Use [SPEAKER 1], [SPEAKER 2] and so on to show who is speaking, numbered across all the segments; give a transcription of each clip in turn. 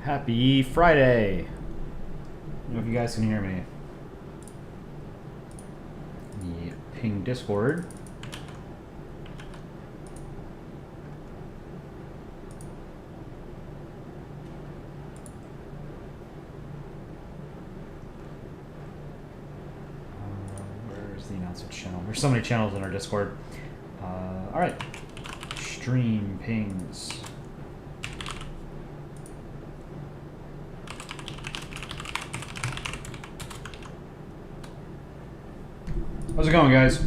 [SPEAKER 1] Happy Friday. I don't know if you guys can hear me. Yeah, ping Discord. Where's the announcement channel? There's so many channels in our Discord. All right. Stream pings. How's it going, guys?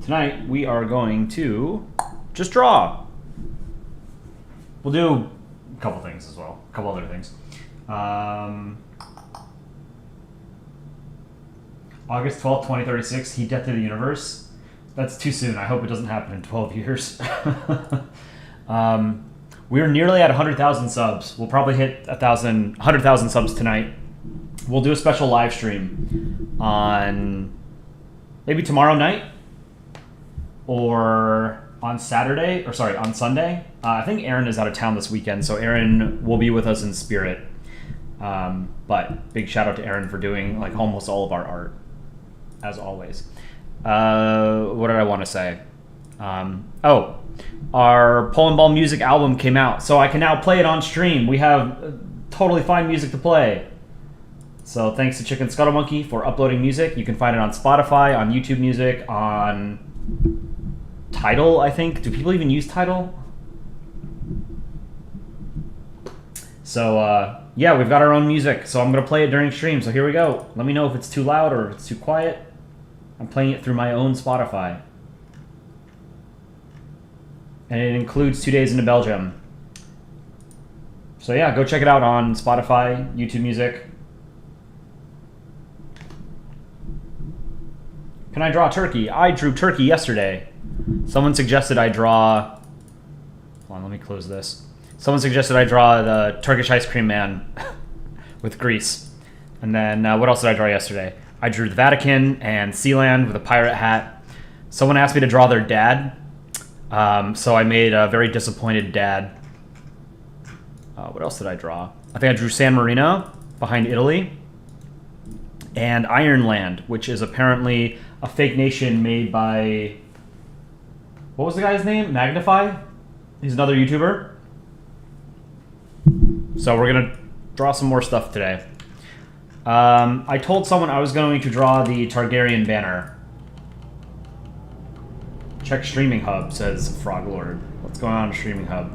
[SPEAKER 1] Tonight, we are going to just draw. We'll do a couple things as well. A couple other things. August 12th, 2036, Heat Death to the Universe. That's too soon. I hope it doesn't happen in 12 years. We're nearly at 100,000 subs. We'll probably hit 100,000 subs tonight. We'll do a special live stream on maybe tomorrow night or on Saturday, or sorry, on Sunday. I think Aaron is out of town this weekend, so Aaron will be with us in spirit. But big shout out to Aaron for doing like almost all of our art, as always. What did I want to say? Our Polandball music album came out, so I can now play it on stream. We have totally fine music to play. So thanks to Chicken Scuttle Monkey for uploading music. You can find it on Spotify, on YouTube Music, on Tidal, I think. Do people even use Tidal? So, yeah, we've got our own music, so I'm going to play it during stream. So here we go. Let me know if it's too loud or if it's too quiet. I'm playing it through my own Spotify. And it includes 2 days into Belgium. So yeah, go check it out on Spotify, YouTube Music. Can I draw turkey? I drew turkey yesterday. Someone suggested I draw... Hold on, let me close this. Someone suggested I draw the Turkish ice cream man with grease. And then what else did I draw yesterday? I drew the Vatican and Sealand with a pirate hat. Someone asked me to draw their dad. So I made a very disappointed dad. What else did I draw? I think I drew San Marino behind Italy. And Ironland, which is apparently a fake nation made by... What was the guy's name? Magnify? He's another YouTuber. So we're going to draw some more stuff today. I told someone I was going to draw the Targaryen banner. Check Streaming Hub, says Froglord. What's going on in Streaming Hub?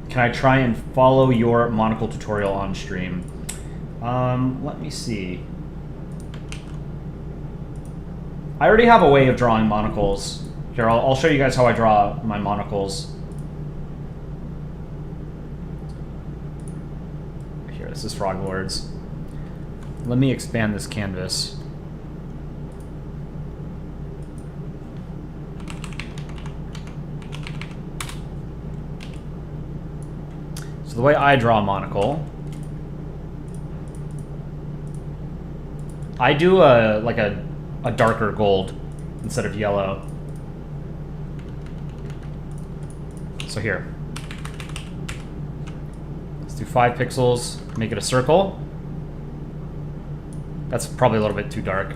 [SPEAKER 1] Can I try and follow your Monocle tutorial on stream? Let me see. I already have a way of drawing monocles. Here, I'll show you guys how I draw my monocles. Here, this is Froglord's. Let me expand this canvas. So the way I draw a monocle, I do a darker gold instead of yellow. So here, let's do 5 pixels, make it a circle. That's probably a little bit too dark.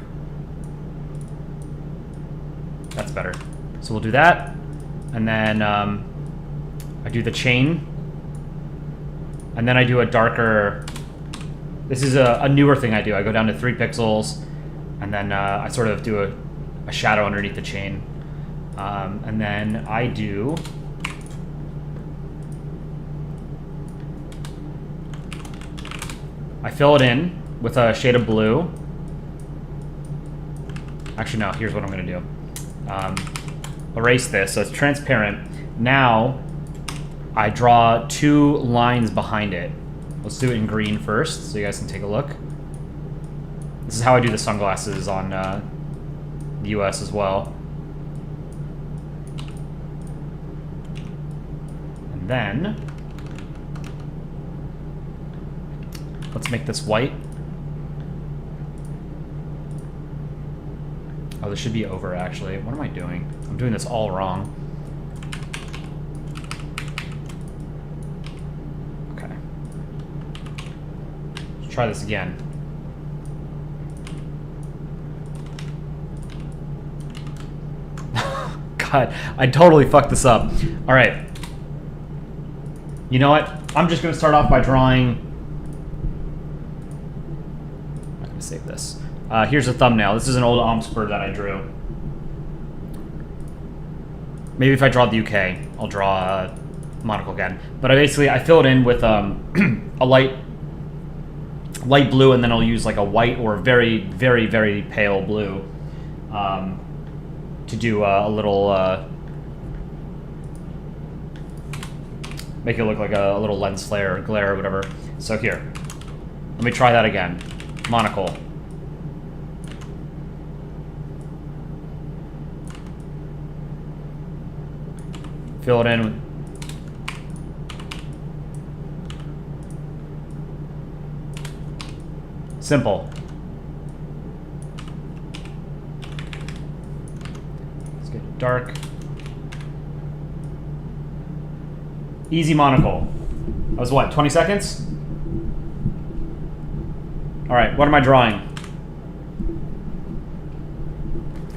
[SPEAKER 1] That's better. So we'll do that. And then I do the chain. And then I do a darker... This is a newer thing I do. I go down to 3 pixels. And then I sort of do a shadow underneath the chain. And then I do... I fill it in with a shade of blue. Actually, no, here's what I'm going to do. Erase this, so it's transparent. Now, I draw 2 lines behind it. Let's do it in green first, so you guys can take a look. This is how I do the sunglasses on the US as well. And then let's make this white. Oh, this should be over, actually. What am I doing? I'm doing this all wrong. Okay. Let's try this again. God, I totally fucked this up. All right. You know what? I'm just going to start off by drawing... I'm going to save this. Here's a thumbnail. This is an old Omspur that I drew. Maybe if I draw the UK, I'll draw Monocle again. But I fill it in with a light blue, and then I'll use like a white or very, very, very pale blue to do a little... make it look like a little lens flare or glare or whatever. So here, let me try that again. Monocle. Fill it in. Simple. Let's get it dark. Easy Monocle. That was what, 20 seconds? All right, what am I drawing?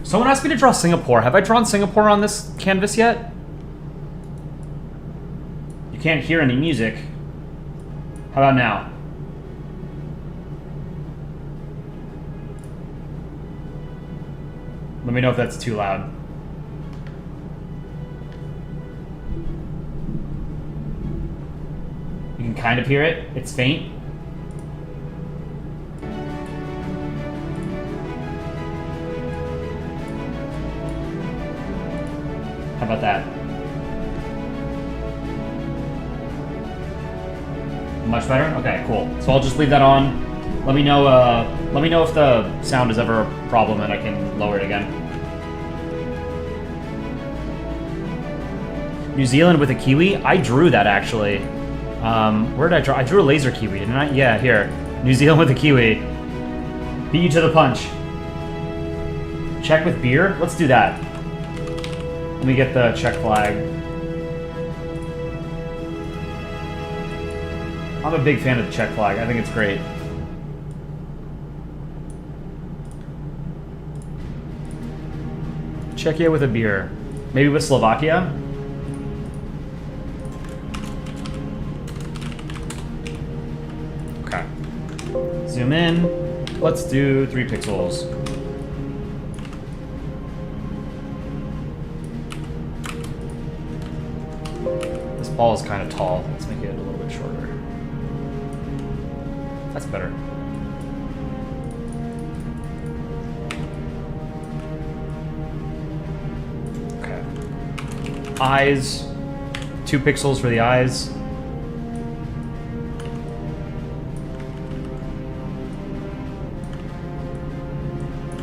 [SPEAKER 1] Someone asked me to draw Singapore. Have I drawn Singapore on this canvas yet? You can't hear any music. How about now? Let me know if that's too loud. You can kind of hear it. It's faint. How about that? Much better? Okay, cool. So I'll just leave that on. Let me know if the sound is ever a problem and I can lower it again. New Zealand with a kiwi? I drew that actually. Where did I draw? I drew a laser kiwi, didn't I? Yeah, here. New Zealand with a kiwi. Beat you to the punch. Czech with beer? Let's do that. Let me get the Czech flag. I'm a big fan of the Czech flag. I think it's great. Czechia with a beer. Maybe with Slovakia? Okay. Zoom in. Let's do 3 pixels. This ball is kind of tall. Let's make it a little bit shorter. That's better. Okay. Eyes. 2 pixels for the eyes.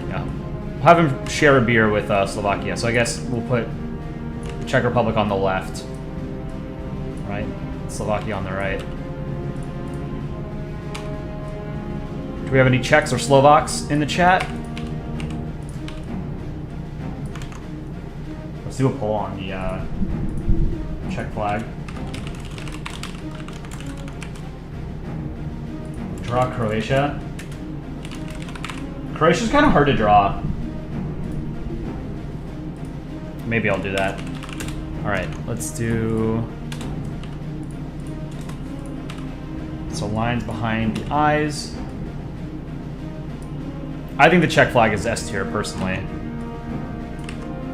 [SPEAKER 1] Yeah. We'll have him share a beer with Slovakia, so I guess we'll put the Czech Republic on the left. Right? Slovakia on the right. Do we have any Czechs or Slovaks in the chat? Let's do a poll on the Czech flag. Draw Croatia. Croatia's kind of hard to draw. Maybe I'll do that. Alright, let's do... So lines behind the eyes. I think the Czech flag is S tier, personally.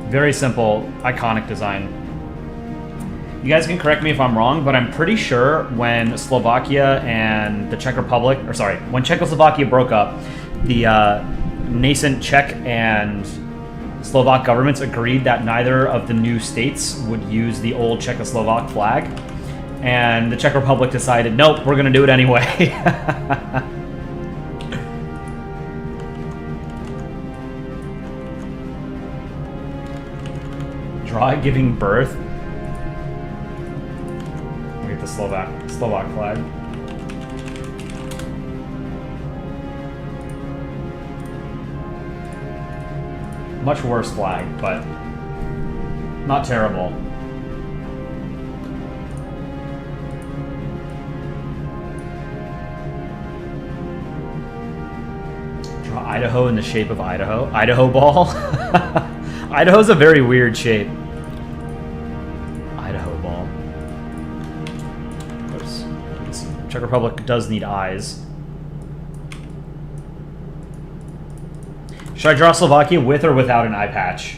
[SPEAKER 1] Very simple, iconic design. You guys can correct me if I'm wrong, but I'm pretty sure when Slovakia and the Czech Republic, or sorry, when Czechoslovakia broke up, the nascent Czech and Slovak governments agreed that neither of the new states would use the old Czechoslovak flag. And the Czech Republic decided, nope, we're gonna do it anyway. Draw giving birth. get the Slovak flag. Much worse flag, but not terrible. Draw Idaho in the shape of Idaho. Idaho ball. Idaho's a very weird shape. Idaho ball. Oops. Czech Republic does need eyes. Should I draw Slovakia with or without an eye patch?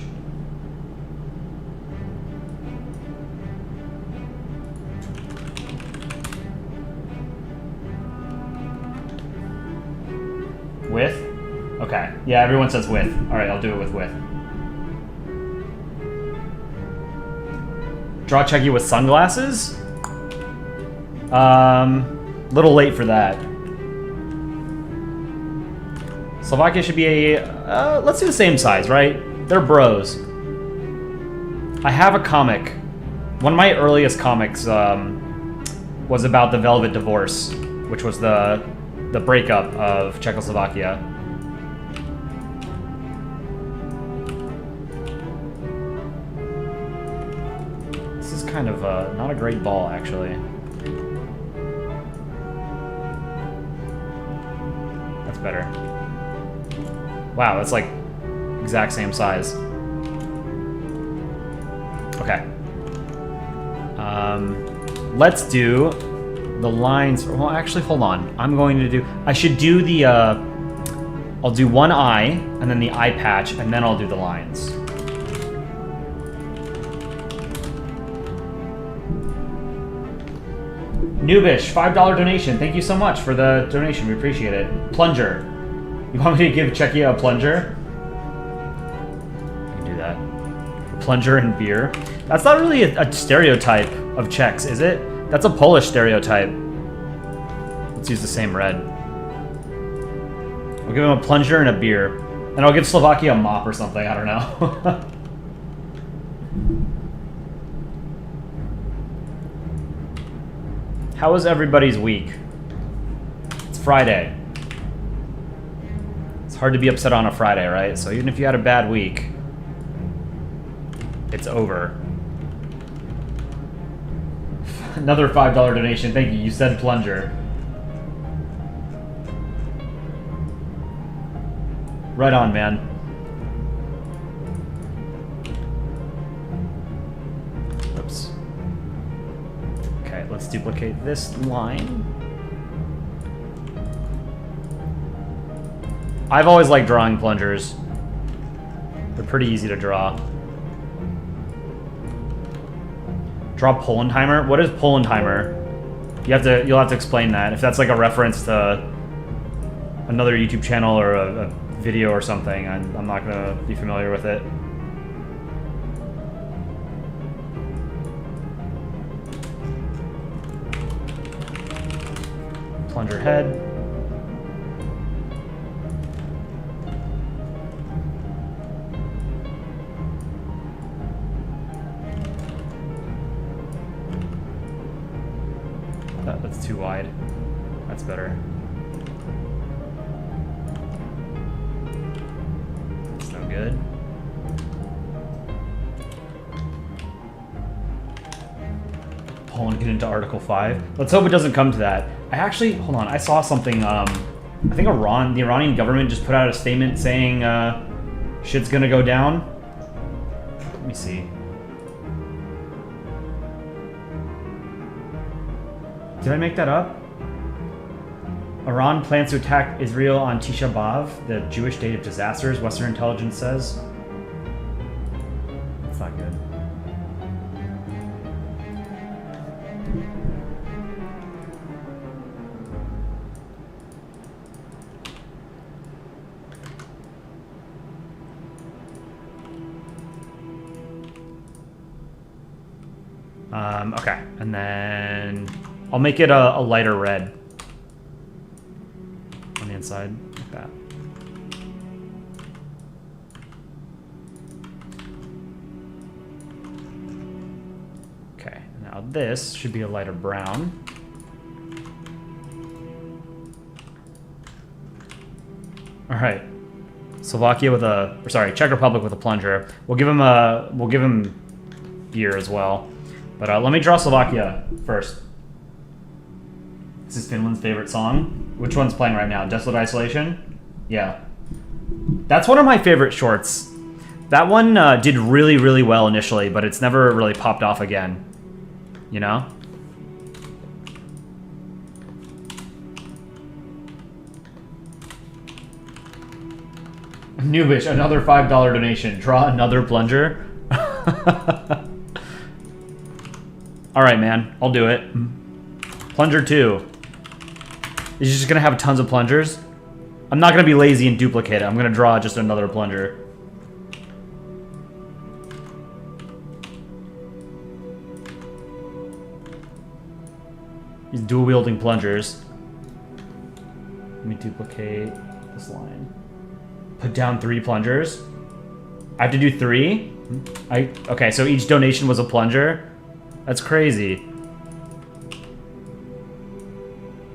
[SPEAKER 1] With? Okay. Yeah, everyone says with. Alright, I'll do it with. Draw Czechia with sunglasses? Little late for that. Slovakia should be a... let's do the same size, right? They're bros. I have a comic. One of my earliest comics was about the Velvet Divorce, which was the breakup of Czechoslovakia. This is kind of not a great ball, actually. That's better. Wow, that's like exact same size. Okay. Let's do the lines. Well, actually, hold on. I'm going to do... I should do the... I'll do one eye, and then the eye patch, and then I'll do the lines. Noobish, $5 donation. Thank you so much for the donation. We appreciate it. Plunger. You want me to give Czechia a plunger? I can do that. A plunger and beer. That's not really a stereotype of Czechs, is it? That's a Polish stereotype. Let's use the same red. I'll give him a plunger and a beer. And I'll give Slovakia a mop or something, I don't know. How was everybody's week? It's Friday. It's hard to be upset on a Friday, right? So even if you had a bad week, it's over. Another $5 donation. Thank you. You said plunger. Right on, man. Oops. Okay, let's duplicate this line. I've always liked drawing plungers. They're pretty easy to draw. Draw Polandheimer? What is Polandheimer? You'll have to explain that. If that's like a reference to another YouTube channel or a video or something, I'm not gonna be familiar with it. Plunger head. That's too wide. That's better. That's no good. Poland get into Article 5. Let's hope it doesn't come to that. I actually, hold on, I saw something, I think the Iranian government just put out a statement saying shit's gonna go down. Let me see. Did I make that up? Iran plans to attack Israel on Tisha B'Av, the Jewish Day of Disasters, Western intelligence says. That's not good. Okay, and then I'll make it a lighter red on the inside, like that. Okay, now Now this should be a lighter brown. All right, Slovakia with a, or sorry, Czech Republic with a plunger. We'll give him beer as well. But let me draw Slovakia first. This is Finland's favorite song. Which one's playing right now? Desolate Isolation? Yeah. That's one of my favorite shorts. That one did really, really well initially, but it's never really popped off again. You know? Noobish, another $5 donation. Draw another plunger. Alright, man. I'll do it. Plunger 2. Is he just going to have tons of plungers? I'm not going to be lazy and duplicate it. I'm going to draw just another plunger. He's dual-wielding plungers. Let me duplicate this line. Put down 3 plungers. I have to do 3? Okay, so each donation was a plunger? That's crazy.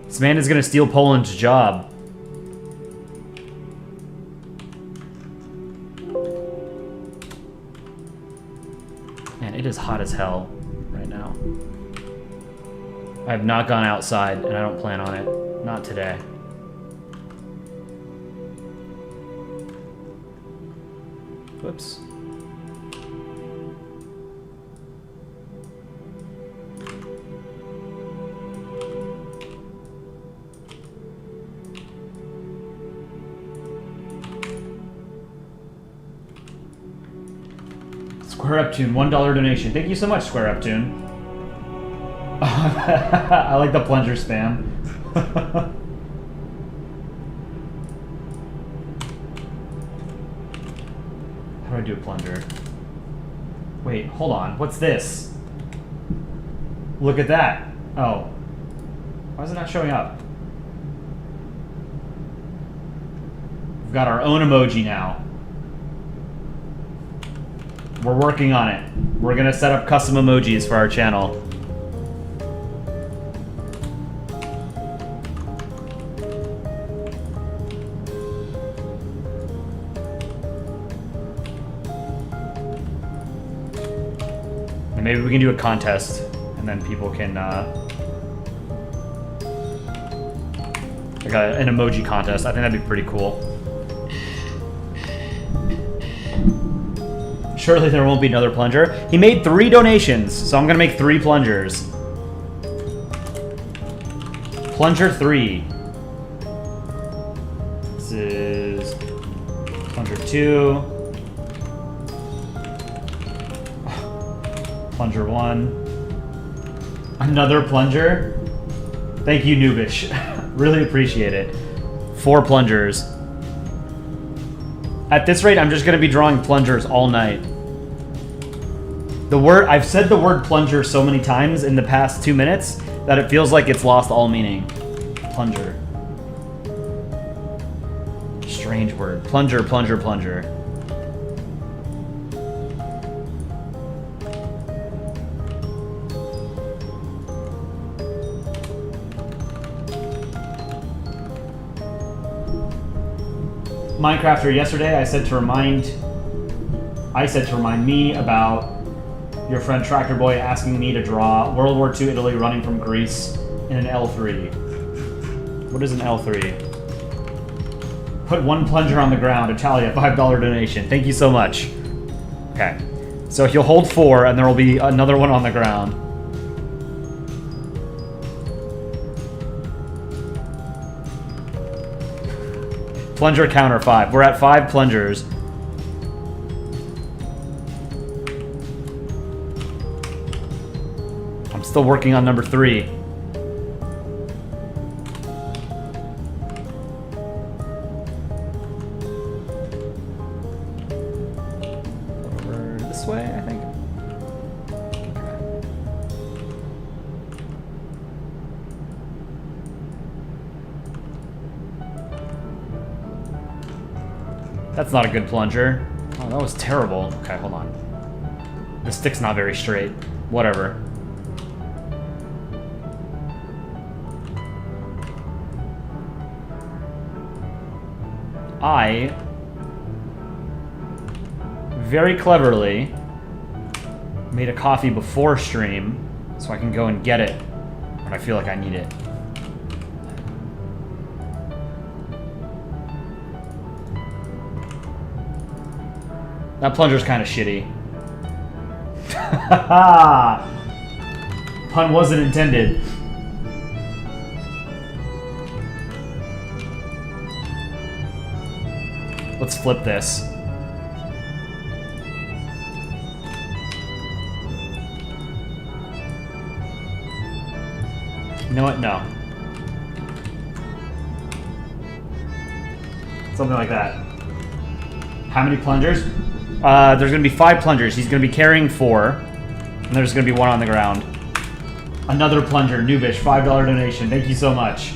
[SPEAKER 1] This man is gonna steal Poland's job. Man, it is hot as hell right now. I have not gone outside, and I don't plan on it. Not today. Whoops. Square Uptune, $1 donation. Thank you so much, Square Uptune. I like the plunger spam. How do I do a plunger? Wait, hold on. What's this? Look at that. Oh. Why is it not showing up? We've got our own emoji now. We're working on it. We're gonna set up custom emojis for our channel. And maybe we can do a contest, and then people can, like an emoji contest. I think that'd be pretty cool. Surely there won't be another plunger. He made 3 donations, so I'm gonna make 3 plungers. Plunger 3. This is plunger 2. Plunger 1. Another plunger. Thank you, Noobish. Really appreciate it. 4 plungers. At this rate, I'm just gonna be drawing plungers all night. I've said the word plunger so many times in the past 2 minutes that it feels like it's lost all meaning. Plunger. Strange word. Plunger, plunger, plunger. Minecrafter, yesterday I said to remind me about your friend Tractor Boy asking me to draw World War II Italy running from Greece in an L3. What is an L3? Put 1 plunger on the ground. Italia, $5 donation. Thank you so much. Okay. So he'll hold 4, and there will be another one on the ground. Plunger counter 5. We're at 5 plungers. I'm still working on number 3. Over this way, I think. That's not a good plunger. Oh, that was terrible. Okay, hold on. The stick's not very straight. Whatever. I very cleverly made a coffee before stream so I can go and get it when I feel like I need it. That plunger's kind of shitty. Pun wasn't intended. Let's flip this. You know what? No. Something like that. How many plungers? There's going to be 5 plungers. He's going to be carrying 4. And there's going to be 1 on the ground. Another plunger. Noobish, $5 donation. Thank you so much.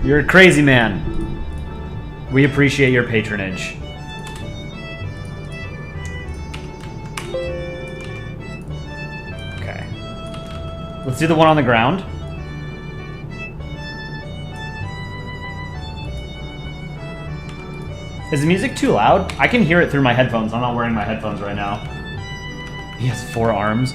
[SPEAKER 1] You're a crazy man. We appreciate your patronage. Okay. Let's do the 1 on the ground. Is the music too loud? I can hear it through my headphones. I'm not wearing my headphones right now. He has 4 arms.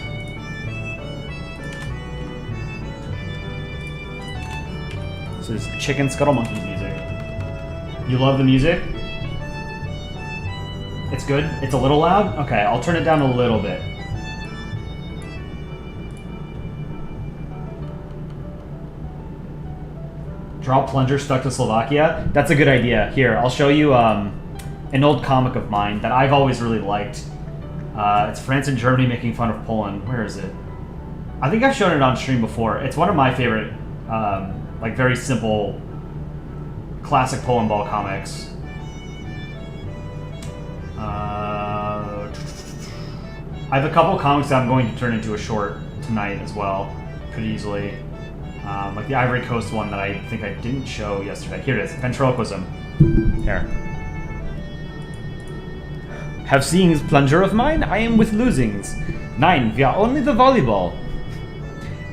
[SPEAKER 1] This is Chicken Scuttle Monkey's music. You love the music? It's good? It's a little loud? Okay, I'll turn it down a little bit. Draw plunger stuck to Slovakia? That's a good idea. Here, I'll show you an old comic of mine that I've always really liked. It's France and Germany making fun of Poland. Where is it? I think I've shown it on stream before. It's one of my favorite, like, very simple, classic Polandball comics. I have a couple comics that I'm going to turn into a short tonight as well, pretty easily. Like the Ivory Coast one that I think I didn't show yesterday. Here it is, Ventriloquism. Here. Have seeings plunger of mine? I am with losings. 9, we are only the volleyball.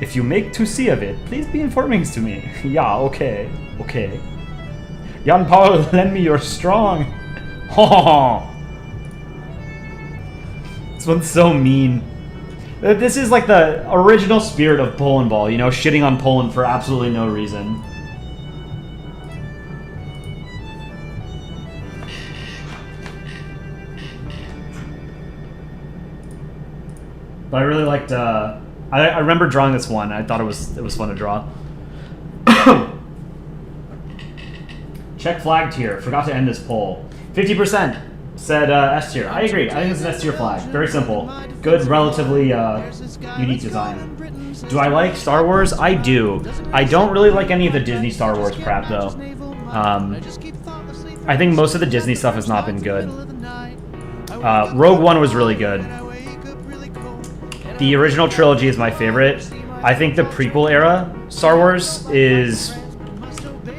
[SPEAKER 1] If you make to see of it, please be informing to me. Yeah, okay, okay. Jan Paul, lend me your strong. This one's so mean. This is like the original spirit of Polandball, you know, shitting on Poland for absolutely no reason. But I really liked, I remember drawing this one. I thought it was fun to draw. Check flag tier. Forgot to end this poll. 50% said S tier. I agree. I think it's an S tier flag. Very simple. Good, relatively unique design. Do I like Star Wars? I do. I don't really like any of the Disney Star Wars crap, though. I think most of the Disney stuff has not been good. Rogue One was really good. The original trilogy is my favorite. I think the prequel era Star Wars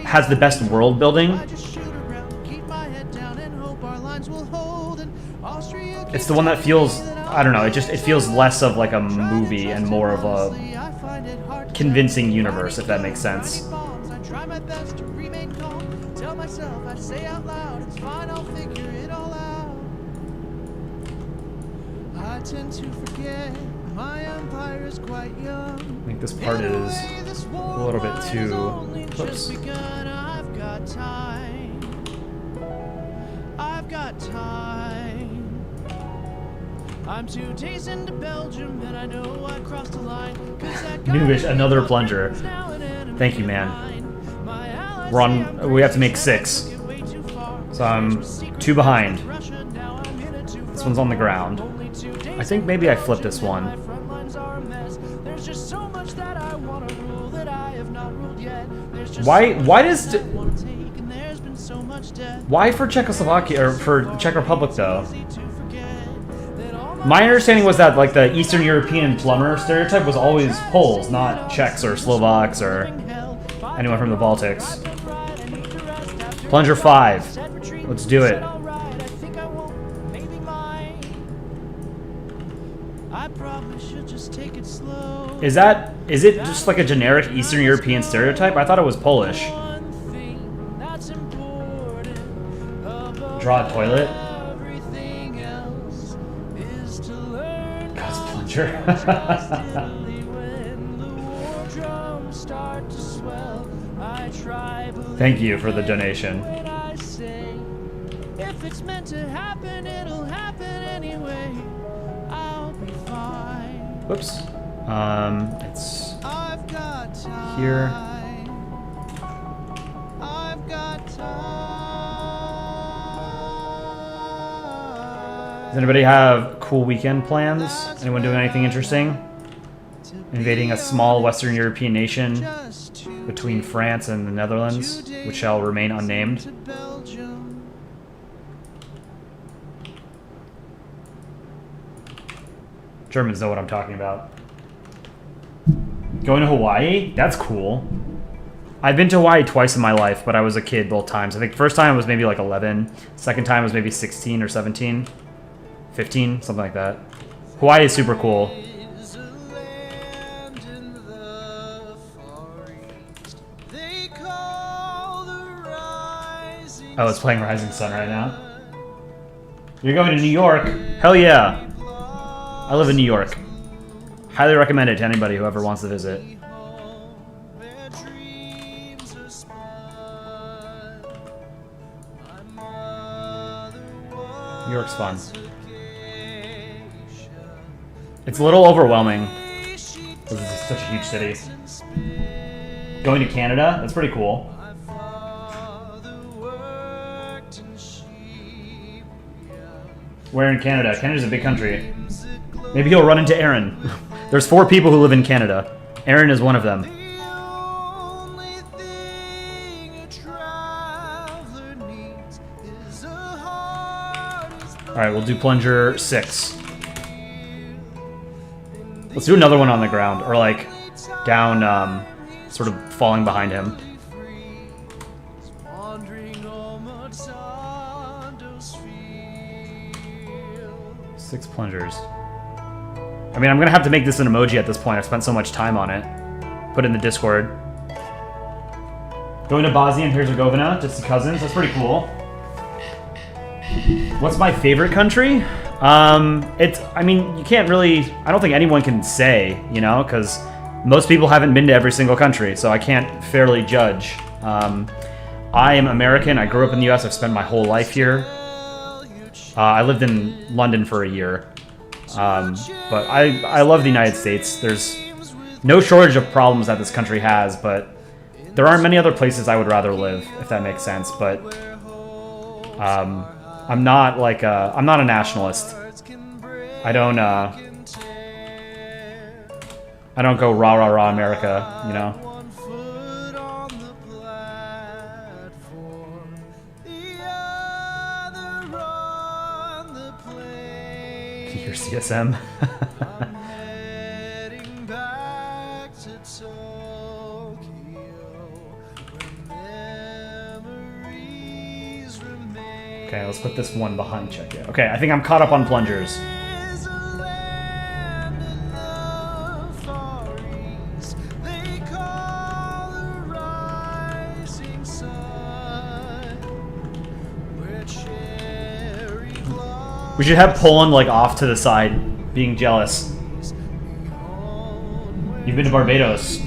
[SPEAKER 1] has the best world building. It's the one that feels, I don't know, it feels less of like a movie and more of a convincing universe, if that makes sense. I tend to forget my empire is quite young. I think this part is a little bit too. Whoops. I've got time. I've got time. I'm 2 days into Belgium and I know I crossed the line. Noobish, another plunger. Thank you, man. We're on. We have to make 6. So I'm 2 behind. This one's on the ground. I think maybe I flipped this one. Why for Czechoslovakia or for Czech Republic though? My understanding was that like the Eastern European plumber stereotype was always Poles, not Czechs or Slovaks or anyone from the Baltics. Plunger 5. Let's do it. Is it just like a generic Eastern European stereotype? I thought it was Polish. draw a toilet. God's plunger. Thank you for the donation. If it's meant to happen, it'll happen anyway. I'll be fine. Whoops. It's here. I've got time. Does anybody have cool weekend plans? Anyone doing anything interesting? Invading a small Western European nation between France and the Netherlands, which shall remain unnamed. Germans know what I'm talking about. Going to Hawaii? That's cool. I've been to Hawaii twice in my life, but I was a kid both times. I think first time was maybe like 11. Second time was maybe 16 or 17. 15, something like that. Hawaii is super cool. Oh, it's playing Rising Sun right now. You're going to New York? Hell yeah. I live in New York. Highly recommend it to anybody who ever wants to visit. New York's fun. It's a little overwhelming. This is such a huge city. Going to Canada? That's pretty cool. Where in Canada? Canada's a big country. Maybe he'll run into Aaron. There's 4 people who live in Canada. Aaron is one of them. Alright, we'll do plunger 6. Let's do another one on the ground, or like down, sort of falling behind him. 6 plungers. I mean, I'm gonna have to make this an emoji at this point. I've spent so much time on it. Put it in the Discord. Going to Bosnia and Herzegovina, just the cousins. That's pretty cool. What's my favorite country? I mean, you can't really, I don't think anyone can say, you know, because most people haven't been to every single country, so I can't fairly judge. I am American. I grew up in the US. I've spent my whole life here. I lived in London for a year. But I love the United States. There's no shortage of problems that this country has, but there aren't many other places I would rather live, if that makes sense. But I'm not like I'm not a nationalist. I don't go rah rah rah America, you know. Your CSM. Okay, let's put this one behind check it. Okay, I think I'm caught up on plungers. We should have Poland like off to the side, being jealous. You've been to Barbados.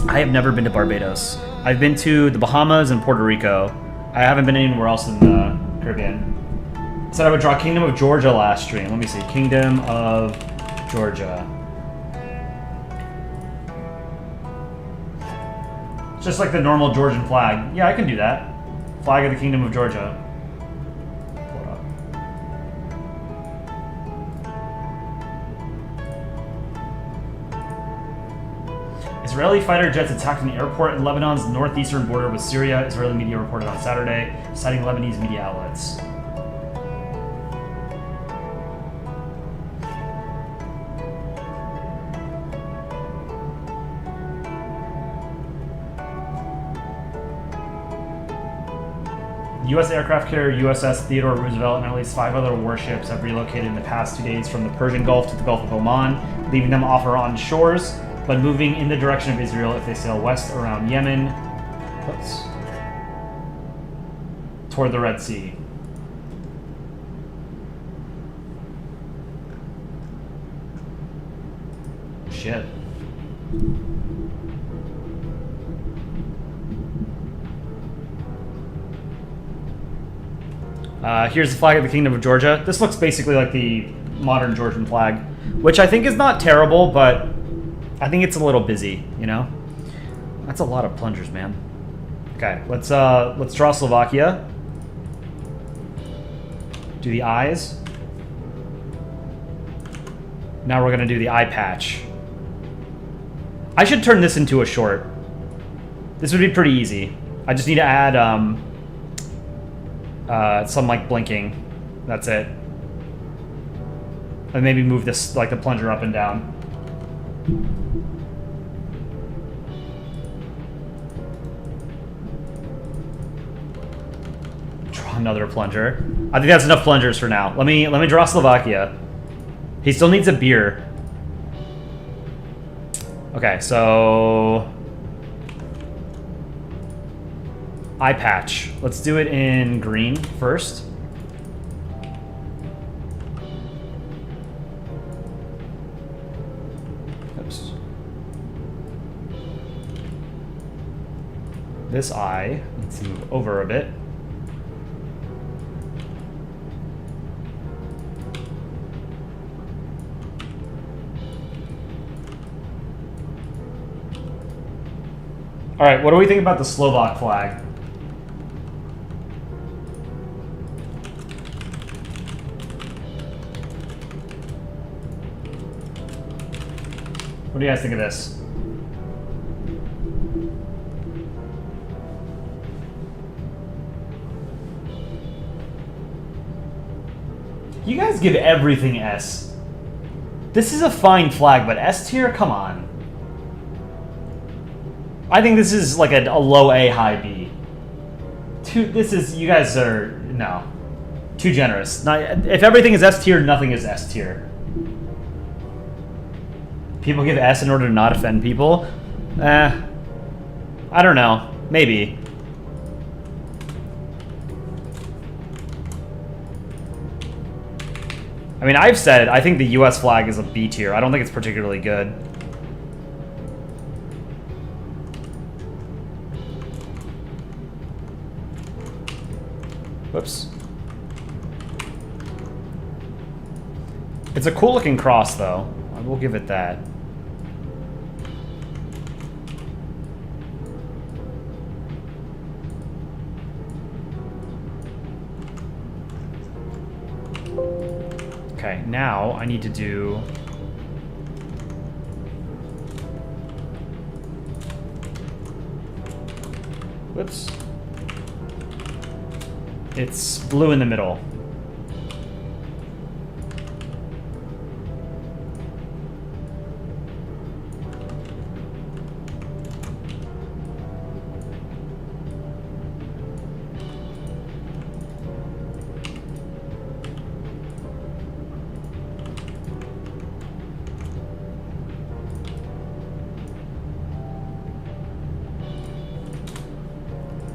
[SPEAKER 1] I have never been to Barbados. I've been to the Bahamas and Puerto Rico. I haven't been anywhere else in the Caribbean. Said I would draw Kingdom of Georgia last stream. Let me see. Kingdom of Georgia. It's just like the normal Georgian flag. Yeah, I can do that. Flag of the Kingdom of Georgia. Israeli fighter jets attacked an airport in Lebanon's northeastern border with Syria, Israeli media reported on Saturday, citing Lebanese media outlets. U.S. aircraft carrier USS Theodore Roosevelt and at least 5 other warships have relocated in the past 2 days from the Persian Gulf to the Gulf of Oman, leaving them off or on shores, but moving in the direction of Israel if they sail west around Yemen, toward the Red Sea. shit. Here's the flag of the Kingdom of Georgia. This looks basically like the modern Georgian flag, which I think is not terrible, but I think it's a little busy, you know? That's a lot of plungers, man. Okay, let's draw Slovakia. Do the eyes. Now we're gonna do the eye patch. I should turn this into a short. This would be pretty easy. I just need to add some like blinking. That's it. And maybe move this like the plunger up and down. Draw another plunger. I think that's enough plungers for now. Let me draw Slovakia. He still needs a beer. Okay, so eye patch. Let's do it in green first. Oops. This eye needs to move over a bit. All right, what do we think about the Slovak flag? What do you guys think of this? You guys give everything S. This is a fine flag, but S tier? Come on. I think this is like a low A, high B. This is, you guys are, no. Too generous. If everything is S tier, nothing is S tier. People give S in order to not offend people? I don't know. Maybe. I mean, I've said it. I think the US flag is a B tier. I don't think it's particularly good. Whoops. It's a cool looking cross, though. I will give it that. Okay, now I need to do... Whoops. It's blue in the middle.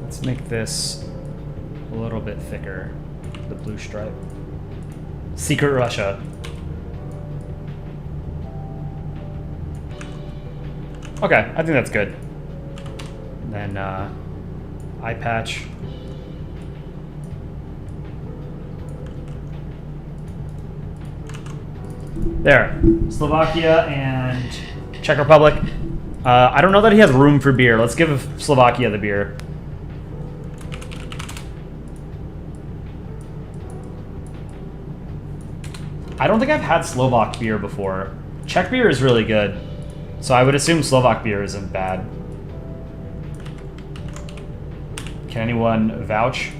[SPEAKER 1] Let's make this a little bit thicker, the blue stripe. Secret Russia. Okay, I think that's good. And then eye patch. There, Slovakia and Czech Republic. I don't know that he has room for beer. Let's give Slovakia the beer. I don't think I've had Slovak beer before. Czech beer is really good, so I would assume Slovak beer isn't bad. Can anyone vouch?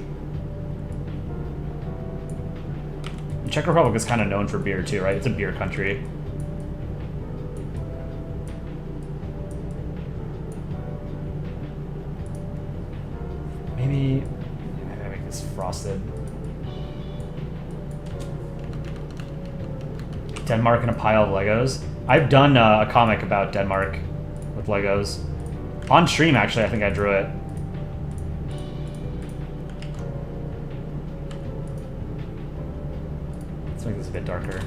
[SPEAKER 1] The Czech Republic is kind of known for beer too, right? It's a beer country. Maybe I make this frosted. Denmark and a pile of Legos. I've done a comic about Denmark with Legos. On stream, actually, I think I drew it. Let's make this a bit darker.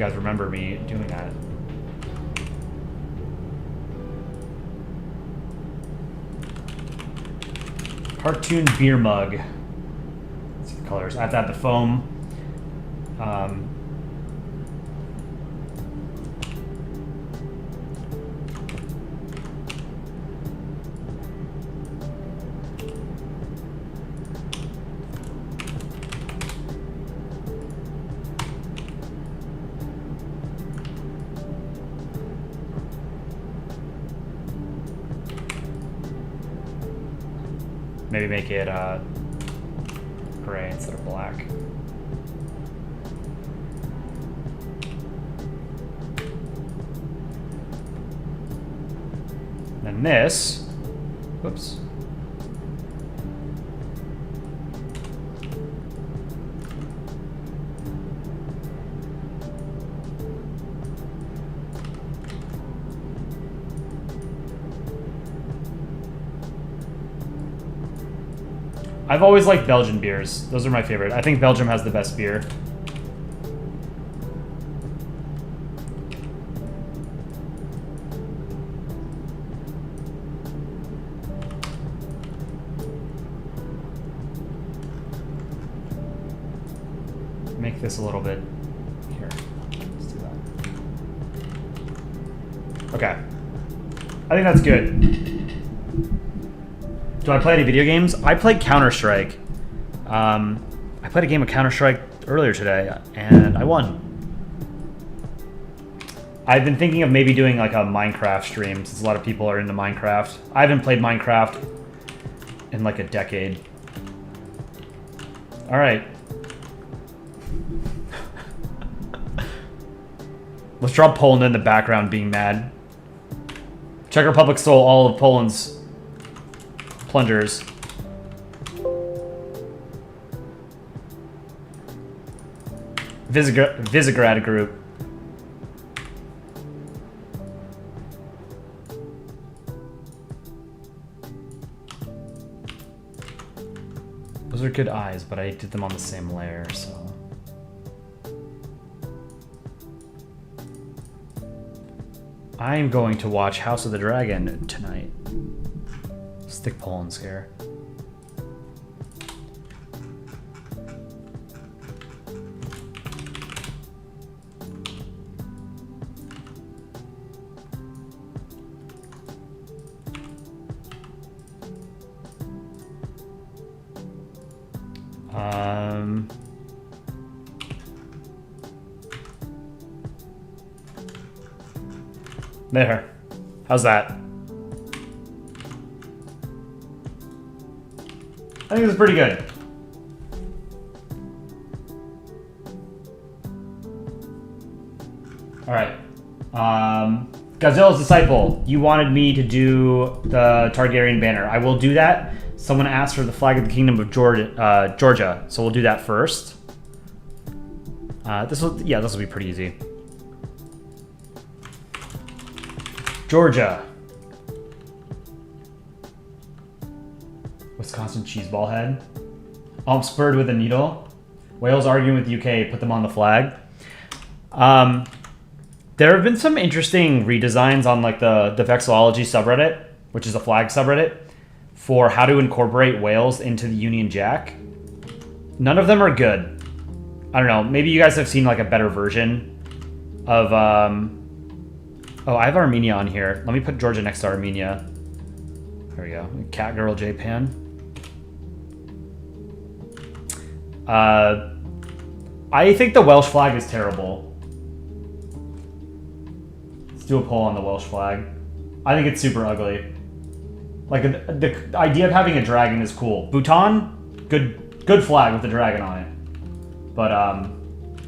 [SPEAKER 1] guys remember me doing that. Cartoon beer mug. Let's see the colors. I have to add the foam. Maybe make it gray instead of black. Then this, whoops. I've always liked Belgian beers. Those are my favorite. I think Belgium has the best beer. Make this a little bit here. Let's do that. Okay. I think that's good. Do I play any video games? I played Counter-Strike. I played a game of Counter-Strike earlier today, and I won. I've been thinking of maybe doing like a Minecraft stream, since a lot of people are into Minecraft. I haven't played Minecraft in like a decade. All right. Let's draw Poland in the background being mad. Czech Republic stole all of Poland's plungers. Visegrad group. Those are good eyes, but I did them on the same layer, so. I'm going to watch House of the Dragon tonight. Stick Poland scare. There. How's that? I think it's pretty good. All right. Godzilla's Disciple. You wanted me to do the Targaryen banner. I will do that. Someone asked for the flag of the Kingdom of Georgia, so we'll do that first. This will be pretty easy. Georgia. Wisconsin cheeseball head. Spurred with a needle. Wales arguing with UK, put them on the flag. There have been some interesting redesigns on like the Vexillology subreddit, which is a flag subreddit, for how to incorporate Wales into the Union Jack. None of them are good. I don't know, maybe you guys have seen like a better version of oh, I have Armenia on here. Let me put Georgia next to Armenia. There we go. Catgirl Japan. I think the Welsh flag is terrible. Let's do a poll on the Welsh flag. I think it's super ugly. Like the idea of having a dragon is cool. Bhutan, good flag with a dragon on it. But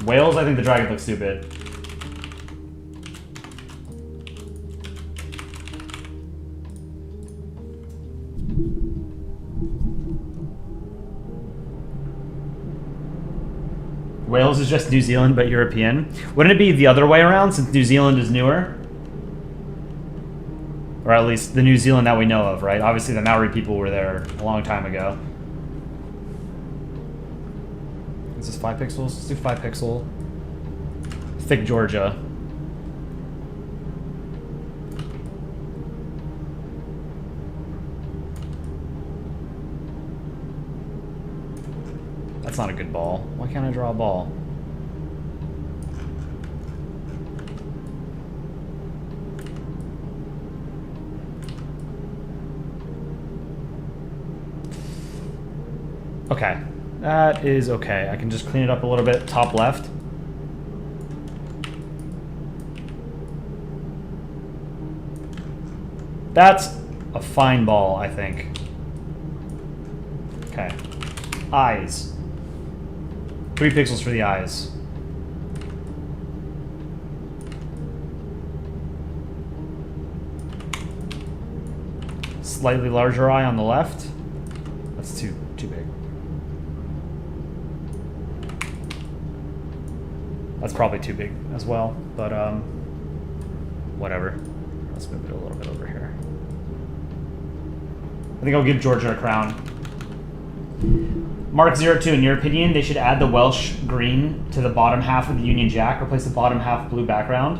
[SPEAKER 1] Wales, I think the dragon looks stupid. Wales is just New Zealand, but European. Wouldn't it be the other way around, since New Zealand is newer? Or at least the New Zealand that we know of, right? Obviously the Maori people were there a long time ago. Is this 5 pixels? Let's do 5 pixel. thick Georgia. That's not a good ball. Why can't I draw a ball? Okay, that is okay. I can just clean it up a little bit, top left. That's a fine ball, I think. Okay, eyes. 3 pixels for the eyes. Slightly larger eye on the left. That's too big. That's probably too big as well, but whatever. Let's move it a little bit over here. I think I'll give Georgia a crown. Mark02, in your opinion, they should add the Welsh green to the bottom half of the Union Jack, replace the bottom half blue background.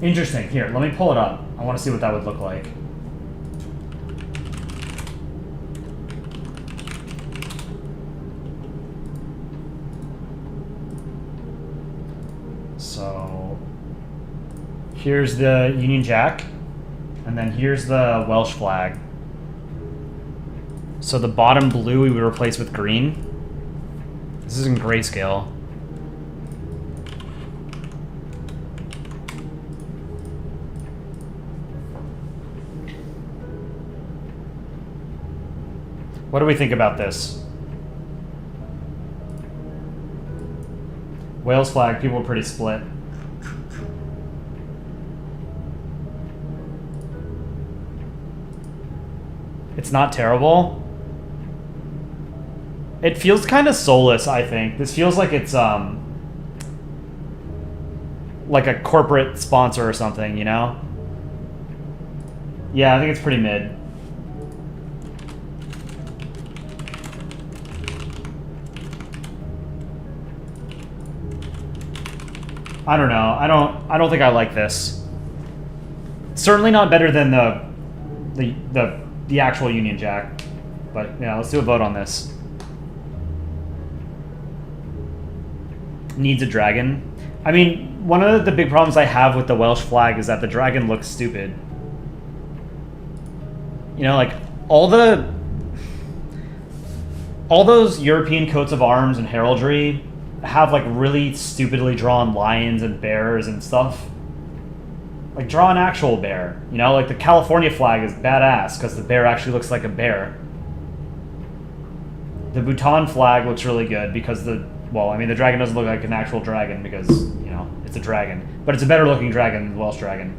[SPEAKER 1] Interesting. Here, let me pull it up. I want to see what that would look like. So here's the Union Jack, and then here's the Welsh flag. So the bottom blue we would replace with green. This is in grayscale. What do we think about this? Wales flag, people were pretty split. It's not terrible. It feels kind of soulless, I think. This feels like it's like a corporate sponsor or something, you know? Yeah, I think it's pretty mid. I don't know. I don't think I like this. Certainly not better than the actual Union Jack. But yeah, let's do a vote on this. Needs a dragon. I mean, one of the big problems I have with the Welsh flag is that the dragon looks stupid. You know, like all those European coats of arms and heraldry have like really stupidly drawn lions and bears and stuff. Like, draw an actual bear. You know, like the California flag is badass because the bear actually looks like a bear. The Bhutan flag looks really good because the dragon doesn't look like an actual dragon because, you know, it's a dragon. But it's a better looking dragon than the Welsh dragon.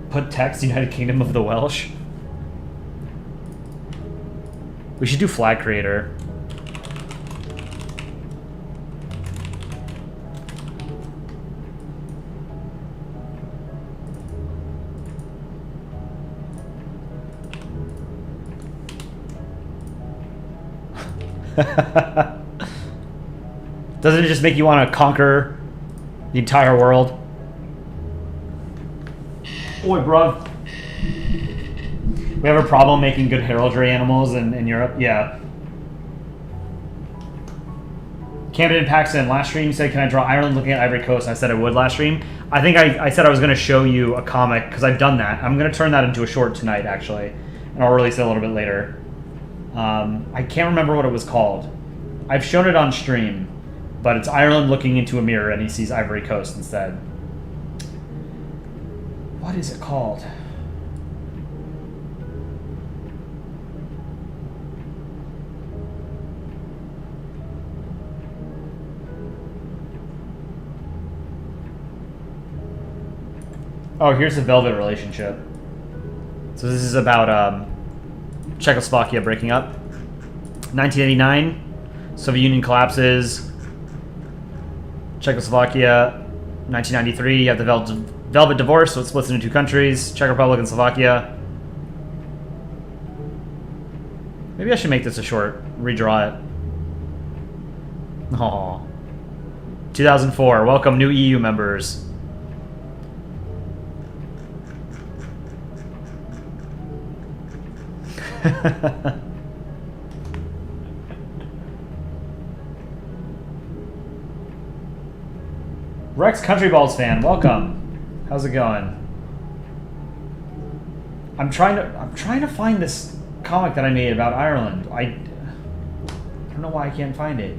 [SPEAKER 1] Put text, United Kingdom of the Welsh. We should do flag creator. Doesn't it just make you want to conquer the entire world? Oi, bruv. We have a problem making good heraldry animals in Europe? Yeah. Camden Paxton, last stream you said, can I draw Ireland looking at Ivory Coast? I said I would last stream. I think I said I was going to show you a comic, because I've done that. I'm going to turn that into a short tonight, actually. And I'll release it a little bit later. I can't remember what it was called. I've shown it on stream, but it's Ireland looking into a mirror and he sees Ivory Coast instead. What is it called? Oh, here's the Velvet relationship. So this is about Czechoslovakia breaking up. 1989, Soviet Union collapses. Czechoslovakia, 1993, you have the Velvet divorce, so it splits into 2 countries, Czech Republic and Slovakia. Maybe I should make this a short. Redraw it. Aww. 2004. Welcome, new EU members. Rex Country Balls fan, welcome. How's it going? I'm trying to find this comic that I made about Ireland. I don't know why I can't find it.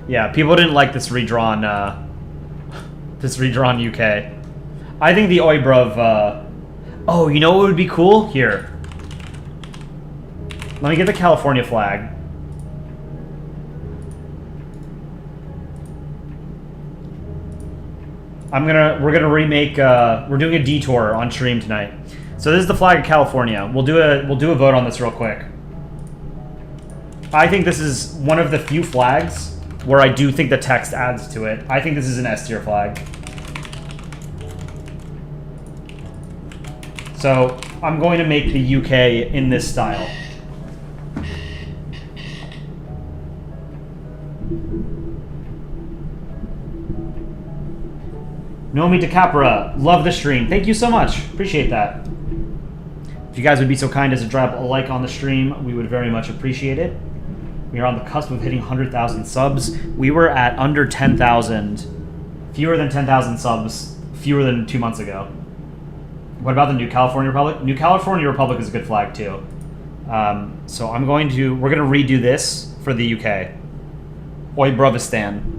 [SPEAKER 1] Yeah, people didn't like this redrawn UK. I think the Oibrov. Oh, you know what would be cool? Here. Let me get the California flag. We're gonna remake. We're doing a detour on stream tonight. So this is the flag of California. We'll do a vote on this real quick. I think this is one of the few flags where I do think the text adds to it. I think this is an S tier flag. So I'm going to make the UK in this style. Nomi DeCapra, love the stream. Thank you so much. Appreciate that. If you guys would be so kind as to drop a like on the stream, we would very much appreciate it. We are on the cusp of hitting 100,000 subs. We were at under 10,000, fewer than 10,000 subs, fewer than 2 months ago. What about the New California Republic? New California Republic is a good flag too. So we're going to redo this for the UK. Oi Bravistan.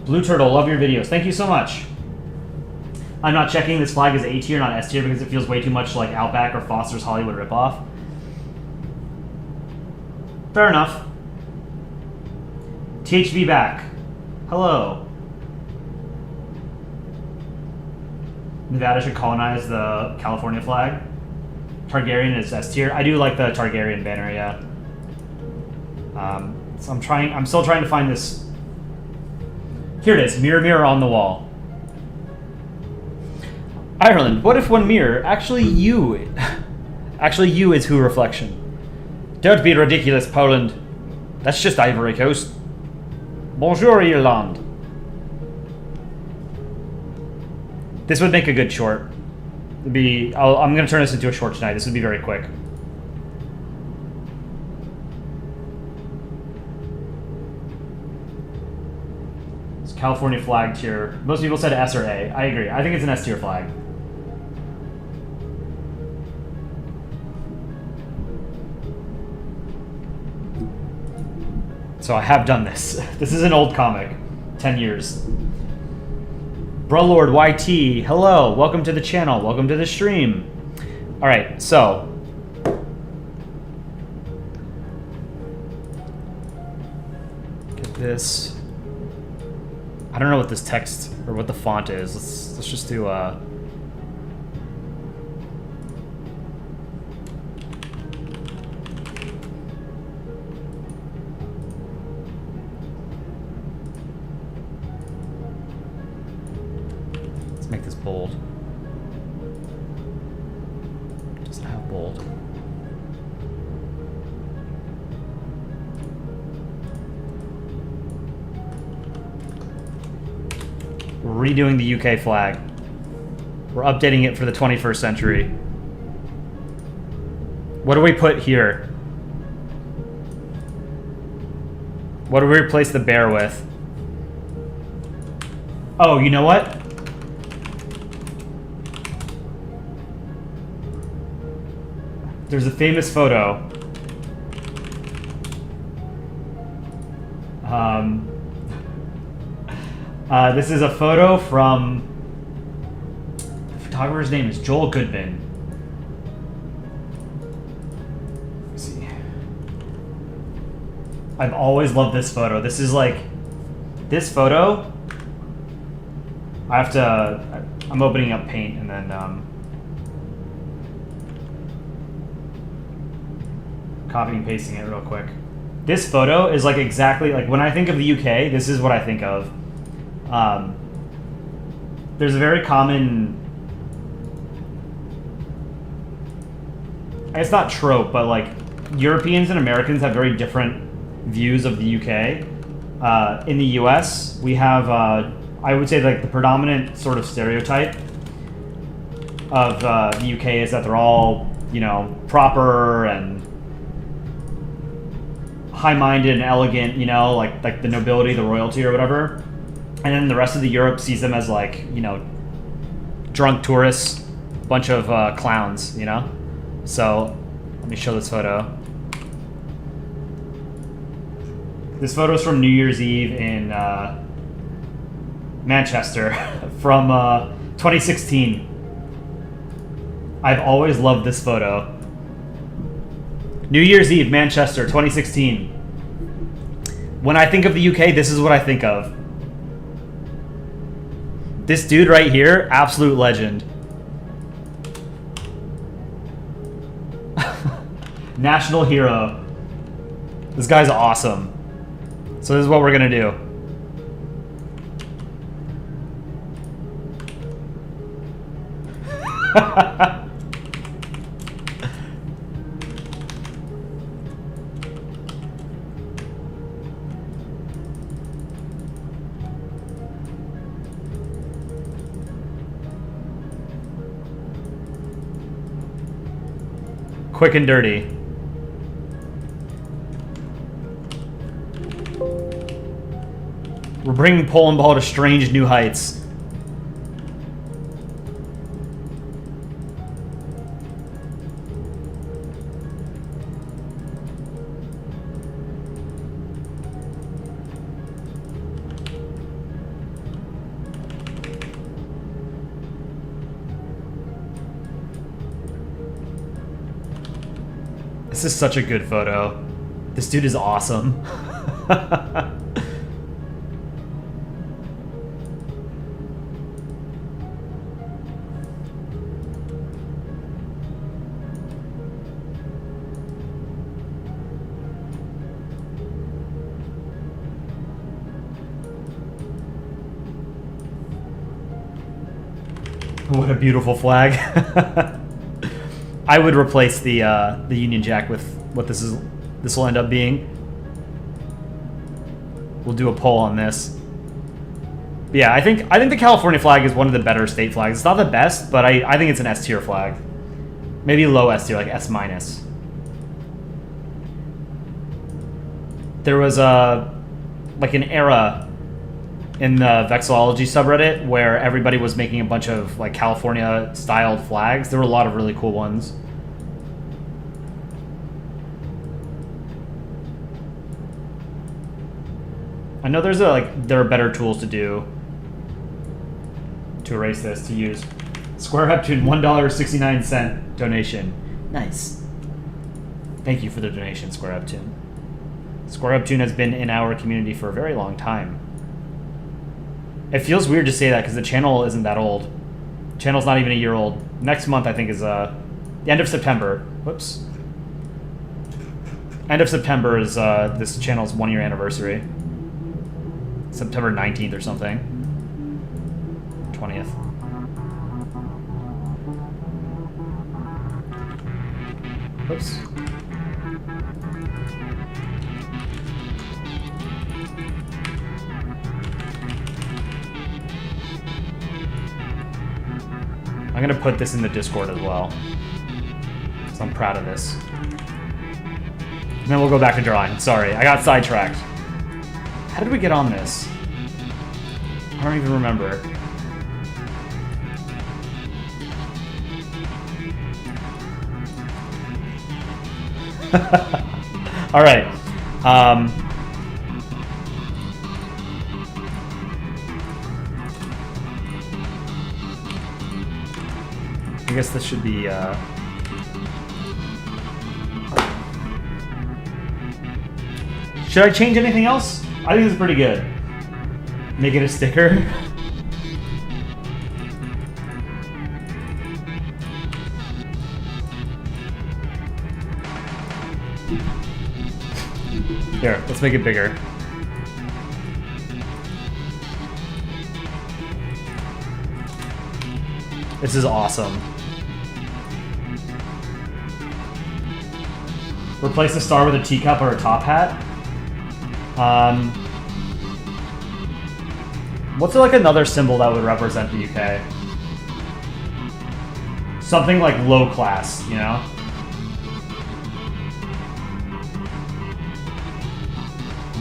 [SPEAKER 1] Blue Turtle, love your videos. Thank you so much. I'm not checking this flag as A tier, not S tier, because it feels way too much like Outback or Foster's Hollywood ripoff. Fair enough. THV back. Hello. Nevada should colonize the California flag. Targaryen is S tier. I do like the Targaryen banner, yeah. So I'm still trying to find this. Here it is, mirror, mirror on the wall. Ireland, what if one mirror, actually you is who reflection? Don't be ridiculous, Poland. That's just Ivory Coast. Bonjour, Ireland. This would make a good short. I'm going to turn this into a short tonight. This would be very quick. It's California flag tier. Most people said S or A. I agree. I think it's an S tier flag. So I have done this. This is an old comic. 10 years. Brolord YT, hello. Welcome to the channel. Welcome to the stream. Alright, so. Get this. I don't know what this text, or what the font is. Let's just do, make this bold. Doesn't have bold. We're redoing the UK flag. We're updating it for the 21st century. What do we put here? What do we replace the bear with? Oh, you know what? There's a famous photo. This is a photo from... The photographer's name is Joel Goodman. Let's see. I've always loved this photo. This is like... This photo... I have to... I'm opening up Paint and then... copying and pasting it real quick. This photo is like exactly like when I think of the UK, this is what I think of. There's a very common, it's not trope, but like Europeans and Americans have very different views of the UK. In the US, we have, I would say, like the predominant sort of stereotype of the UK is that they're all, you know, proper and high-minded and elegant, you know, like the nobility, the royalty, or whatever. And then the rest of the Europe sees them as like, you know, drunk tourists, bunch of clowns, you know. So let me show this photo. This photo is from New Year's Eve in Manchester from 2016. I've always loved this photo. New Year's Eve, Manchester, 2016. When I think of the UK, this is what I think of. This dude right here, absolute legend. National hero. This guy's awesome. So this is what we're gonna do. Quick and dirty. We're bringing Polandball to strange new heights. This is such a good photo. This dude is awesome. What a beautiful flag. I would replace the Union Jack with what this will end up being. We'll do a poll on this. But yeah, I think the California flag is one of the better state flags. It's not the best, but I think it's an S tier flag. Maybe low S tier, like S minus. There was like an era in the Vexillology subreddit where everybody was making a bunch of like California styled flags. There were a lot of really cool ones. I know there are better tools to erase this, to use. Square Heptune, $1.69 donation. Nice. Thank you for the donation, Square Heptune. Square Heptune has been in our community for a very long time. It feels weird to say that because the channel isn't that old. The channel's not even a year old. Next month, I think, is the end of September. Whoops. End of September is this channel's 1 year anniversary. September 19th or something. 20th. Whoops. I'm gonna put this in the Discord as well, so I'm proud of this. And then we'll go back to drawing. Sorry, I got sidetracked. How did we get on this? I don't even remember. All right. I guess this should be, should I change anything else? I think this is pretty good. Make it a sticker. Here, let's make it bigger. This is awesome. Replace the star with a teacup or a top hat. What's like another symbol that would represent the UK? Something like low class, you know?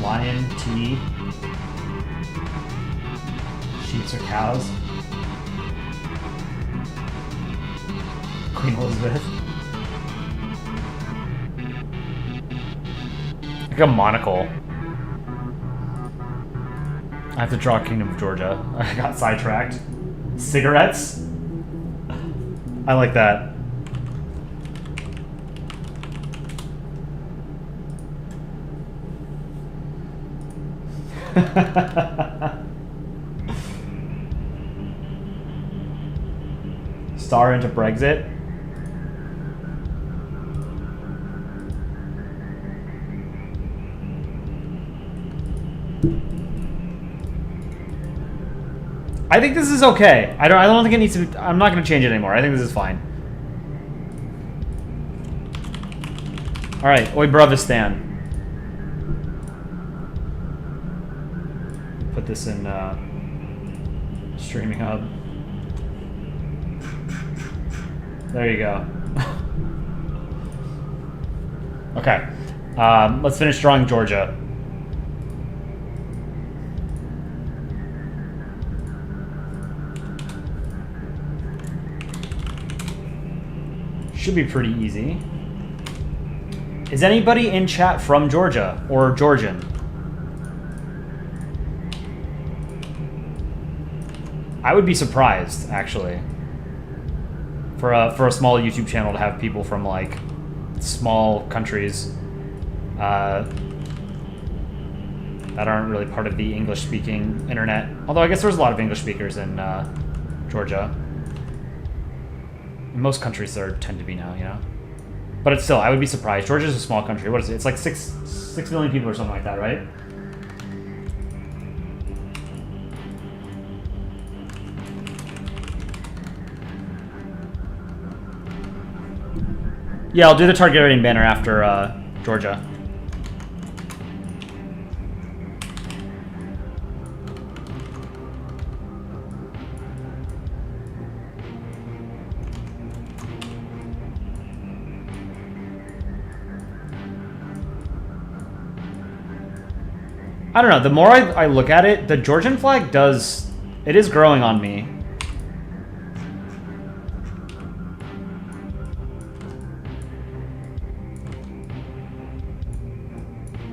[SPEAKER 1] Lion, tea, sheep or cows. Queen Elizabeth. Like a monocle. I have to draw Kingdom of Georgia. I got sidetracked. Cigarettes? I like that. Star into Brexit. I think this is okay. I don't think it needs to be, I'm not going to change it anymore. I think this is fine. All right, Oi Bravistan. Put this in Streaming Hub. There you go. Okay, let's finish drawing Georgia. Should be pretty easy. Is anybody in chat from Georgia or Georgian? I would be surprised, actually, for a small YouTube channel to have people from like small countries that aren't really part of the English-speaking internet. Although I guess there's a lot of English speakers in Georgia. In most countries there tend to be now, you know. But it's still, I would be surprised. Georgia's a small country. What is it? It's like 6 million people or something like that, right? Yeah, I'll do the Targaryen banner after Georgia. I don't know, the more I look at it, the Georgian flag it is growing on me.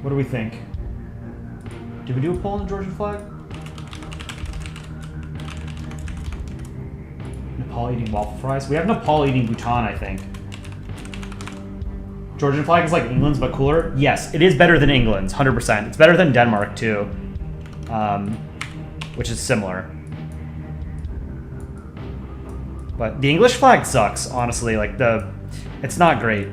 [SPEAKER 1] What do we think? Did we do a poll on the Georgian flag? Nepal eating waffle fries? We have Nepal eating Bhutan, I think. Georgian flag is like England's but cooler. Yes, it is better than England's, 100%. It's better than Denmark too, which is similar. But the English flag sucks, honestly. Like it's not great.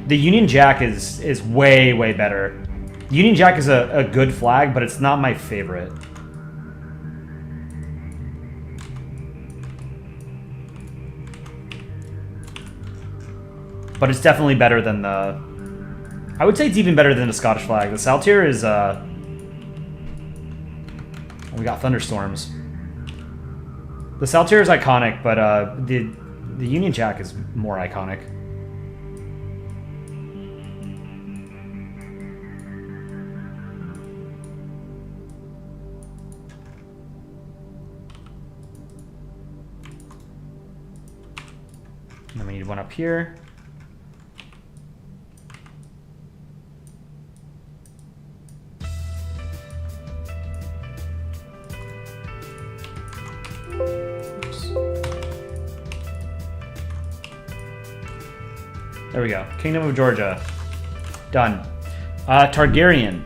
[SPEAKER 1] The Union Jack is way, way better. The Union Jack is a good flag, but it's not my favorite. But it's definitely better than the... I would say it's even better than the Scottish flag. The Saltire is... we got thunderstorms. The Saltire is iconic, but the Union Jack is more iconic. And then we need one up here. There we go. Kingdom of Georgia. Done. Targaryen.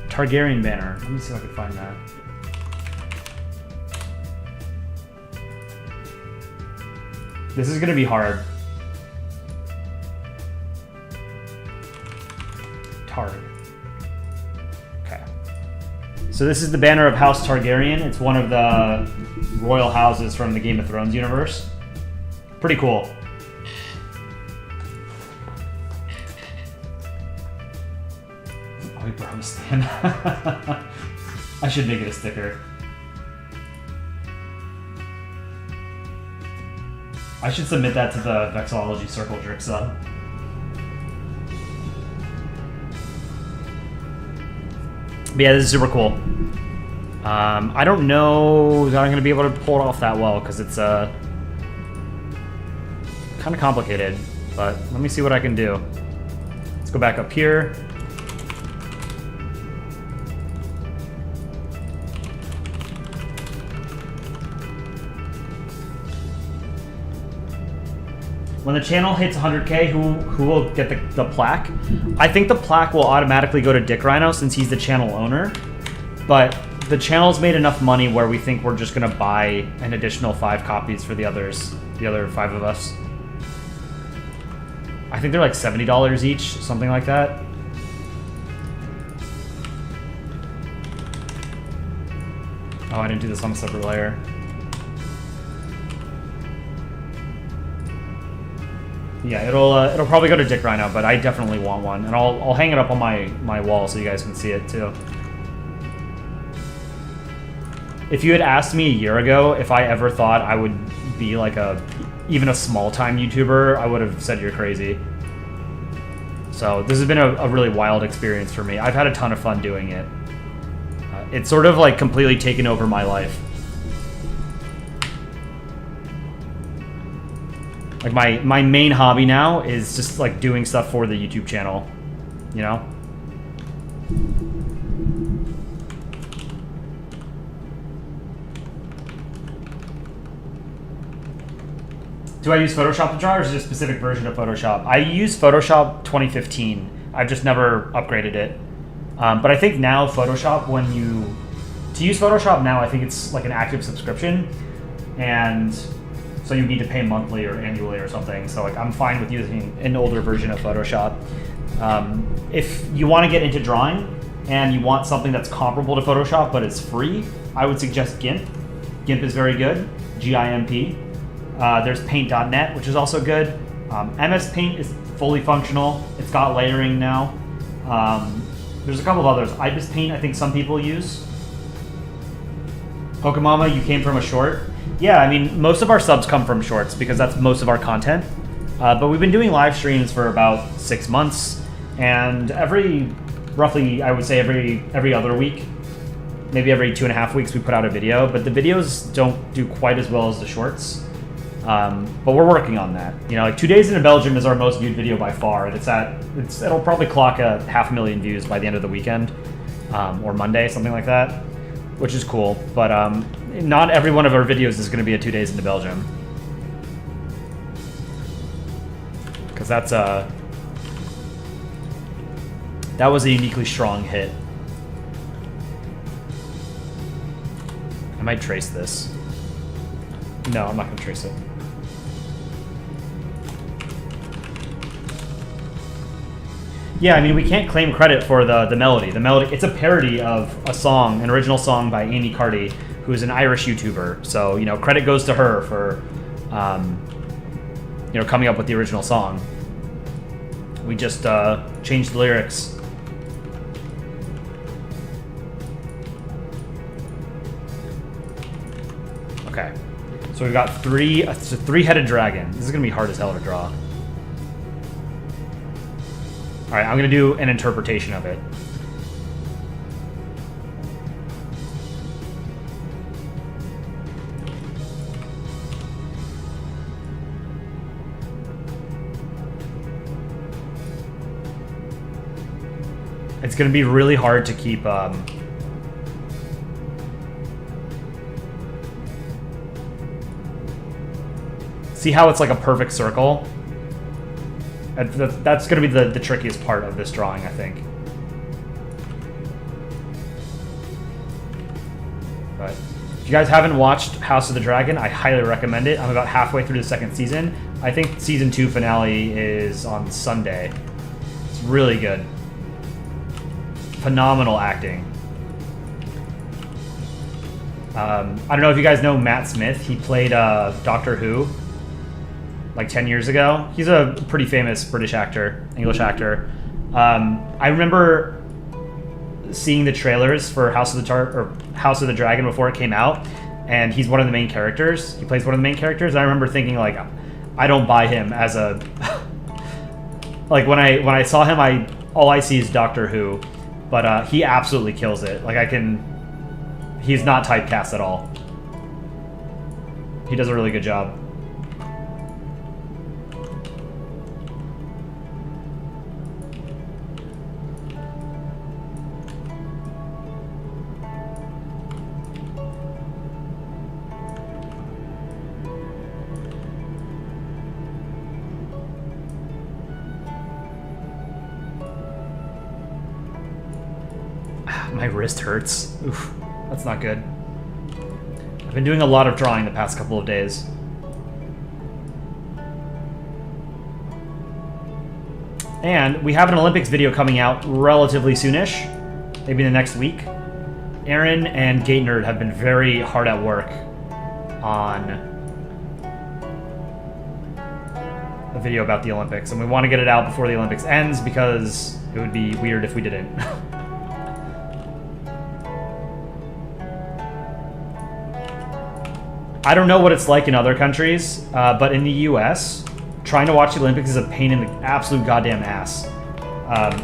[SPEAKER 1] Targaryen banner. Let me see if I can find that. This is gonna be hard. Targ. So this is the banner of House Targaryen. It's one of the royal houses from the Game of Thrones universe. Pretty cool. Oh, wait, bro, stand. I should make it a sticker. I should submit that to the Vexology Circle Drip sub. But yeah, this is super cool. I don't know that I'm going to be able to pull it off that well because it's kind of complicated, but let me see what I can do. Let's go back up here. When the channel hits 100K, who will get the plaque? I think the plaque will automatically go to Dick Rhino since he's the channel owner, but the channel's made enough money where we think we're just gonna buy an additional 5 copies for the other 5 of us. I think they're like $70 each, something like that. Oh, I didn't do this on a separate layer. Yeah, it'll probably go to Dick Rhino, but I definitely want one, and I'll hang it up on my wall so you guys can see it too. If you had asked me a year ago if I ever thought I would be like even a small-time YouTuber, I would have said you're crazy. So this has been a really wild experience for me. I've had a ton of fun doing it. It's sort of like completely taken over my life. Like my main hobby now is just like doing stuff for the YouTube channel, you know? Do I use Photoshop to draw, or is it a specific version of Photoshop? I use Photoshop 2015. I've just never upgraded it. But I think now Photoshop, to use Photoshop now, I think it's like an active subscription, and so you need to pay monthly or annually or something. So like I'm fine with using an older version of Photoshop. If you want to get into drawing and you want something that's comparable to Photoshop but it's free, I would suggest GIMP. GIMP is very good, GIMP. There's Paint.net, which is also good. MS Paint is fully functional. It's got layering now. There's a couple of others. IBIS Paint, I think some people use. Pokemama, you came from a short. Yeah, I mean, most of our subs come from shorts because that's most of our content. But we've been doing live streams for about 6 months, and roughly, I would say every other week, maybe every 2.5 weeks, we put out a video. But the videos don't do quite as well as the shorts. But we're working on that. You know, like 2 Days in Belgium is our most viewed video by far, and it'll probably clock 500,000 views by the end of the weekend, or Monday, something like that, which is cool. But not every one of our videos is going to be a 2 Days into Belgium, because that was a uniquely strong hit. I might trace this. No, I'm not going to trace it. Yeah, I mean, we can't claim credit for the melody. The melody, it's a parody of a song, an original song by Amy Carty, who is an Irish YouTuber. So, you know, credit goes to her for, you know, coming up with the original song. We just changed the lyrics. Okay. So we've got it's a 3-headed dragon. This is going to be hard as hell to draw. All right, I'm going to do an interpretation of it. It's going to be really hard to keep... See how it's like a perfect circle? That's going to be the trickiest part of this drawing, I think. But if you guys haven't watched House of the Dragon, I highly recommend it. I'm about halfway through the 2nd season. I think season 2 finale is on Sunday. It's really good. Phenomenal acting. I don't know if you guys know Matt Smith. He played Doctor Who like 10 years ago. He's a pretty famous British actor, English actor. I remember seeing the trailers for House of the Dragon before it came out, and he's one of the main characters. He plays one of the main characters. I remember thinking like, I don't buy him as a like when I saw him, all I see is Doctor Who, but he absolutely kills it. Like he's not typecast at all. He does a really good job. My wrist hurts. Oof, that's not good. I've been doing a lot of drawing the past couple of days. And we have an Olympics video coming out relatively soonish, maybe the next week. Aaron and Gate Nerd have been very hard at work on a video about the Olympics, and we want to get it out before the Olympics ends because it would be weird if we didn't. I don't know what it's like in other countries, but in the US, trying to watch the Olympics is a pain in the absolute goddamn ass.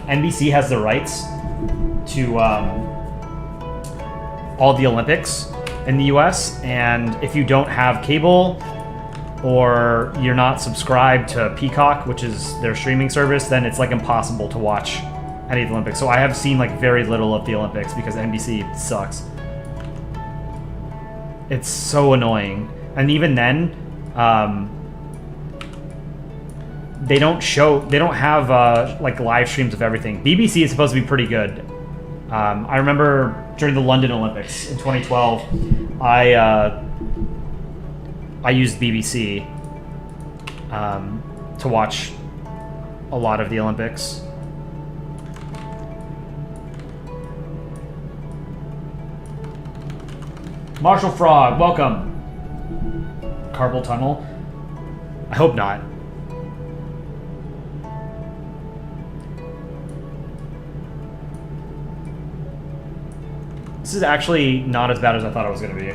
[SPEAKER 1] NBC has the rights to all the Olympics in the US, and if you don't have cable or you're not subscribed to Peacock, which is their streaming service, then it's like impossible to watch any of the Olympics. So I have seen like very little of the Olympics because NBC sucks. It's so annoying. And even then, they don't have like live streams of everything. BBC is supposed to be pretty good. I remember during the London Olympics in 2012, I used BBC to watch a lot of the Olympics. Marshall Frog, welcome. Carpal tunnel? I hope not. This is actually not as bad as I thought it was going to be.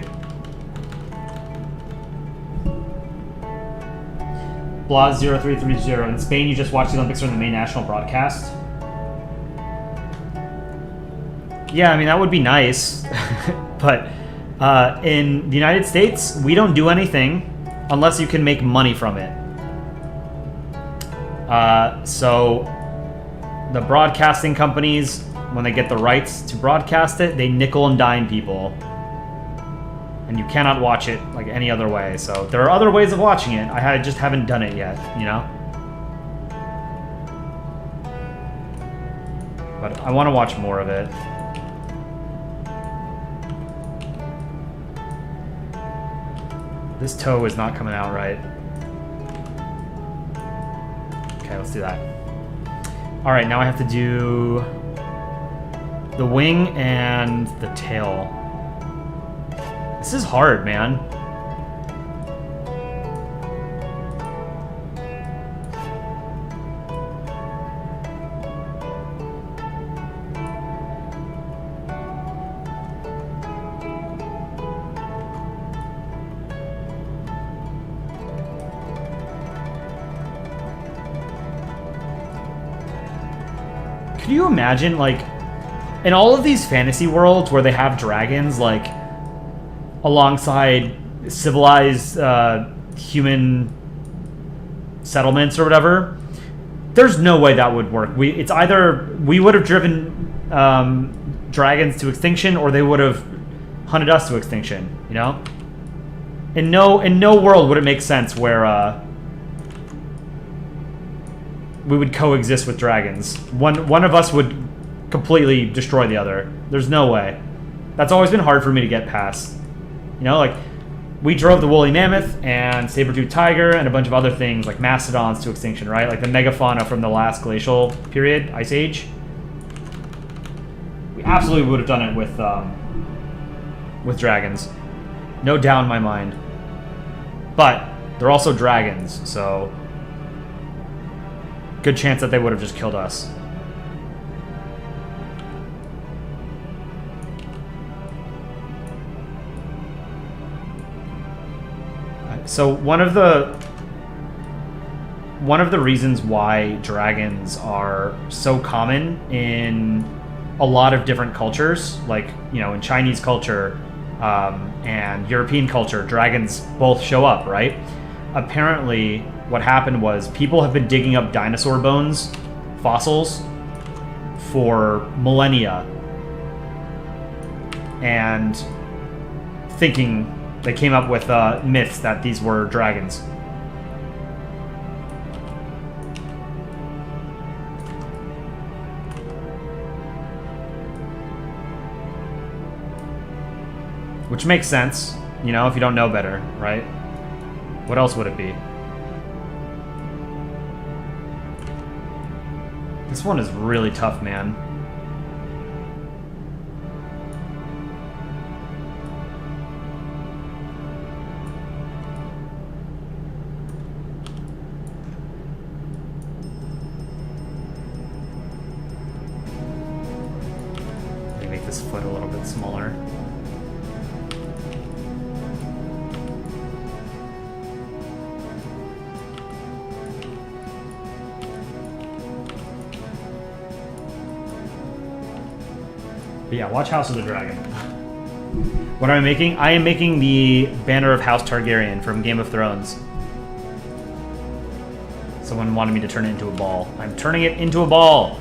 [SPEAKER 1] Blaz0330. In Spain, you just watch the Olympics on the main national broadcast? Yeah, I mean, that would be nice. But in the United States, we don't do anything unless you can make money from it. So the broadcasting companies, when they get the rights to broadcast it, they nickel and dime people. And you cannot watch it like any other way. So there are other ways of watching it. I just haven't done it yet, you know? But I want to watch more of it. This toe is not coming out right. Okay, let's do that. All right, now I have to do the wing and the tail. This is hard, man. Can you imagine, like, in all of these fantasy worlds where they have dragons, like, alongside civilized human settlements or whatever, there's no way that would work. It's either we would have driven dragons to extinction, or they would have hunted us to extinction. You know, in no world would it make sense where we would coexist with dragons. One of us would completely destroy the other. There's no way. That's always been hard for me to get past. You know, like, we drove the woolly mammoth and saber-toothed tiger and a bunch of other things like mastodons to extinction, right? Like the megafauna from the last glacial period, Ice Age. We absolutely would have done it with dragons. No doubt in my mind. But they're also dragons, so good chance that they would have just killed us. So one of the reasons why dragons are so common in a lot of different cultures, like, you know, in Chinese culture and European culture, dragons both show up, right? Apparently, what happened was people have been digging up dinosaur bones, fossils, for millennia, and thinking they came up with myths that these were dragons. Which makes sense, you know, if you don't know better, right? What else would it be? This one is really tough, man. Let me make this foot a little bit smaller. But yeah, watch House of the Dragon. What am I making? I am making the Banner of House Targaryen from Game of Thrones. Someone wanted me to turn it into a ball. I'm turning it into a ball!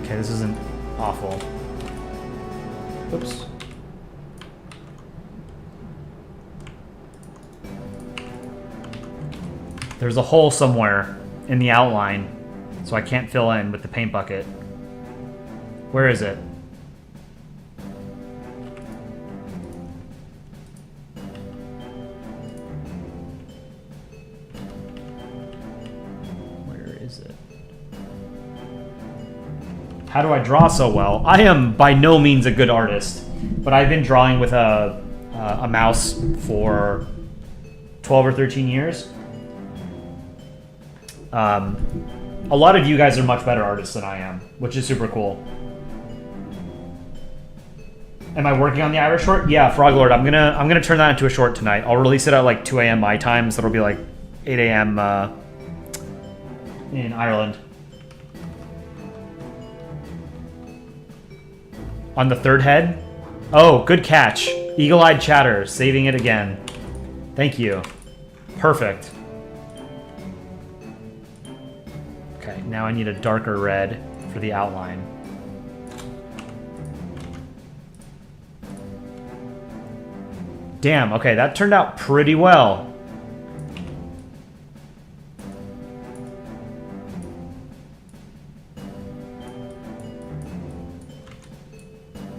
[SPEAKER 1] Okay, this isn't awful. Oops. There's a hole somewhere in the outline, so I can't fill in with the paint bucket. Where is it? Where is it? How do I draw so well? I am by no means a good artist, but I've been drawing with a mouse for 12 or 13 years. A lot of you guys are much better artists than I am, which is super cool. Am I working on the Irish short? Yeah, Frog Lord. I'm gonna turn that into a short tonight. I'll release it at like 2 a.m. my time, so it'll be like 8 a.m. In Ireland. On the third head? Oh, good catch. Eagle-eyed chatter, saving it again. Thank you. Perfect. Okay, now I need a darker red for the outline. Damn, okay, that turned out pretty well.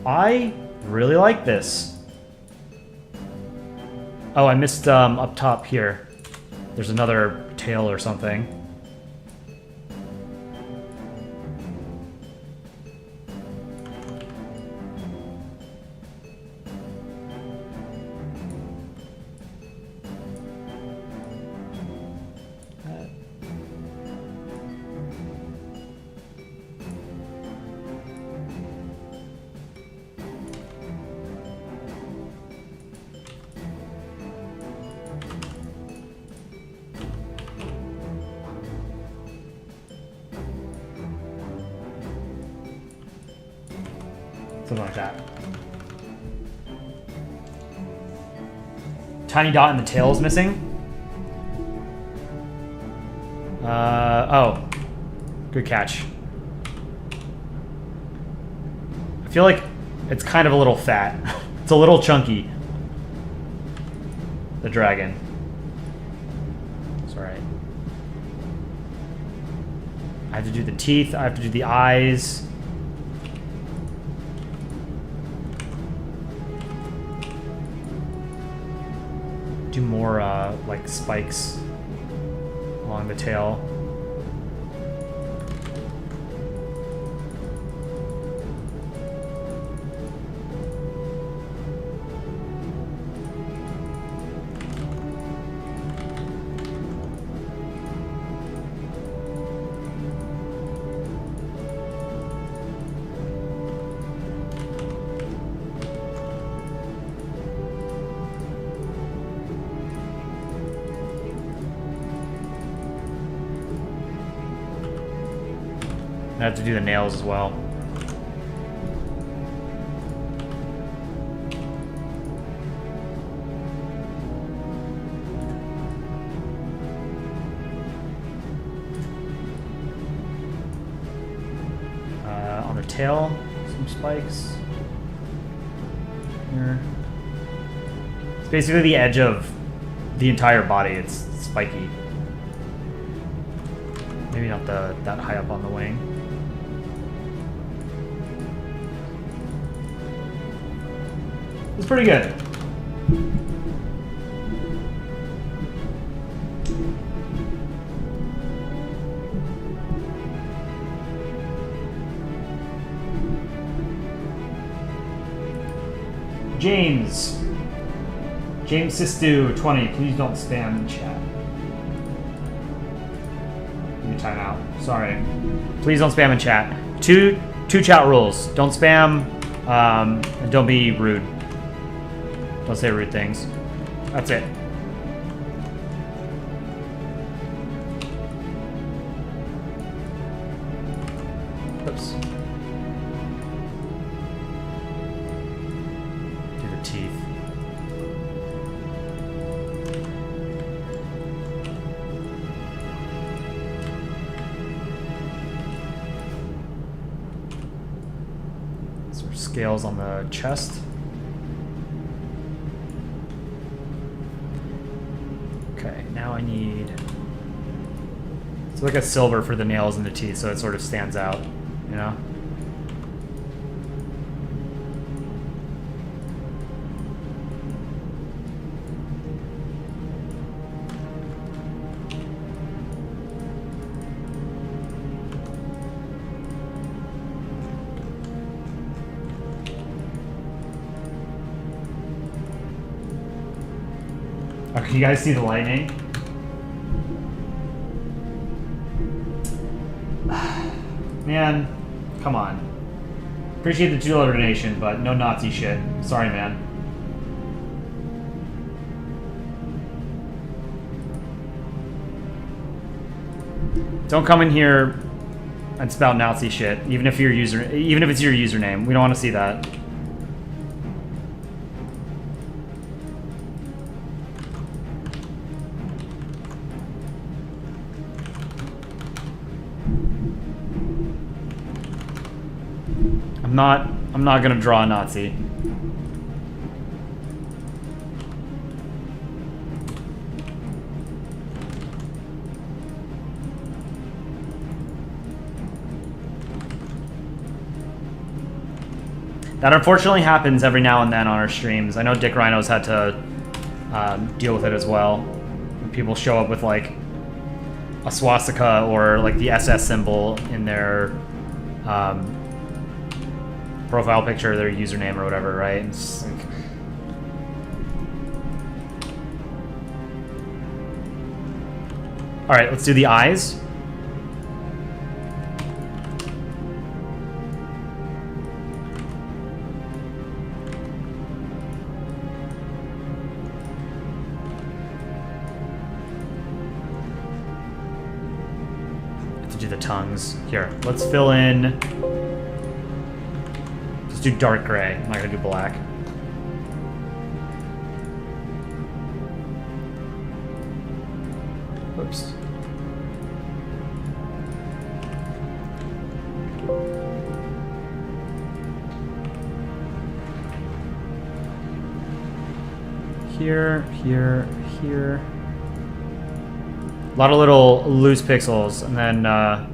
[SPEAKER 1] I really like this. Oh, I missed up top here. There's another tail or something. Something like that. Tiny dot in the tail is missing. Oh. Good catch. I feel like it's kind of a little fat. It's a little chunky. The dragon. It's alright. I have to do the teeth. I have to do the eyes. do more like spikes along the tail. I have to do the nails as well. On the tail, some spikes. Here. It's basically the edge of the entire body. It's spiky. Maybe not that high up on the wing. It's pretty good. James Sistu 20, please don't spam in chat. Give me time out. Sorry. Please don't spam in chat. Two chat rules. Don't spam, and don't be rude. Don't say rude things. That's it. Oops. Do the teeth. Sort of scales on the chest. Now I need... It's like a silver for the nails and the teeth, so it sort of stands out, you know? Oh, can you guys see the lightning? Man, come on. Appreciate the $2 donation, but no Nazi shit. Sorry, man. Don't come in here and spout Nazi shit, even if it's your username. We don't want to see that. I'm not gonna draw a Nazi. That unfortunately happens every now and then on our streams. I know Dick Rhino's had to deal with it as well. People show up with like a swastika or like the SS symbol in their profile picture, their username or whatever, right? It's like... All right, let's do the eyes. Have to do the tongues. Here, let's fill in. Let's do dark gray. I'm not gonna do black. Oops. Here, here, here. A lot of little loose pixels, and then to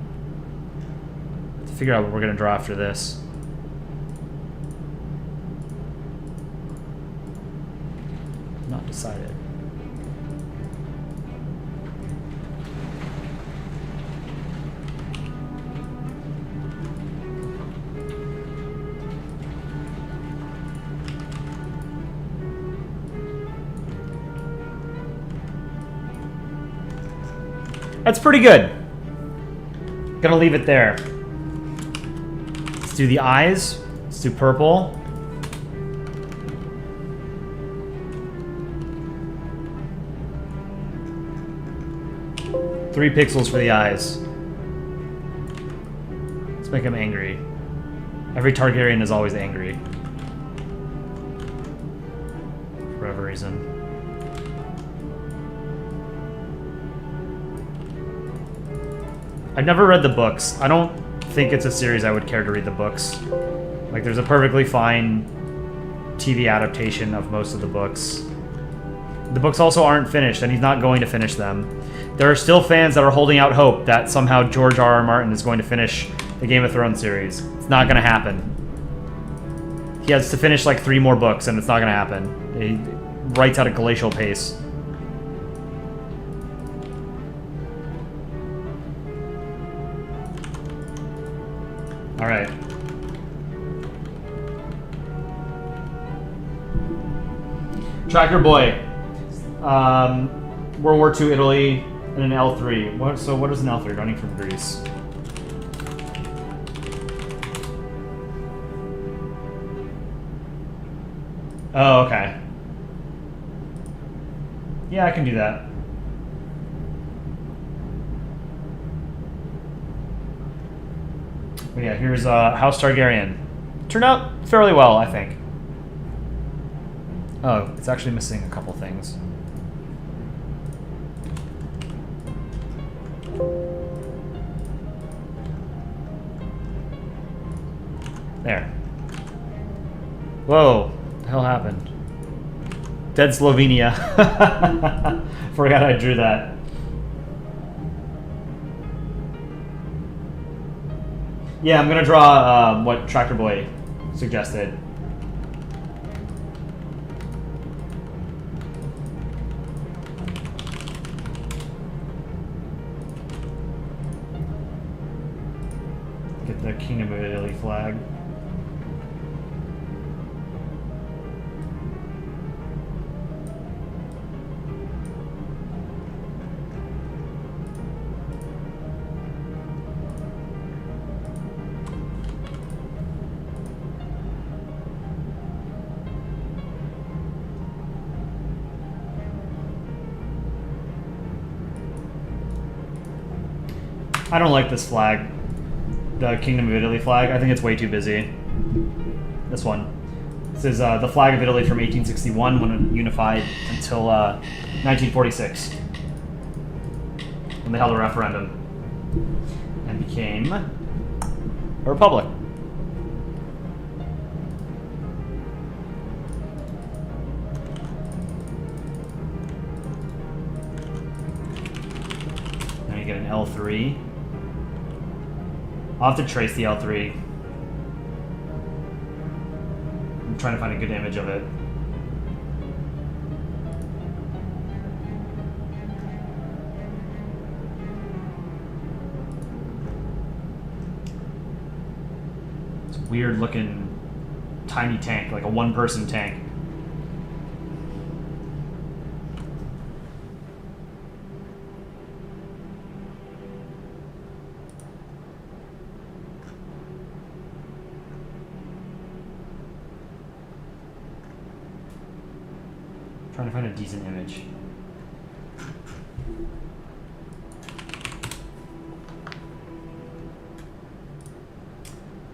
[SPEAKER 1] figure out what we're gonna draw after this. Not decided. That's pretty good. Gonna leave it there. Let's do the eyes. Let's do purple. Three pixels for the eyes. Let's make him angry. Every Targaryen is always angry. For whatever reason. I've never read the books. I don't think it's a series I would care to read the books. Like, there's a perfectly fine TV adaptation of most of the books. The books also aren't finished, and he's not going to finish them. There are still fans that are holding out hope that somehow George R.R. Martin is going to finish the Game of Thrones series. It's not going to happen. He has to finish like 3 more books, and it's not going to happen. He writes at a glacial pace. All right. Tracker Boy. World War II, Italy, and an L3. So what is an L3? Running from Greece. Oh, okay. Yeah, I can do that. But yeah, here's House Targaryen. Turned out fairly well, I think. Oh, it's actually missing a couple things. There. Whoa, what the hell happened? Dead Slovenia. Forgot I drew that. Yeah, I'm gonna draw what Tractor Boy suggested. Get the Kingdom of Italy flag. I don't like this flag, the Kingdom of Italy flag. I think it's way too busy. This one. This is the flag of Italy from 1861 when it unified until 1946, when they held a referendum and became a republic. Now you get an L3. I'll have to trace the L3. I'm trying to find a good image of it. It's a weird looking tiny tank, like a one-person tank. Trying to find a decent image.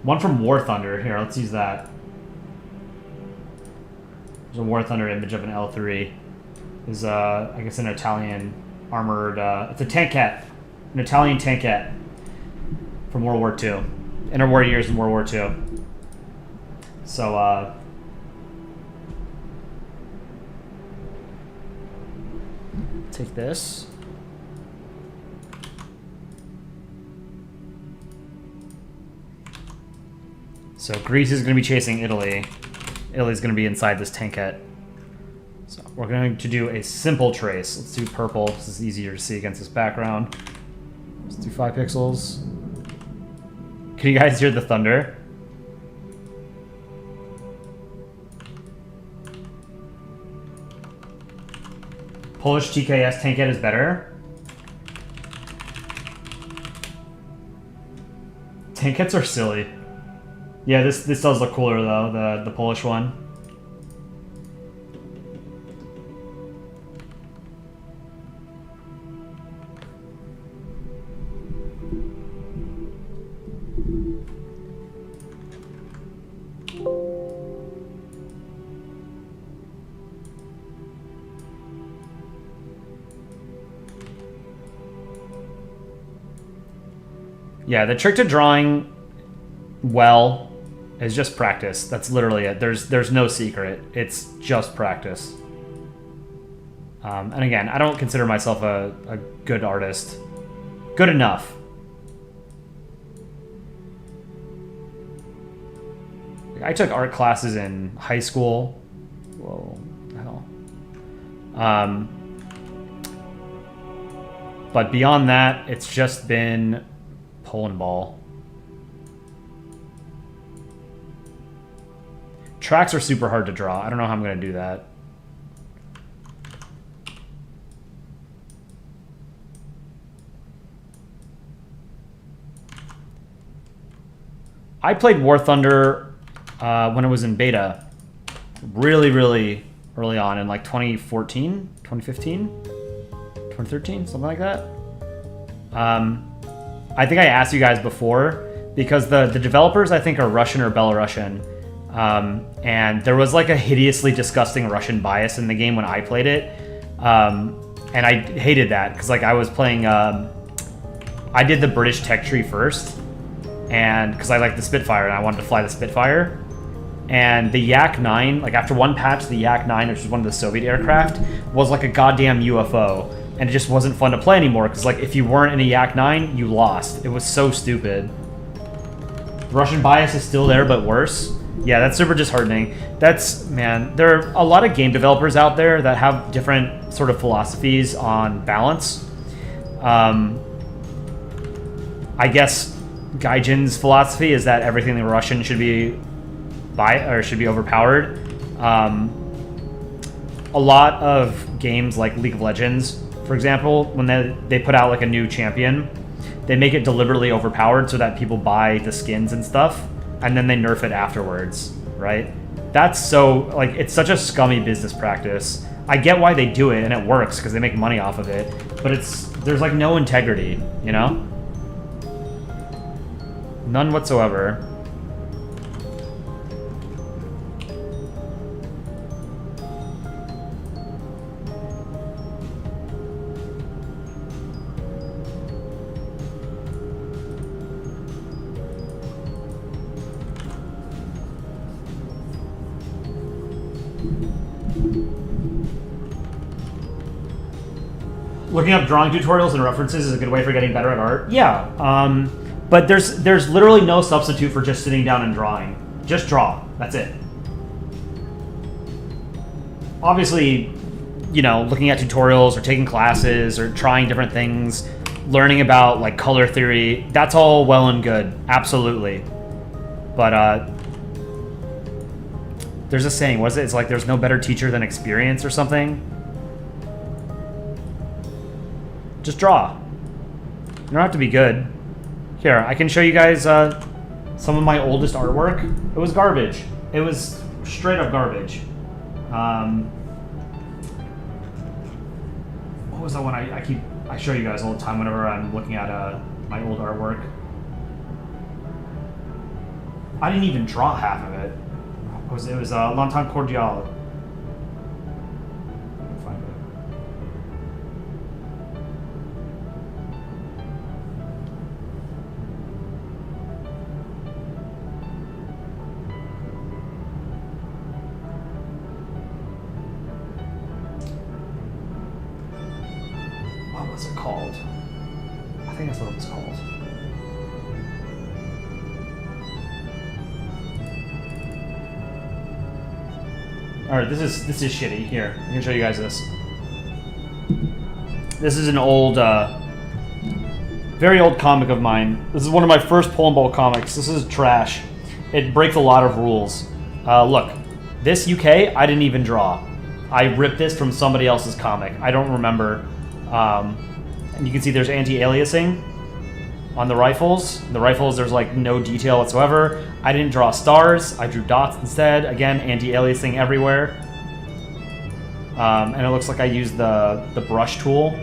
[SPEAKER 1] One from War Thunder. Here, let's use that. There's a War Thunder image of an L3. Is I guess an Italian armored. It's a tankette, an Italian tankette from World War II, interwar years in World War II. So. Take this. So Greece is going to be chasing Italy. Italy's going to be inside this tankette. So we're going to do a simple trace. Let's do purple. This is easier to see against this background. Let's do 5 pixels. Can you guys hear the thunder? Polish TKS tankette is better. Tank kits are silly. Yeah, this does look cooler though, the Polish one. Yeah, the trick to drawing well is just practice. That's literally it. There's no secret. It's just practice. And again, I don't consider myself a good artist. Good enough. I took art classes in high school. Whoa, hell. But beyond that, it's just been Polandball. Tracks are super hard to draw. I don't know how I'm going to do that. I played War Thunder when it was in beta really, really early on in like 2014, 2015, 2013, something like that. I think I asked you guys before because the developers I think are Russian or Belarusian. And there was like a hideously disgusting Russian bias in the game when I played it. And I hated that because like I was playing, I did the British tech tree first and because I liked the Spitfire and I wanted to fly the Spitfire. And the Yak-9, like after one patch, the Yak-9, which was one of the Soviet aircraft, was like a goddamn UFO. And it just wasn't fun to play anymore because like if you weren't in a Yak-9, you lost. It was so stupid. Russian bias is still there, but worse. Yeah, that's super disheartening. That's, man, there are a lot of game developers out there that have different sort of philosophies on balance. I guess Gaijin's philosophy is that everything in Russian should be overpowered. A lot of games like League of Legends, for example, when they put out like a new champion, they make it deliberately overpowered so that people buy the skins and stuff, and then they nerf it afterwards, right? That's so, like, it's such a scummy business practice. I get why they do it, and it works because they make money off of it, but there's like no integrity, you know? None whatsoever. Looking up drawing tutorials and references is a good way for getting better at art. Yeah, but there's literally no substitute for just sitting down and drawing. Just draw. That's it. Obviously, you know, looking at tutorials or taking classes or trying different things, learning about like color theory, that's all well and good. Absolutely. But there's a saying, what is it? It's like there's no better teacher than experience or something. Just draw. You don't have to be good. Here, I can show you guys some of my oldest artwork. It was garbage. It was straight up garbage. What was that one I show you guys all the time whenever I'm looking at my old artwork? I didn't even draw half of it. It was Longtemps Cordial. What was it called? I think that's what it was called. Alright, this is shitty. Here, I can show you guys this. This is an old, very old comic of mine. This is one of my first Polandball comics. This is trash. It breaks a lot of rules. Look, this UK, I didn't even draw. I ripped this from somebody else's comic. I don't remember. And you can see there's anti-aliasing. on the rifles. The rifles, there's like no detail whatsoever. I didn't draw stars. I drew dots instead. Again, anti-aliasing everywhere. And it looks like I used the brush tool.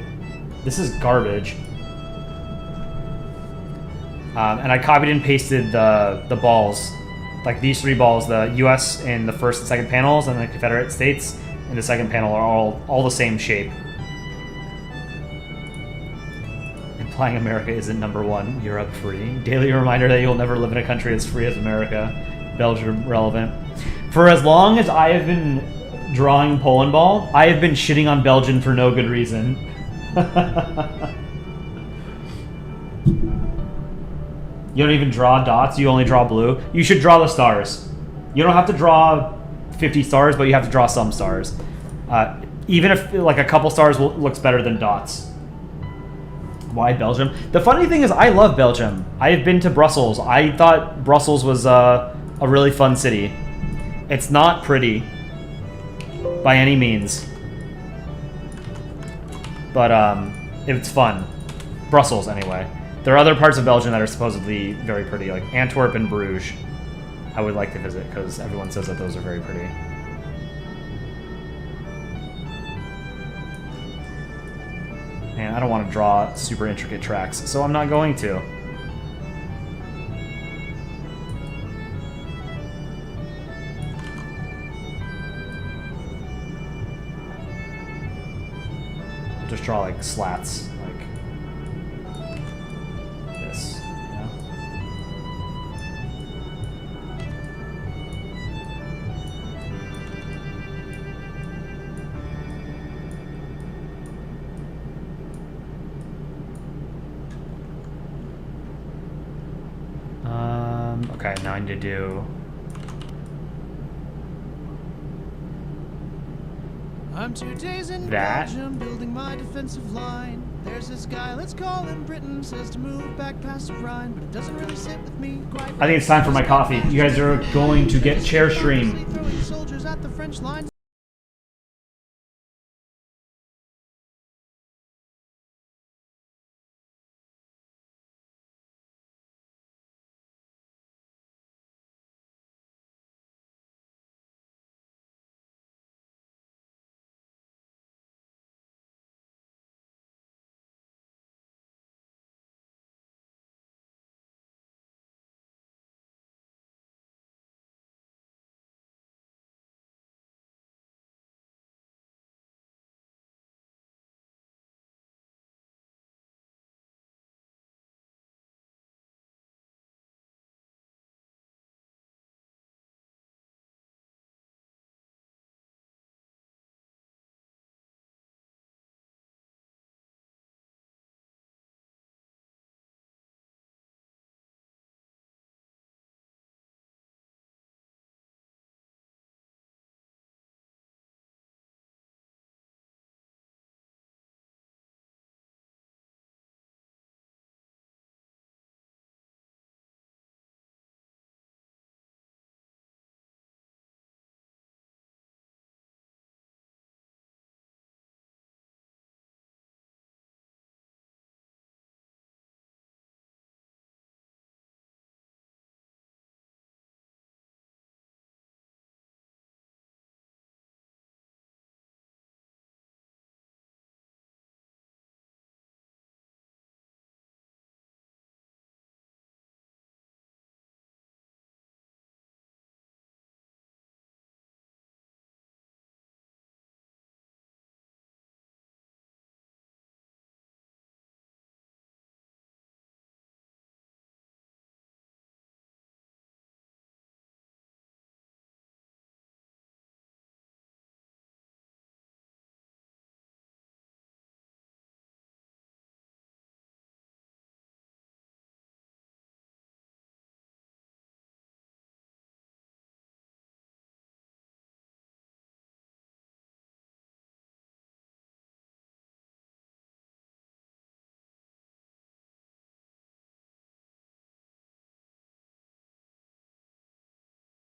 [SPEAKER 1] This is garbage. And I copied and pasted the balls. Like these three balls, the US in the first and second panels, and the Confederate States in the second panel are all the same shape. Implying America isn't #1, Europe free. Daily reminder that you'll never live in a country as free as America. Belgium relevant. For as long as I have been drawing Polandball, I have been shitting on Belgium for no good reason. You don't even draw dots, you only draw blue. You should draw the stars. You don't have to draw 50 stars, but you have to draw some stars. Even if like a couple stars looks better than dots. Why Belgium? The funny thing is I love Belgium. I have been to Brussels. I thought Brussels was a really fun city. It's not pretty by any means. But it's fun. Brussels anyway. There are other parts of Belgium that are supposedly very pretty, like Antwerp and Bruges. I would like to visit because everyone says that those are very pretty. And I don't want to draw super intricate tracks, so I'm not going to. I'll just draw like slats. Okay, now I need to do...
[SPEAKER 2] I'm 2 days in
[SPEAKER 1] that.
[SPEAKER 2] Belgium, building my defensive line. There's this guy, let's call him Britain, says to move back past the Rhine, but it doesn't really sit with me quite.
[SPEAKER 1] I think it's time for my coffee. You guys are going to get chair stream.
[SPEAKER 2] Throwing soldiers at the French line.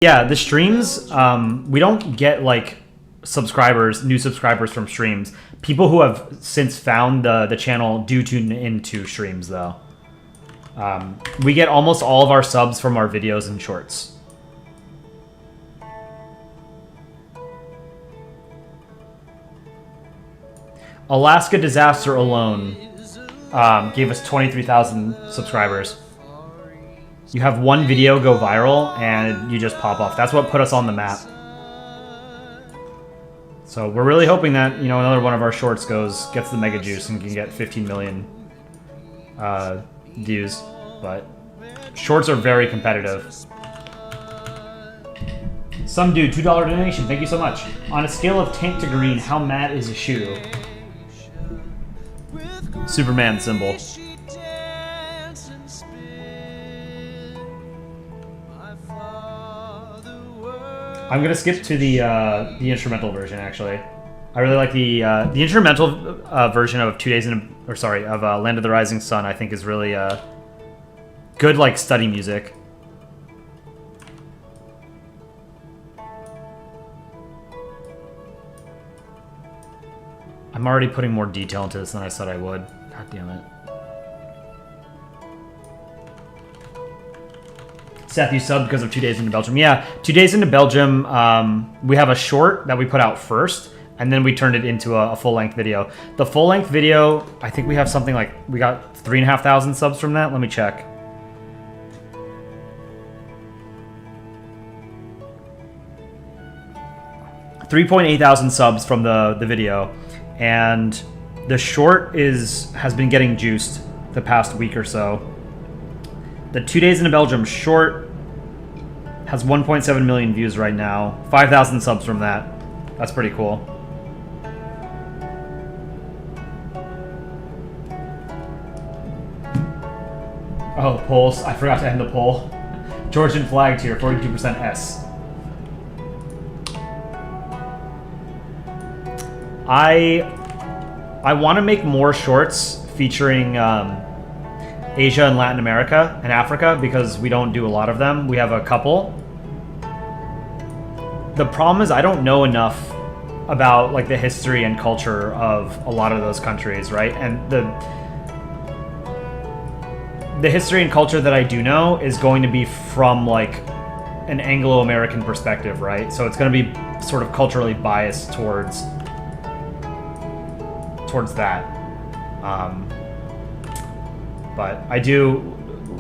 [SPEAKER 1] Yeah, the streams, we don't get like new subscribers from streams. People who have since found the channel do tune into streams though. We get almost all of our subs from our videos and shorts. Alaska Disaster alone gave us 23,000 subscribers. You have one video go viral and you just pop off. That's what put us on the map. So we're really hoping that, you know, another one of our shorts gets the mega juice and can get 15 million views. But shorts are very competitive. Some dude, $2 donation. Thank you so much. On a scale of tank to green, how mad is a shoe? Superman symbol. I'm gonna skip to the instrumental version. Actually, I really like the instrumental version of Land of the Rising Sun. I think is really good, like study music. I'm already putting more detail into this than I said I would. God damn it. Seth, you subbed because of 2 days into Belgium. Yeah, 2 days into Belgium, we have a short that we put out first, and then we turned it into a full-length video. The full-length video, I think we have something like, we got 3,500 subs from that. Let me check. $3,800 subs from the video, and the short has been getting juiced the past week or so. The 2 days into Belgium short has 1.7 million views right now. 5,000 subs from that. That's pretty cool. Oh, the polls. I forgot to end the poll. Georgian flag tier, 42% S. I want to make more shorts featuring Asia and Latin America and Africa because we don't do a lot of them. We have a couple. The problem is I don't know enough about like the history and culture of a lot of those countries, right? And the history and culture that I do know is going to be from like an Anglo-American perspective, right? So it's going to be sort of culturally biased towards that. But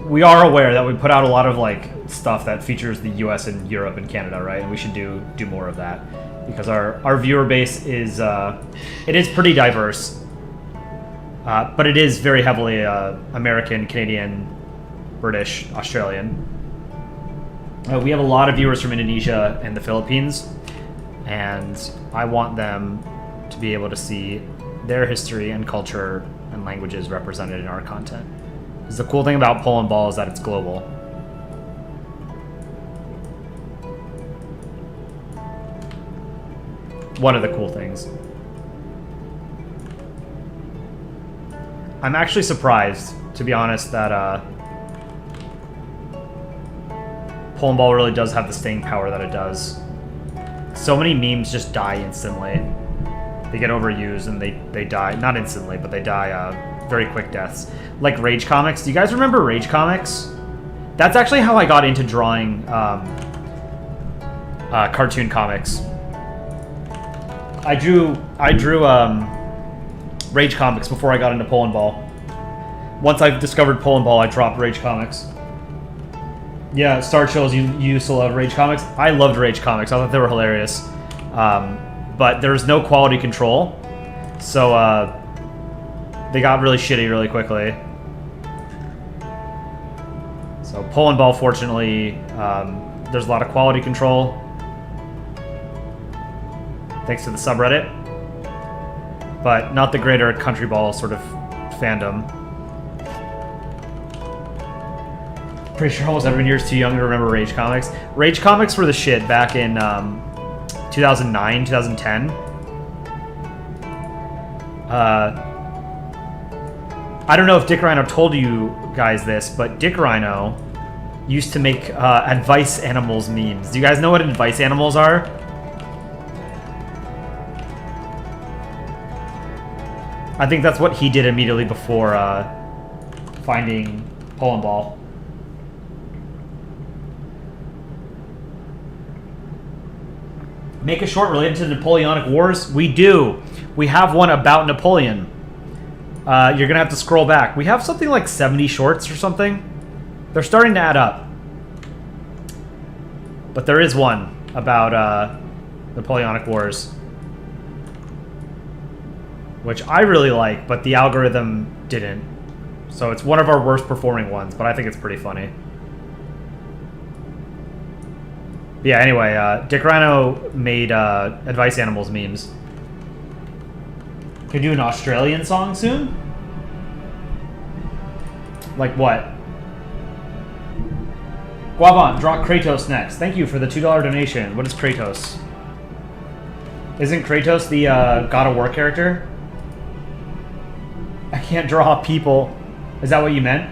[SPEAKER 1] we are aware that we put out a lot of like stuff that features the US and Europe and Canada, right? And we should do more of that because our viewer base is it is pretty diverse, but it is very heavily American, Canadian, British, Australian. We have a lot of viewers from Indonesia and the Philippines, and I want them to be able to see their history and culture and languages represented in our content. Because the cool thing about Polandball is that it's global. One of the cool things. I'm actually surprised, to be honest, that Polandball really does have the staying power that it does. So many memes just die instantly. They get overused and they die, not instantly, but they die very quick deaths. Like Rage Comics. Do you guys remember Rage Comics? That's actually how I got into drawing cartoon comics. I drew Rage Comics before I got into Polandball. Once I discovered Polandball, I dropped Rage Comics. Yeah, Star Chills, you used to love Rage Comics. I loved Rage Comics. I thought they were hilarious. But there's no quality control, so they got really shitty really quickly. So Polandball, fortunately, there's a lot of quality control, thanks to the subreddit, but not the greater Country Ball sort of fandom. Pretty sure almost everyone here is too young to remember Rage Comics. Rage Comics were the shit back in 2009, 2010. I don't know if Dick Rhino told you guys this, but Dick Rhino used to make advice animals memes. Do you guys know what advice animals are? I think that's what he did immediately before finding Polandball. Make a short related to the Napoleonic Wars? We do. We have one about Napoleon. You're going to have to scroll back. We have something like 70 shorts or something. They're starting to add up. But there is one about Napoleonic Wars, which I really like, but the algorithm didn't. So it's one of our worst performing ones, but I think it's pretty funny. Yeah, anyway, Dick Rhino made Advice Animals memes. Can you do an Australian song soon? Like what? Guavant, draw Kratos next. Thank you for the $2 donation. What is Kratos? Isn't Kratos the God of War character? I can't draw people. Is that what you meant?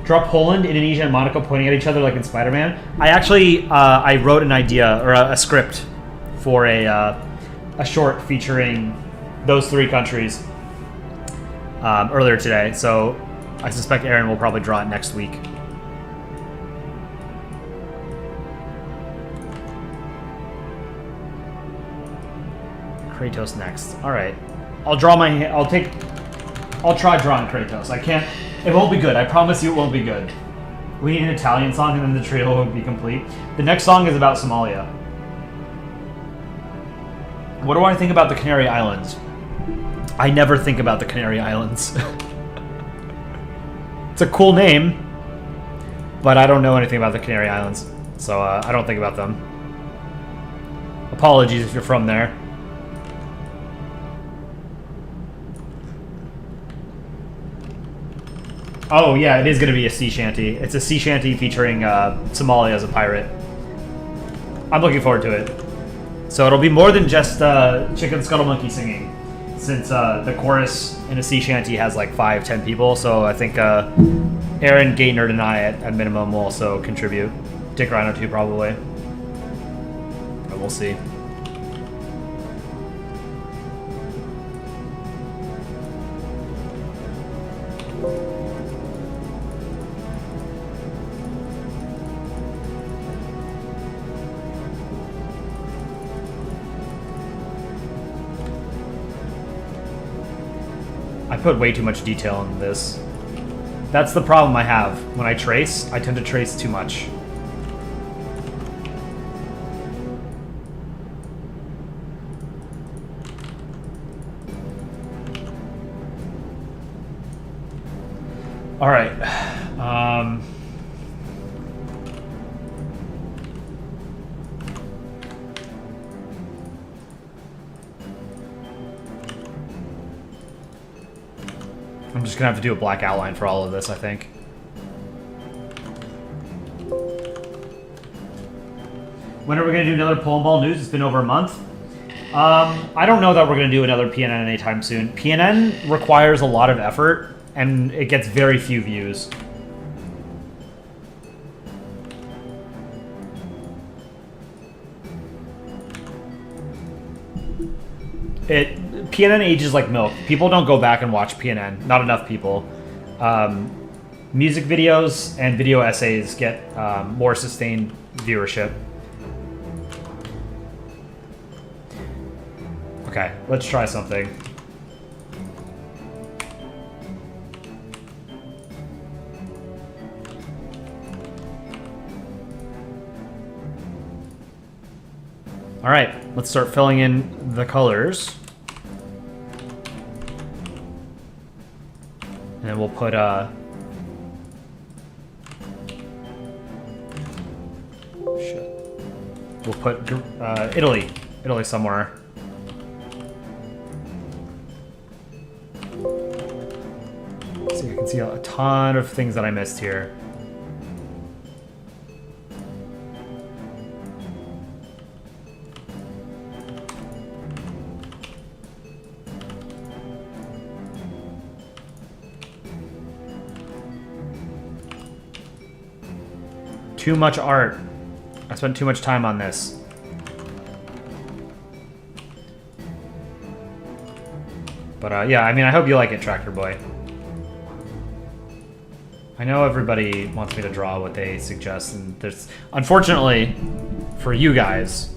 [SPEAKER 1] Draw Poland, Indonesia, and Monaco pointing at each other like in Spider-Man. I actually, I wrote an idea, or a script for a short featuring those three countries earlier today, so I suspect Aaron will probably draw it next week. Kratos next. All right, I'll draw my. I'll try drawing Kratos. I can't. It won't be good. I promise you, it won't be good. We need an Italian song, and then the trio won't be complete. The next song is about Somalia. What do I think about the Canary Islands? I never think about the Canary Islands. It's a cool name, but I don't know anything about the Canary Islands, so I don't think about them. Apologies if you're from there. Oh yeah, it is going to be a sea shanty. It's a sea shanty featuring Somalia as a pirate. I'm looking forward to it. So it'll be more than just Chicken Scuttle Monkey singing, since the chorus in a sea shanty has like 5-10 people. So I think Aaron, Gay Nerd, and I at minimum will also contribute. Dick Rhino too, probably. But we'll see. I put way too much detail in this. That's the problem I have. When I trace, I tend to trace too much. All right. I'm just gonna have to do a black outline for all of this, I think. When are we gonna do another Polandball news? It's been over a month. I don't know that we're gonna do another PNN anytime soon. PNN requires a lot of effort, and it gets very few views. PNN ages like milk. People don't go back and watch PNN. Not enough people. Music videos and video essays get more sustained viewership. Okay, let's try something. All right, let's start filling in the colors. And then we'll put we'll put Italy somewhere. See, I can see a ton of things that I missed here. Too much art. I spent too much time on this. But yeah, I mean, I hope you like it, Tractor Boy. I know everybody wants me to draw what they suggest, and there's, unfortunately, for you guys,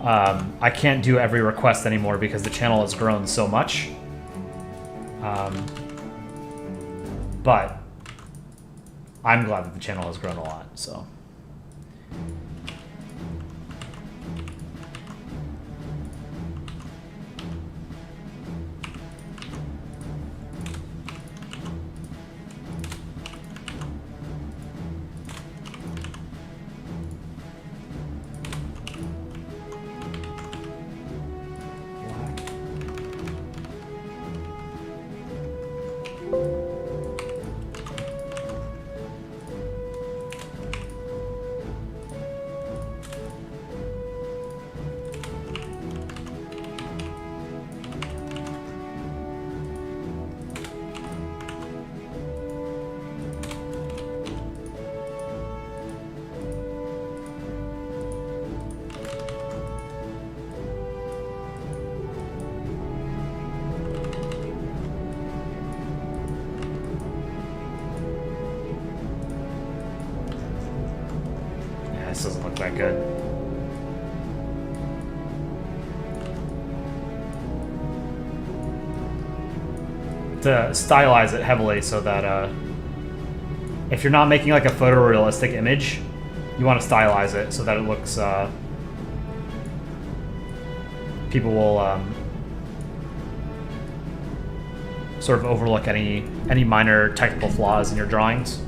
[SPEAKER 1] I can't do every request anymore because the channel has grown so much. But I'm glad that the channel has grown a lot, so. This doesn't look that good. To stylize it heavily so that if you're not making like a photorealistic image, you want to stylize it so that it looks people will sort of overlook any minor technical flaws in your drawings.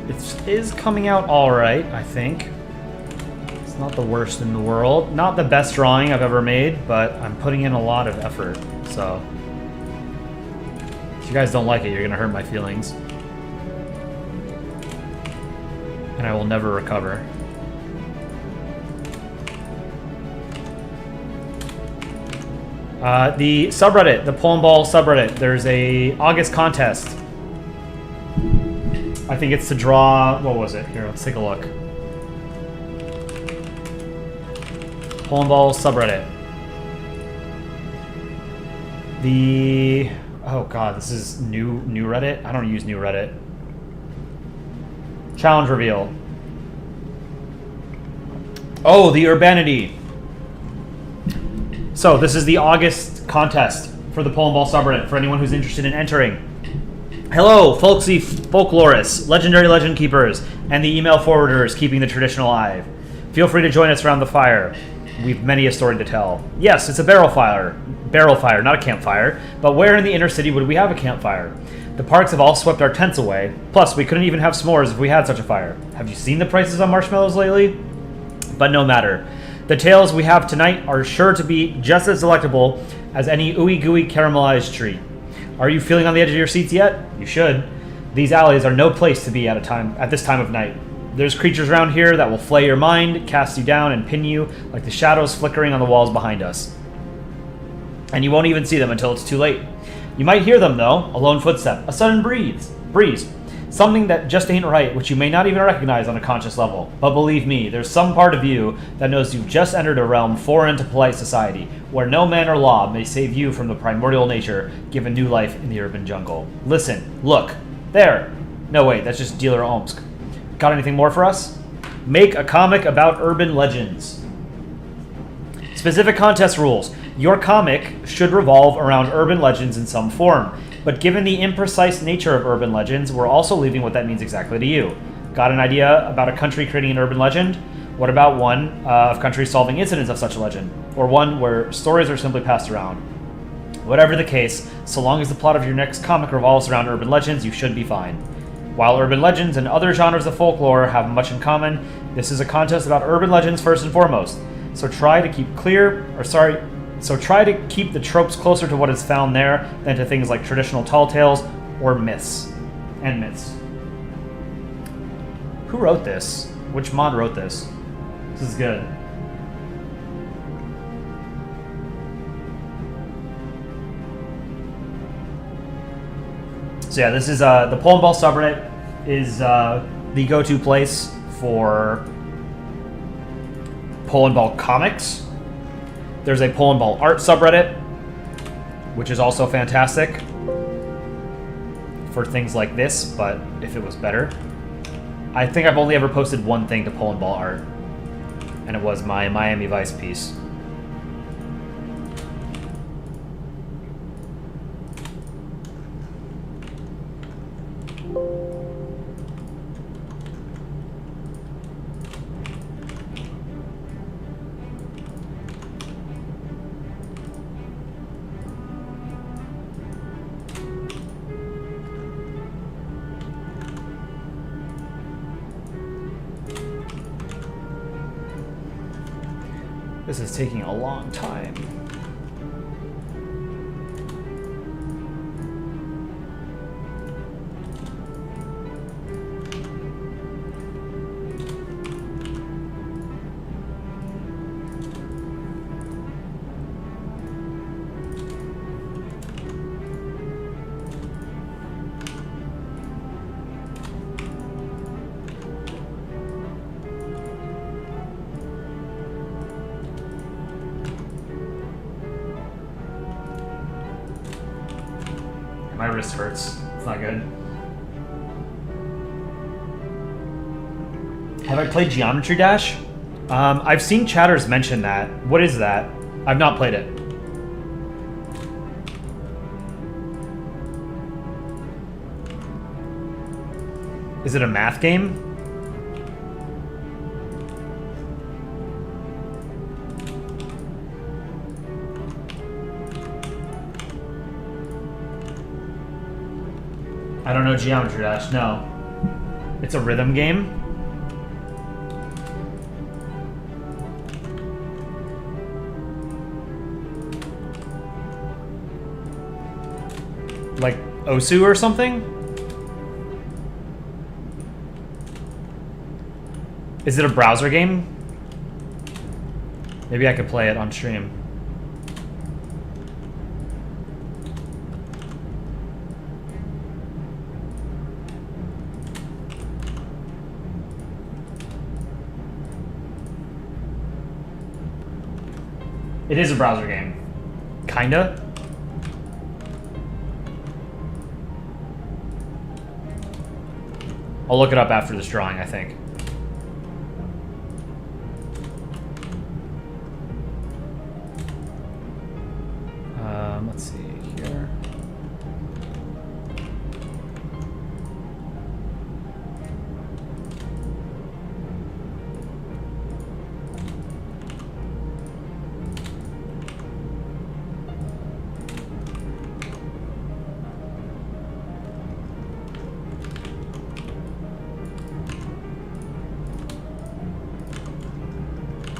[SPEAKER 1] It is coming out all right, I think. It's not the worst in the world. Not the best drawing I've ever made, but I'm putting in a lot of effort. So if you guys don't like it, you're gonna hurt my feelings. And I will never recover. The subreddit, the Polandball subreddit, there's a August contest. I think it's to draw, what was it? Here, let's take a look. Polandball subreddit. The, oh god, this is new Reddit? I don't use new Reddit. Challenge reveal. Oh, the urbanity. So this is the August contest for the Polandball subreddit for anyone who's interested in entering. Hello, folksy folklorists, legendary legend keepers, and the email forwarders keeping the tradition alive. Feel free to join us around the fire. We've many a story to tell. Yes, it's a barrel fire, not a campfire. But where in the inner city would we have a campfire? The parks have all swept our tents away. Plus, we couldn't even have s'mores if we had such a fire. Have you seen the prices on marshmallows lately? But no matter. The tales we have tonight are sure to be just as delectable as any ooey-gooey caramelized treat. Are you feeling on the edge of your seats yet? You should. These alleys are no place to be at this time of night. There's creatures around here that will flay your mind, cast you down, and pin you like the shadows flickering on the walls behind us. And you won't even see them until it's too late. You might hear them, though. A lone footstep, a sudden breeze. Something that just ain't right, which you may not even recognize on a conscious level. But believe me, there's some part of you that knows you've just entered a realm foreign to polite society, where no man or law may save you from the primordial nature given new life in the urban jungle. Listen, look, there. No, wait, that's just Dealer Omsk. Got anything more for us? Make a comic about urban legends. Specific contest rules. Your comic should revolve around urban legends in some form. But given the imprecise nature of urban legends, we're also leaving what that means exactly to you. Got an idea about a country creating an urban legend? What about one of countries solving incidents of such a legend? Or one where stories are simply passed around? Whatever the case, so long as the plot of your next comic revolves around urban legends, you should be fine. While urban legends and other genres of folklore have much in common, this is a contest about urban legends first and foremost. So try to keep the tropes closer to what is found there than to things like traditional tall tales or myths. And myths. Who wrote this? Which mod wrote this? This is good. So yeah, this is the Polandball subreddit is the go-to place for Polandball comics. There's a Polandball art subreddit, which is also fantastic for things like this, but if it was better. I think I've only ever posted one thing to Polandball art, and it was my Miami Vice piece. This is taking a long time. My wrist hurts. It's not good. Have I played Geometry Dash? I've seen chatters mention that. What is that? I've not played it. Is it a math game? I don't know Geometry Dash, no. It's a rhythm game? Like Osu or something? Is it a browser game? Maybe I could play it on stream. It is a browser game. Kinda. I'll look it up after this drawing, I think. Let's see here.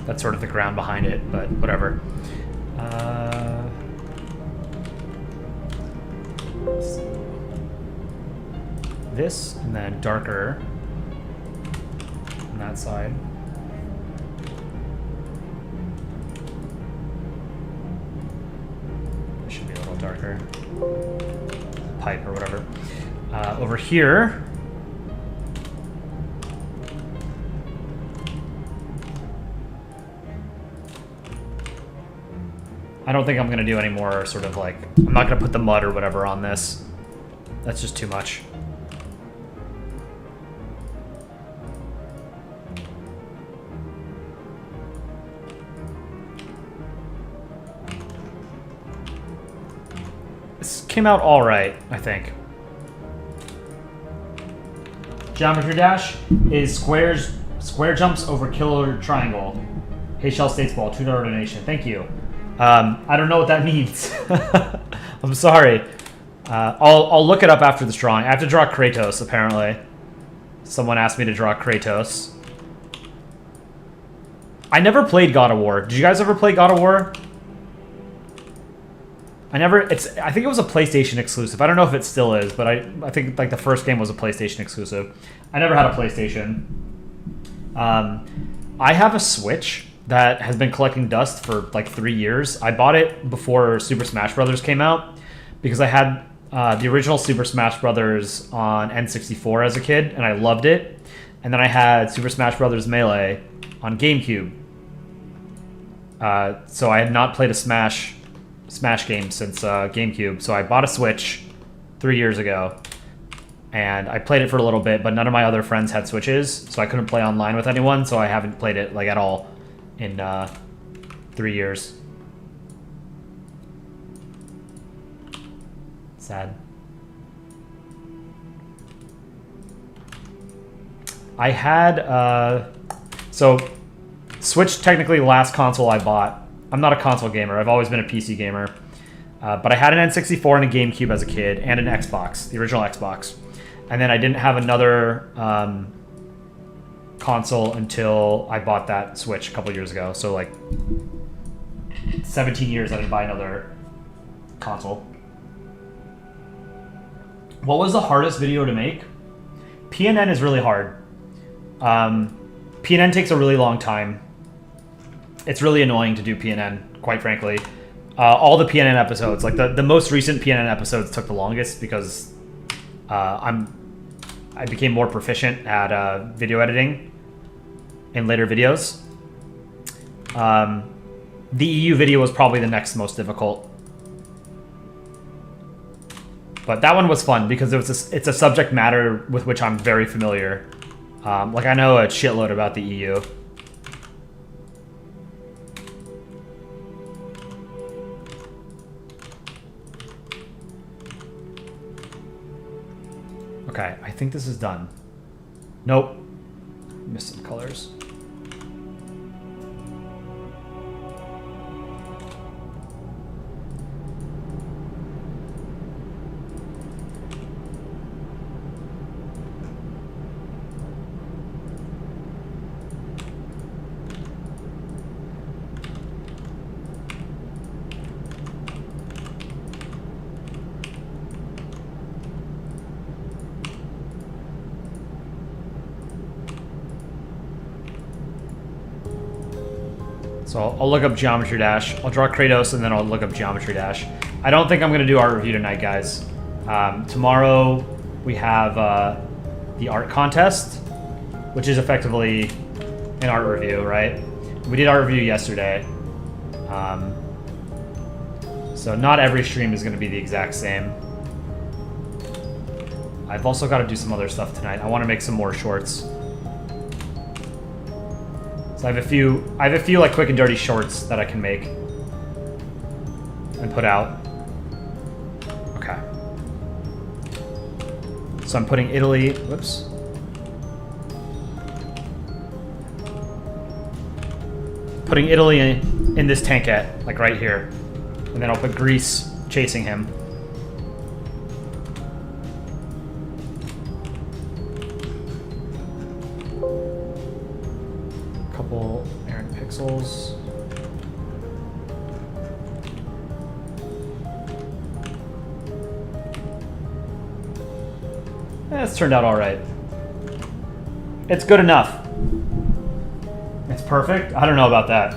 [SPEAKER 1] That's sort of the ground behind it, but whatever. Let's see. This, and then darker on that side. This should be a little darker. Pipe or whatever. Over here, I don't think I'm going to do any more sort of like, I'm not going to put the mud or whatever on this. That's just too much. This came out all right, I think. Geometry Dash is square jumps over killer triangle. Hey Shell Statesball, $2 donation. Thank you. I don't know what that means. I'm sorry. I'll look it up after this drawing. I have to draw Kratos, apparently. Someone asked me to draw Kratos. I never played God of War. Did you guys ever play God of War? I think it was a PlayStation exclusive. I don't know if it still is, but I think like the first game was a PlayStation exclusive. I never had a PlayStation. I have a Switch that has been collecting dust for like 3 years. I bought it before Super Smash Brothers came out because I had the original Super Smash Brothers on N64 as a kid, and I loved it. And then I had Super Smash Brothers Melee on GameCube. So I had not played a Smash game since GameCube. So I bought a Switch 3 years ago, and I played it for a little bit, but none of my other friends had Switches, so I couldn't play online with anyone, so I haven't played it like at all in 3 years. Sad. I had so Switch technically the last console I bought. I'm not a console gamer. I've always been a PC gamer. But I had an N64 and a GameCube as a kid, and an Xbox, the original Xbox. And then I didn't have another console until I bought that Switch a couple years ago. So like 17 years I didn't buy another console. What was the hardest video to make? PNN is really hard. PNN takes a really long time. It's really annoying to do PNN, quite frankly. All the PNN episodes, like the most recent PNN episodes took the longest because I became more proficient at video editing in later videos. The EU video was probably the next most difficult. But that one was fun because it's a subject matter with which I'm very familiar. Like I know a shitload about the EU. Okay, I think this is done. Nope. Missed some colors. So I'll look up Geometry Dash. I'll draw Kratos and then I'll look up Geometry Dash. I don't think I'm going to do art review tonight, guys. Tomorrow we have the art contest, which is effectively an art review, right? We did art review yesterday. So not every stream is going to be the exact same. I've also got to do some other stuff tonight. I want to make some more shorts. So I have a few like quick and dirty shorts that I can make and put out. Okay. So I'm putting Italy, whoops. Putting Italy in this tankette, like right here. And then I'll put Greece chasing him. Couple errant pixels. It's turned out all right. It's good enough. It's perfect? I don't know about that.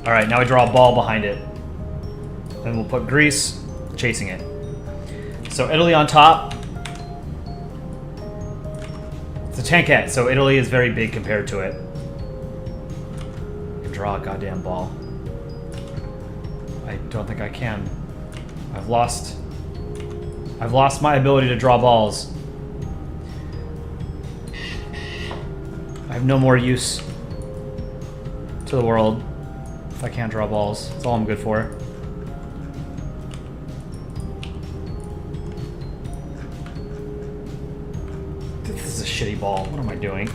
[SPEAKER 1] All right, now we draw a ball behind it. Then we'll put Greece chasing it. So Italy on top. It's a tankette, so Italy is very big compared to it. I can draw a goddamn ball. I don't think I can. I've lost my ability to draw balls. I have no more use to the world if I can't draw balls. That's all I'm good for. This is a shitty ball. What am I doing?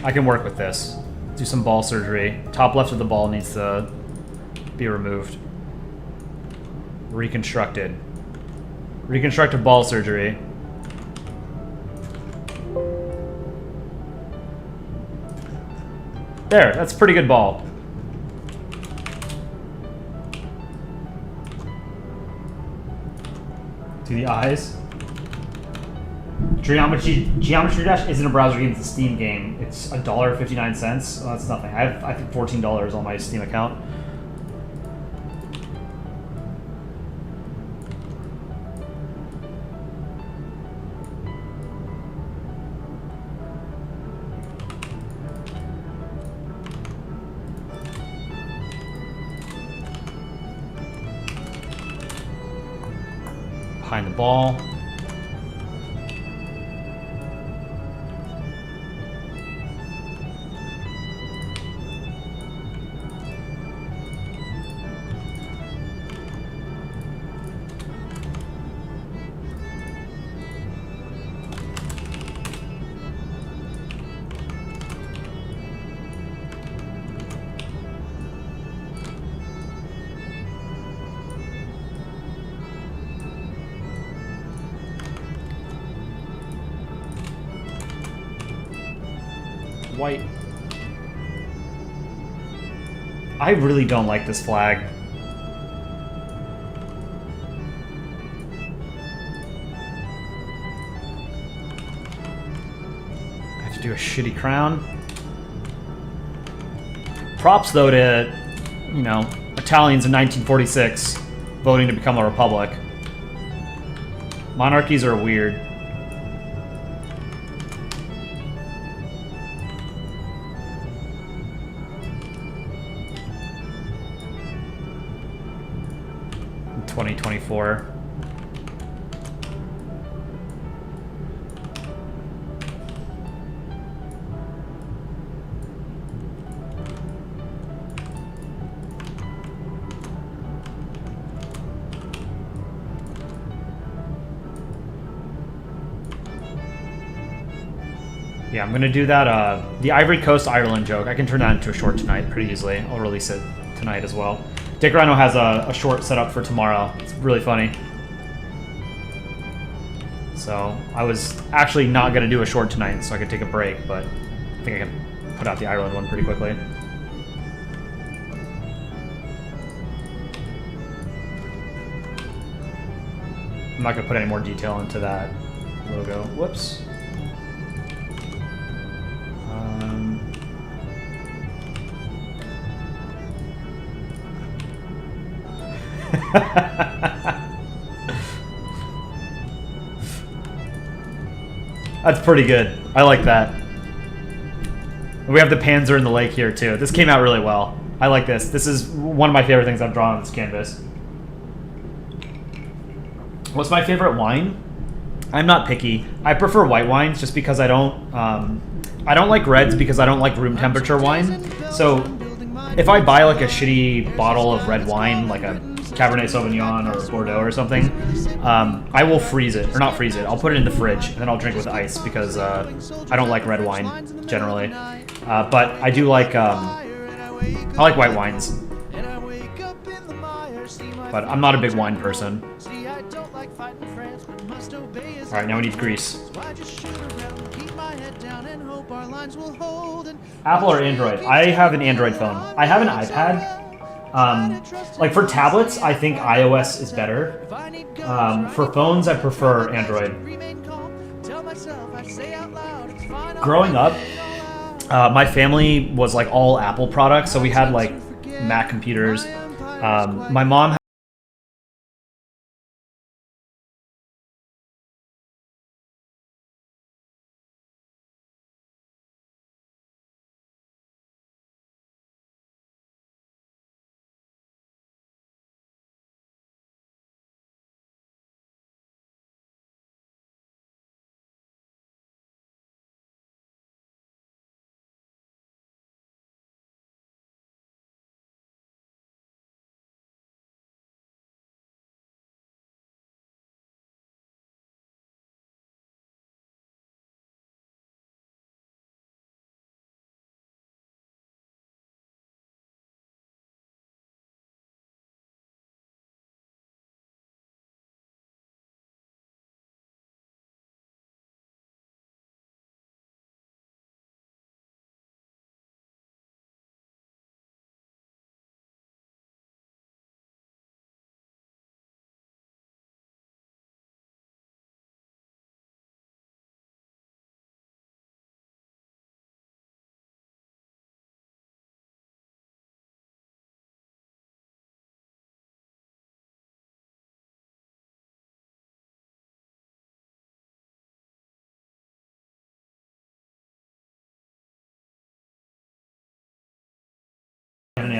[SPEAKER 1] I can work with this. Do some ball surgery. Top left of the ball needs to be removed. Reconstructed. Reconstructive ball surgery. There, that's a pretty good ball. To the eyes. Geometry Dash isn't a browser game, it's a Steam game. It's $1.59. Oh, that's nothing. I have, I think, $14 on my Steam account. Behind the ball. White. I really don't like this flag. I have to do a shitty crown. Props though to, you know, Italians in 1946 voting to become a republic. Monarchies are weird. In 2024. Yeah, I'm gonna do that, the Ivory Coast Ireland joke. I can turn that into a short tonight pretty easily. I'll release it tonight as well. Dick Rhino has a short set up for tomorrow. It's really funny. So, I was actually not gonna do a short tonight so I could take a break, but I think I can put out the Ireland one pretty quickly. I'm not gonna put any more detail into that logo. Whoops. That's pretty good. I like that. We have the Panzer in the lake here too. This came out really well. I like this. This is one of my favorite things I've drawn on this canvas. What's my favorite wine? I'm not picky. I prefer white wines just because I don't like reds because I don't like room temperature wine. So if I buy like a shitty bottle of red wine, like a Cabernet Sauvignon or Bordeaux or something, I will freeze it, or not freeze it, I'll put it in the fridge and then I'll drink it with ice because I don't like red wine generally. But I do like, I like white wines. But I'm not a big wine person. Alright, now we need grease. Apple or Android? I have an Android phone. I have an iPad. Like for tablets, I think iOS is better. For phones, I prefer Android. Growing up, my family was like all Apple products, so we had like Mac computers. My mom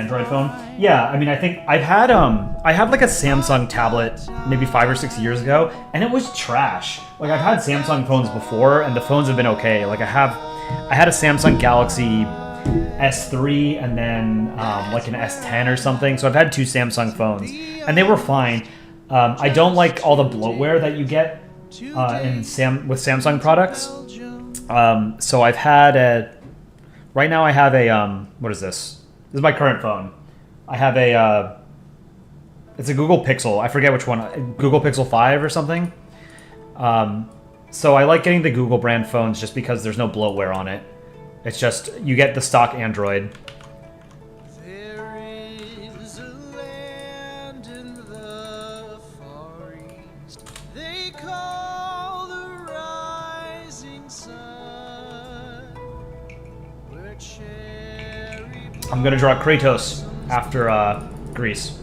[SPEAKER 1] Android phone. Yeah, I mean, I think I had like a Samsung tablet maybe 5 or 6 years ago, and it was trash. Like I've had Samsung phones before, and the phones have been okay. Like I had a Samsung Galaxy S3 and then like an S10 or something. So I've had 2 Samsung phones, and they were fine. I don't like all the bloatware that you get with Samsung products. So I've had right now I have a what is this? This is my current phone. I have it's a Google Pixel. I forget which one. Google Pixel 5 or something. So I like getting the Google brand phones just because there's no bloatware on it. It's just you get the stock Android.
[SPEAKER 2] There is a land in the Far East they call the rising sun, where cherry
[SPEAKER 1] I'm gonna draw Kratos after Greece.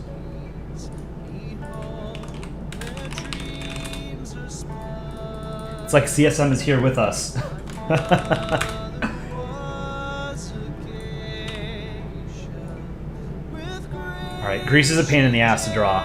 [SPEAKER 1] It's like CSM is here with us. Alright, Greece is a pain in the ass to draw.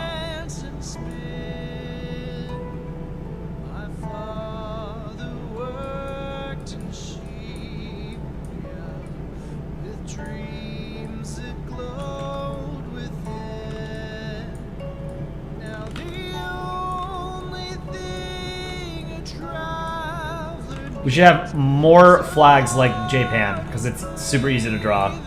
[SPEAKER 1] We should have more flags like Japan, because it's super easy to draw.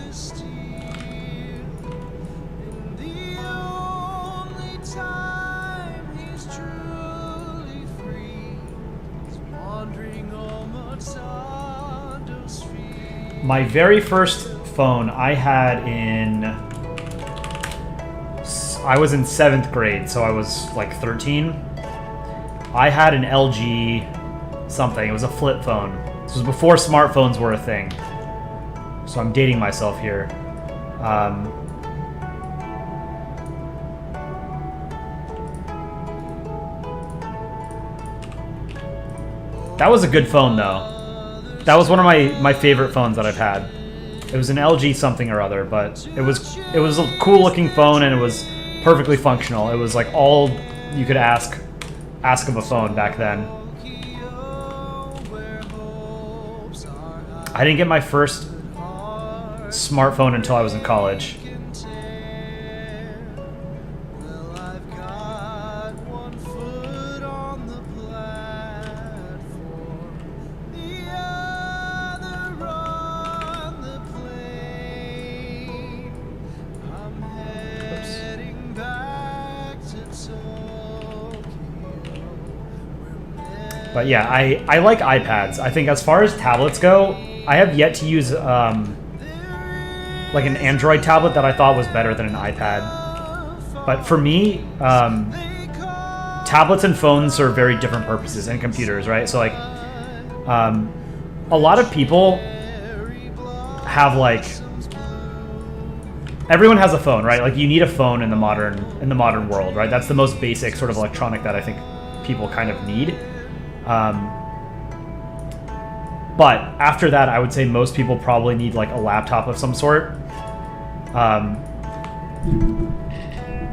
[SPEAKER 1] My very first phone I had I was in 7th grade, so I was like 13. I had an LG something. It was a flip phone. This was before smartphones were a thing. So I'm dating myself here. That was a good phone, though. That was one of my favorite phones that I've had. It was an LG something or other, but it was a cool looking phone, and it was perfectly functional. It was like all you could ask of a phone back then. I didn't get my first smartphone until I was in college. But yeah, I like iPads. I think as far as tablets go, I have yet to use like an Android tablet that I thought was better than an iPad. But for me, tablets and phones serve very different purposes, and computers, right? So like, a lot of people have like, everyone has a phone, right? Like you need a phone in the modern world, right? That's the most basic sort of electronic that I think people kind of need. But after that, I would say most people probably need like a laptop of some sort.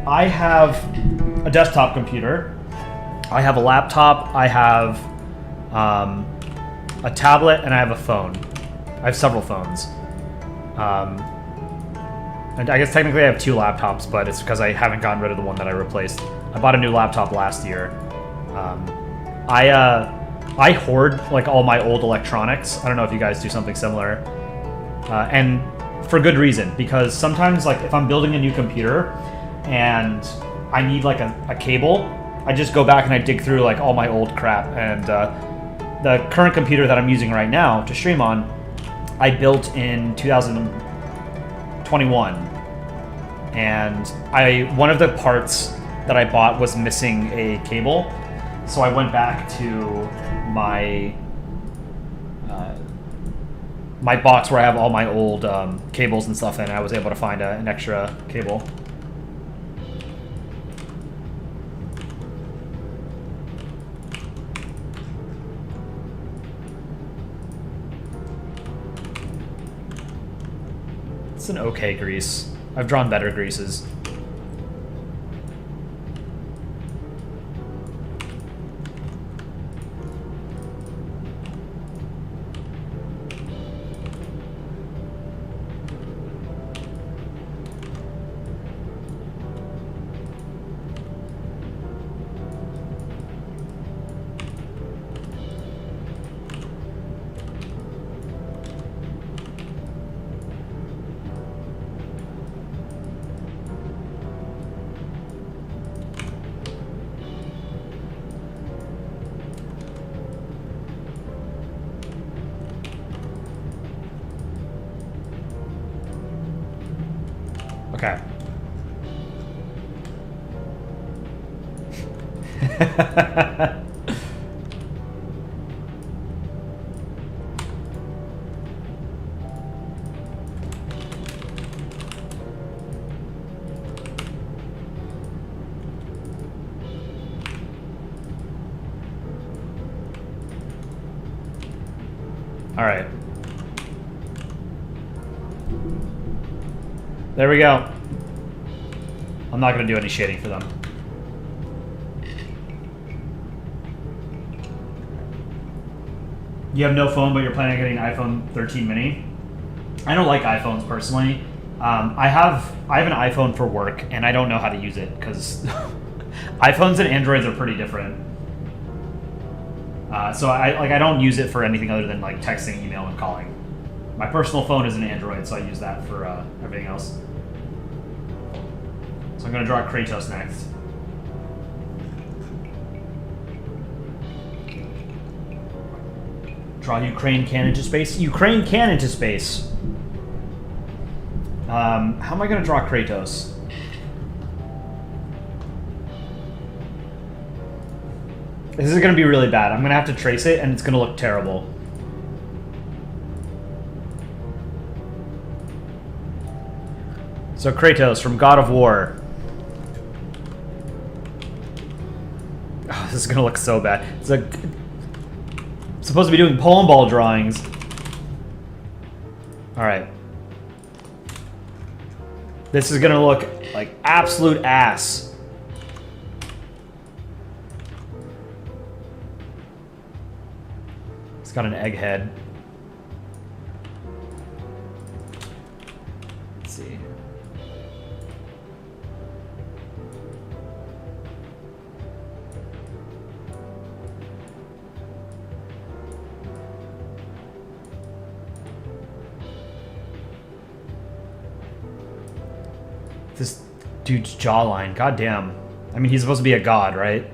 [SPEAKER 1] I have a desktop computer. I have a laptop. I have a tablet, and I have a phone. I have several phones. And I guess technically I have 2 laptops, but it's because I haven't gotten rid of the one that I replaced. I bought a new laptop last year. I hoard like all my old electronics. I don't know if you guys do something similar, and for good reason, because sometimes like if I'm building a new computer and I need like a cable, I just go back and I dig through like all my old crap. And the current computer that I'm using right now to stream on, I built in 2021, and one of the parts that I bought was missing a cable. So I went back to my my box where I have all my old cables and stuff in, and I was able to find an extra cable. It's an okay Grease. I've drawn better greases. Okay. All right. There we go. I'm not going to do any shading for them. You have no phone, but you're planning on getting an iPhone 13 mini? I don't like iPhones personally. I have an iPhone for work, and I don't know how to use it because iPhones and Androids are pretty different. So I don't use it for anything other than like texting, email, and calling. My personal phone is an Android, so I use that for everything else. So I'm going to draw Kratos next. Draw Ukraine can into space. Ukraine can into space. How am I going to draw Kratos? This is going to be really bad. I'm going to have to trace it, and it's going to look terrible. So Kratos from God of War. Oh, this is going to look so bad. It's like supposed to be doing Polandball drawings. All right. This is going to look like absolute ass. It's got an egg head. Let's see. This dude's jawline, goddamn. I mean, he's supposed to be a god, right?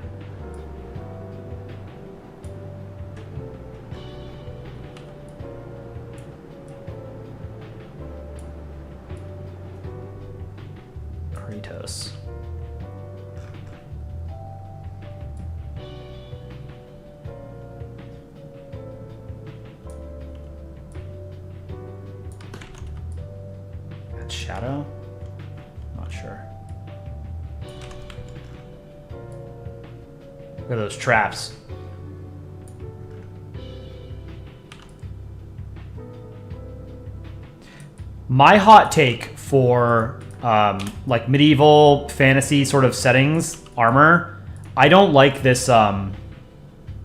[SPEAKER 1] Kratos. That shadow? Not sure. Look at those traps. My hot take for like medieval fantasy sort of settings armor, I don't like this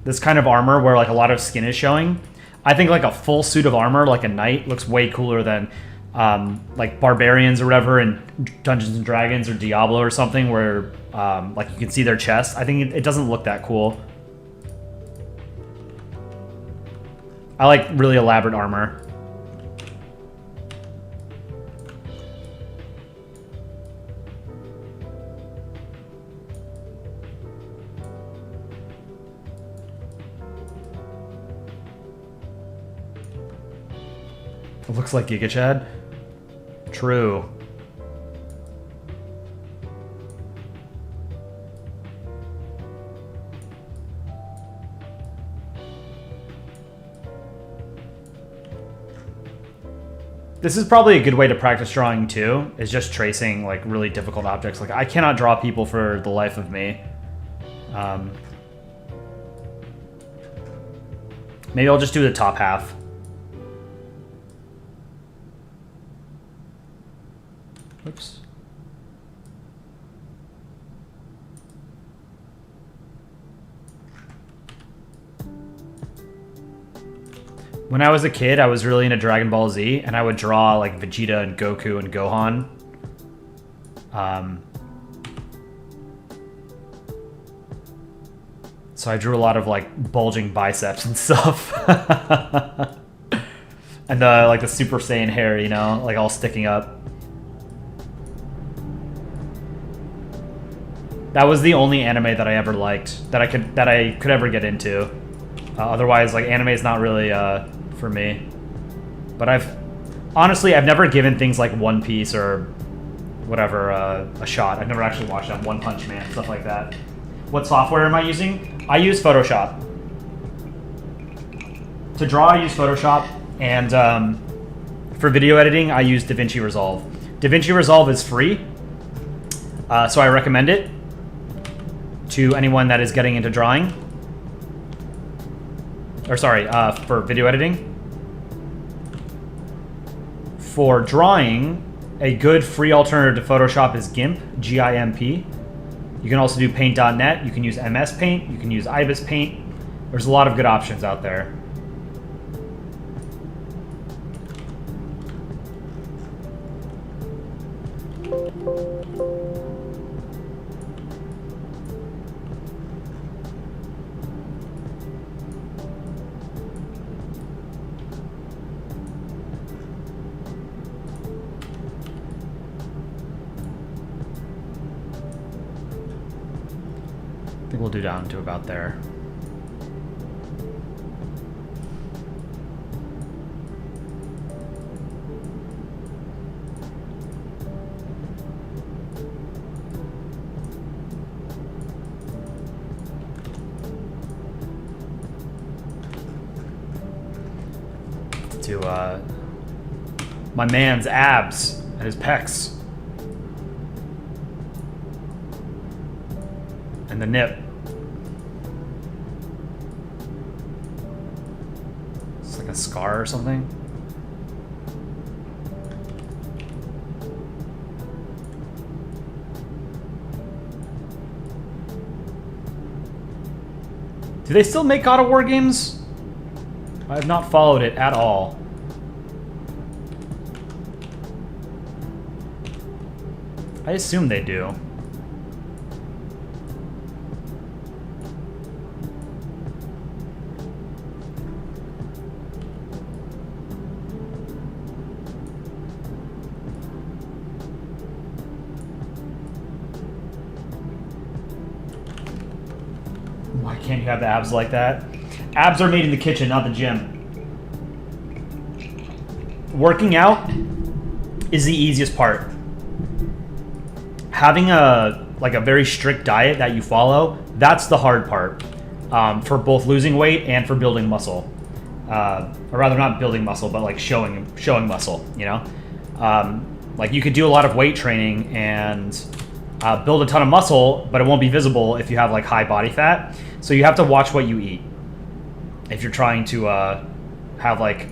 [SPEAKER 1] this kind of armor where like a lot of skin is showing. I think like a full suit of armor, like a knight, looks way cooler than like barbarians or whatever in Dungeons and Dragons or Diablo or something where like you can see their chest. I think it doesn't look that cool. I like really elaborate armor. It looks like Giga Chad. True. This is probably a good way to practice drawing too, is just tracing like really difficult objects. Like I cannot draw people for the life of me. Maybe I'll just do the top half. Oops. When I was a kid, I was really into Dragon Ball Z, and I would draw like Vegeta and Goku and Gohan. So I drew a lot of like bulging biceps and stuff. And like the Super Saiyan hair, you know, like all sticking up. That was the only anime that I ever liked, that I could ever get into. Otherwise, like, anime is not really for me. But honestly, I've never given things like One Piece or whatever a shot. I've never actually watched that One Punch Man, stuff like that. What software am I using? I use Photoshop. To draw, I use Photoshop, and for video editing, I use DaVinci Resolve. DaVinci Resolve is free, so I recommend it to anyone that is getting into drawing. Or sorry, for video editing. For drawing, a good free alternative to Photoshop is GIMP, G-I-M-P. You can also do Paint.net. You can use MS Paint. You can use Ibis Paint. There's a lot of good options out there. I think we'll do down to about there. To my man's abs and his pecs. And the nip. It's like a scar or something. Do they still make God of War games? I have not followed it at all. I assume they do. Why can't you have the abs like that? Abs are made in the kitchen, not the gym. Working out is the easiest part. Having a very strict diet that you follow, that's the hard part, for both losing weight and for building muscle. Or rather, not building muscle, but like showing muscle. You know, like you could do a lot of weight training and build a ton of muscle, but it won't be visible if you have like high body fat. So you have to watch what you eat if you're trying to have like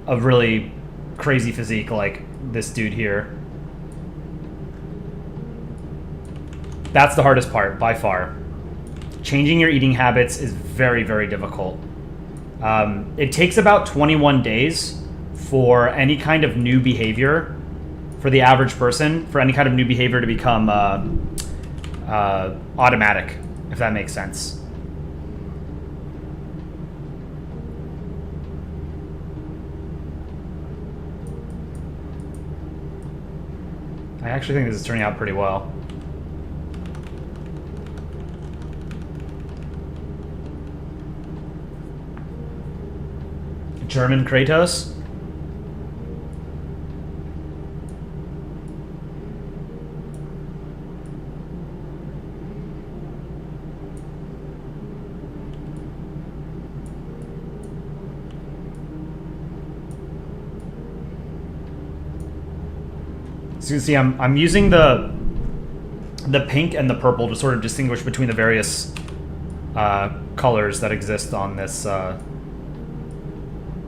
[SPEAKER 1] a really crazy physique like this dude here. That's the hardest part, by far. Changing your eating habits is very, very difficult. It takes about 21 days for any kind of new behavior, for the average person, for any kind of new behavior to become automatic, if that makes sense. I actually think this is turning out pretty well. German Kratos? So you can see I'm using the pink and the purple to sort of distinguish between the various colors that exist on this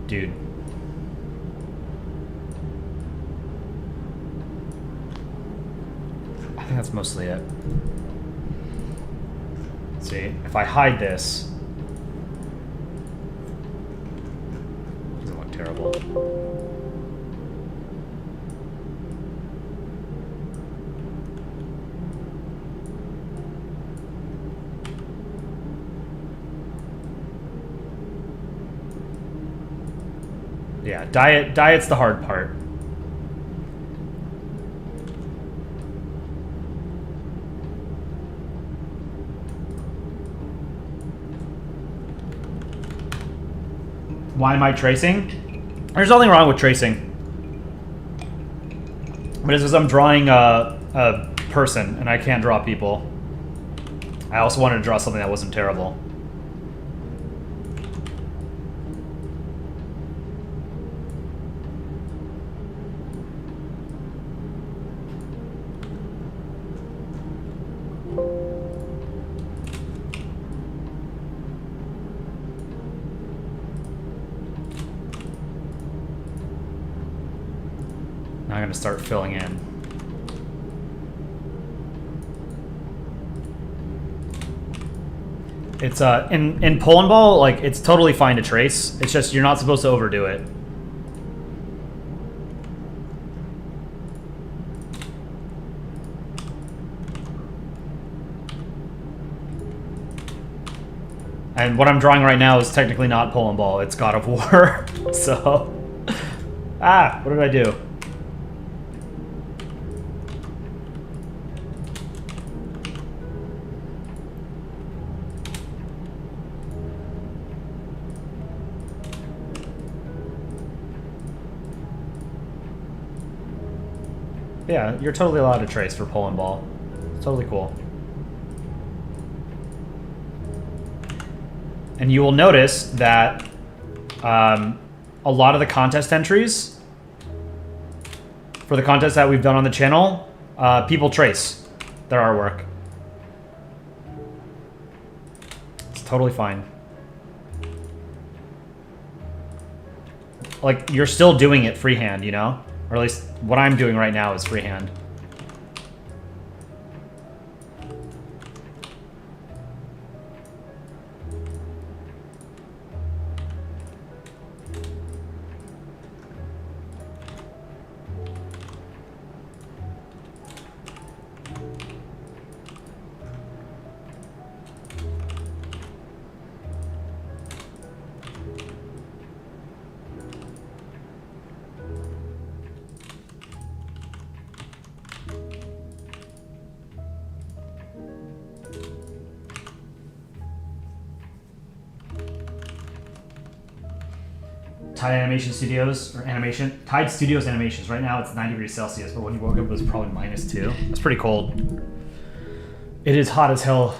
[SPEAKER 1] dude. I think that's mostly it. Let's see, if I hide this, terrible. Yeah, diet's the hard part. Why am I tracing? There's nothing wrong with tracing. But it's because I'm drawing a person, and I can't draw people. I also wanted to draw something that wasn't terrible. Now I'm going to start filling in. It's in Polandball, like, it's totally fine to trace. It's just you're not supposed to overdo it. And what I'm drawing right now is technically not Polandball, it's God of War. So, what did I do? Yeah, you're totally allowed to trace for Polandball. It's totally cool. And you will notice that a lot of the contest entries for the contests that we've done on the channel, people trace their artwork. It's totally fine. Like, you're still doing it freehand, you know? Or at least what I'm doing right now is freehand. Tide Animation Studios, or Animation, Tide Studios Animations. Right now it's 90 degrees Celsius, but when you woke up it was probably -2. It's pretty cold. It is hot as hell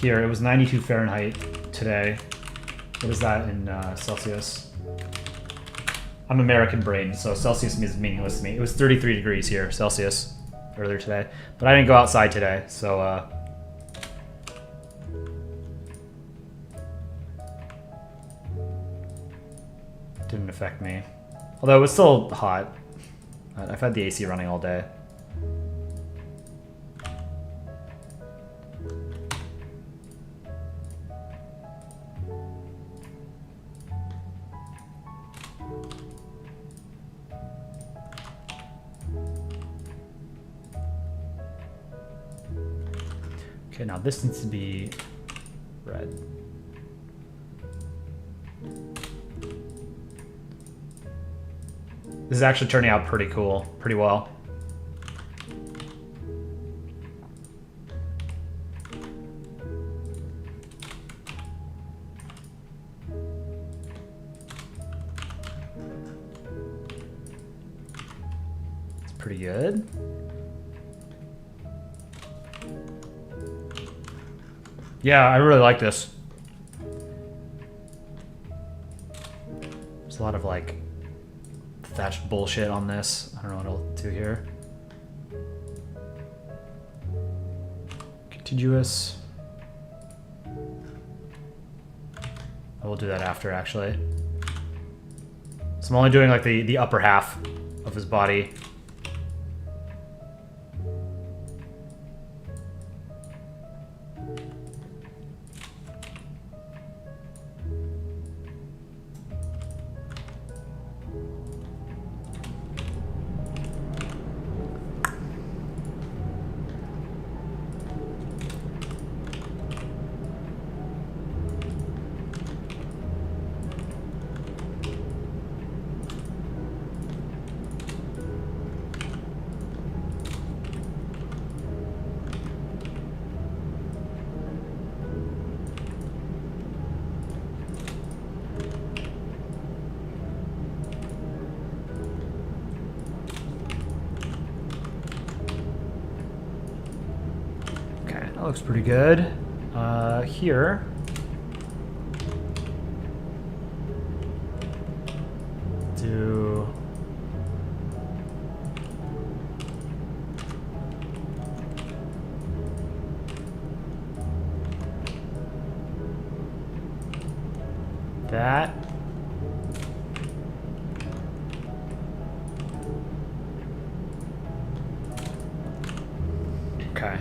[SPEAKER 1] here. It was 92 Fahrenheit today. What is that in Celsius? I'm American brain, so Celsius is meaningless to me. It was 33 degrees here, Celsius, earlier today. But I didn't go outside today, so didn't affect me. Although it was still hot. I've had the AC running all day. Okay, now this needs to be red. This is actually turning out pretty cool, pretty well. It's pretty good. Yeah, I really like this. There's a lot of like thatched bullshit on this. I don't know what I'll do here. Contiguous. I will do that after, actually. So I'm only doing like the upper half of his body. looks pretty good. Here. Do... that. Okay.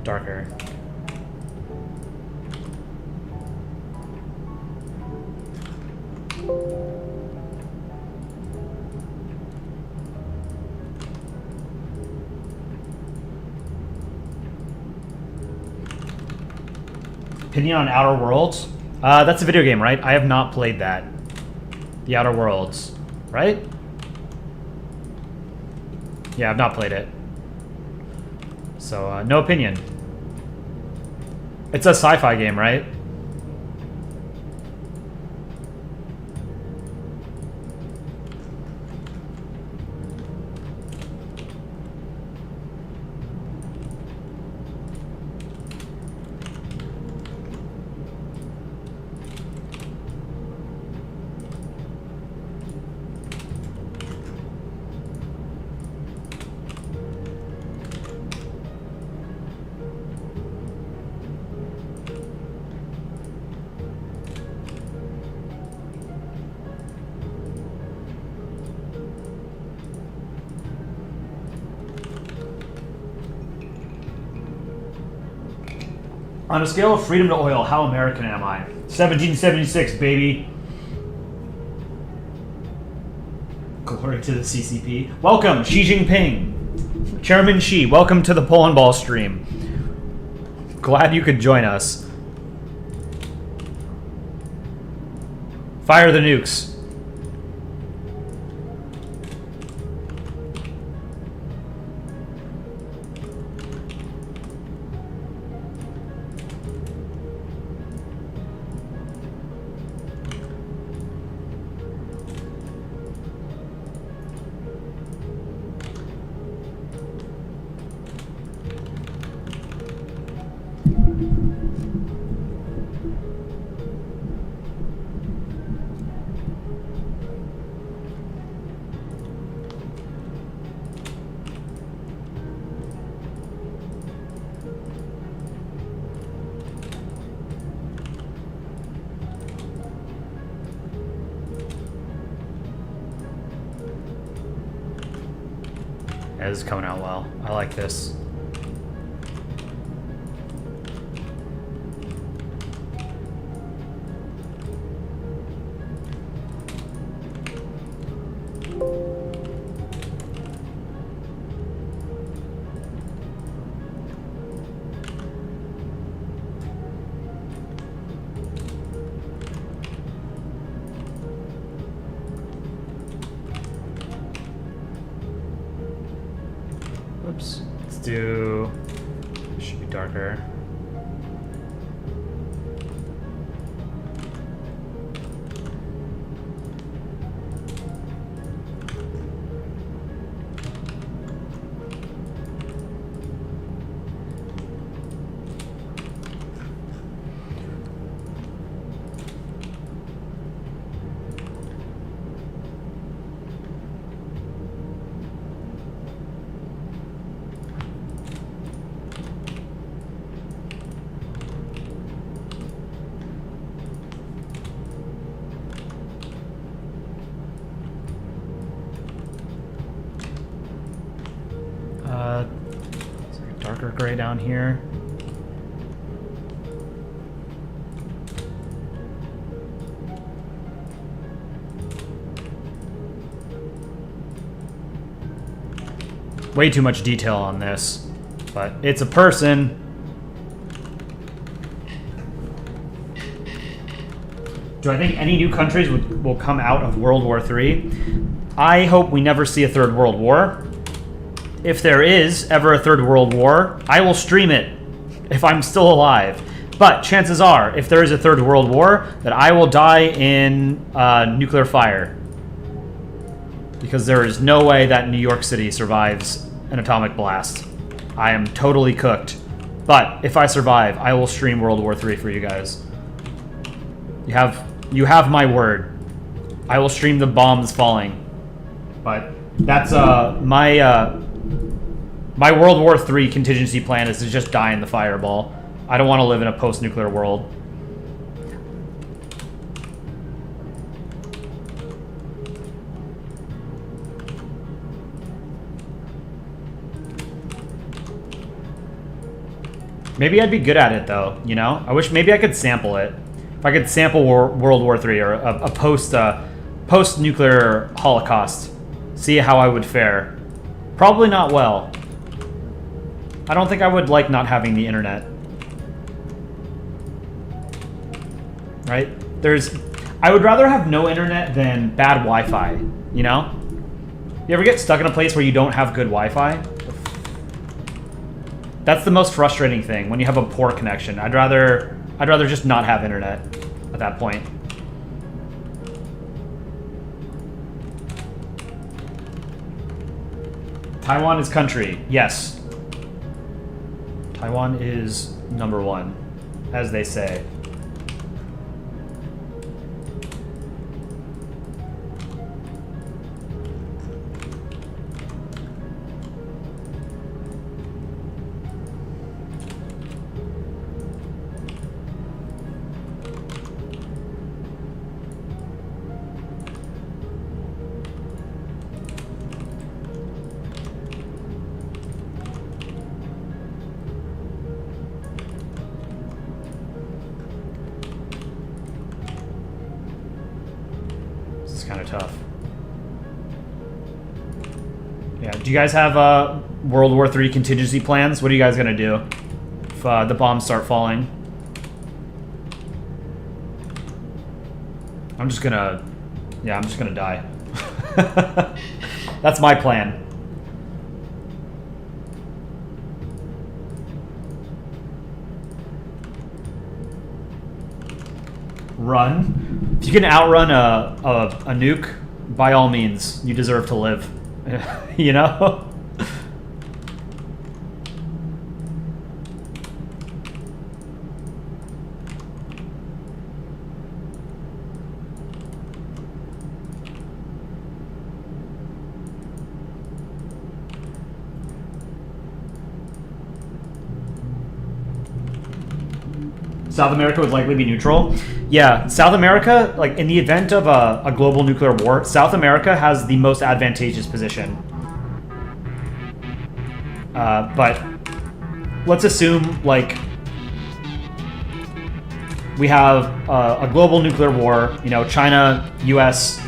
[SPEAKER 1] Darker. Opinion on Outer Worlds? That's a video game, right? I have not played that. The Outer Worlds, right? Yeah, I've not played it. So, no opinion. It's a sci-fi game, right? On a scale of freedom to oil, how American am I? 1776, baby. Glory to the CCP. Welcome, Xi Jinping. Chairman Xi, welcome to the Polandball stream. Glad you could join us. Fire the nukes. This is coming out well. I like this. Oops. Let's do... should be darker. Darker gray down here. Way too much detail on this, but it's a person. Do I think any new countries will come out of World War III? I hope we never see a third world war. If there is ever a third world war, I will stream it if I'm still alive. But chances are, if there is a third world war, that I will die in nuclear fire. Because there is no way that New York City survives an atomic blast. I am totally cooked. But if I survive, I will stream World War III for you guys. You have my word. I will stream the bombs falling. But that's my World War III contingency plan is to just die in the fireball. I don't want to live in a post-nuclear world. Maybe I'd be good at it, though, you know? I wish maybe I could sample it. If I could sample World War III or a post-nuclear holocaust, see how I would fare. Probably not well. I don't think I would like not having the internet. Right? I would rather have no internet than bad Wi-Fi, you know? You ever get stuck in a place where you don't have good Wi-Fi? That's the most frustrating thing, when you have a poor connection. I'd rather just not have internet at that point. Taiwan is country. Yes. Taiwan is #1, as they say. Kind of tough. Yeah, do you guys have World War III contingency plans? What are you guys gonna do if the bombs start falling? I'm just gonna die. That's my plan. Run. If you can outrun a nuke, by all means, you deserve to live. You know? South America would likely be neutral. Yeah, South America, like in the event of a global nuclear war, South America has the most advantageous position. But let's assume, like, we have a global nuclear war, you know, China, US,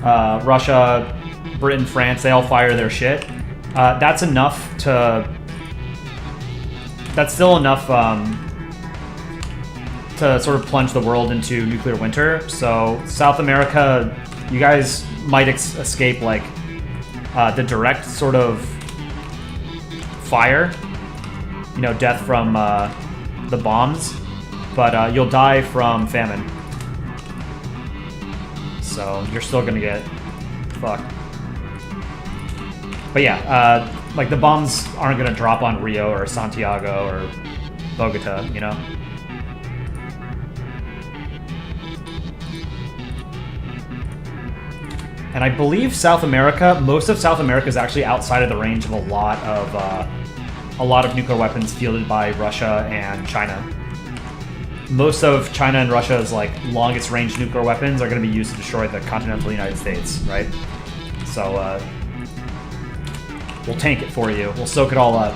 [SPEAKER 1] Russia, Britain, France, they all fire their shit. That's enough to... That's still enough to sort of plunge the world into nuclear winter. So South America, you guys might escape, like, the direct sort of fire, you know, death from the bombs, but you'll die from famine. So you're still gonna get fucked. But yeah, like the bombs aren't gonna drop on Rio or Santiago or Bogota, you know? And I believe South America, most of South America is actually outside of the range of a lot of nuclear weapons fielded by Russia and China. Most of China and Russia's like longest range nuclear weapons are going to be used to destroy the continental United States, right? So we'll tank it for you. We'll soak it all up.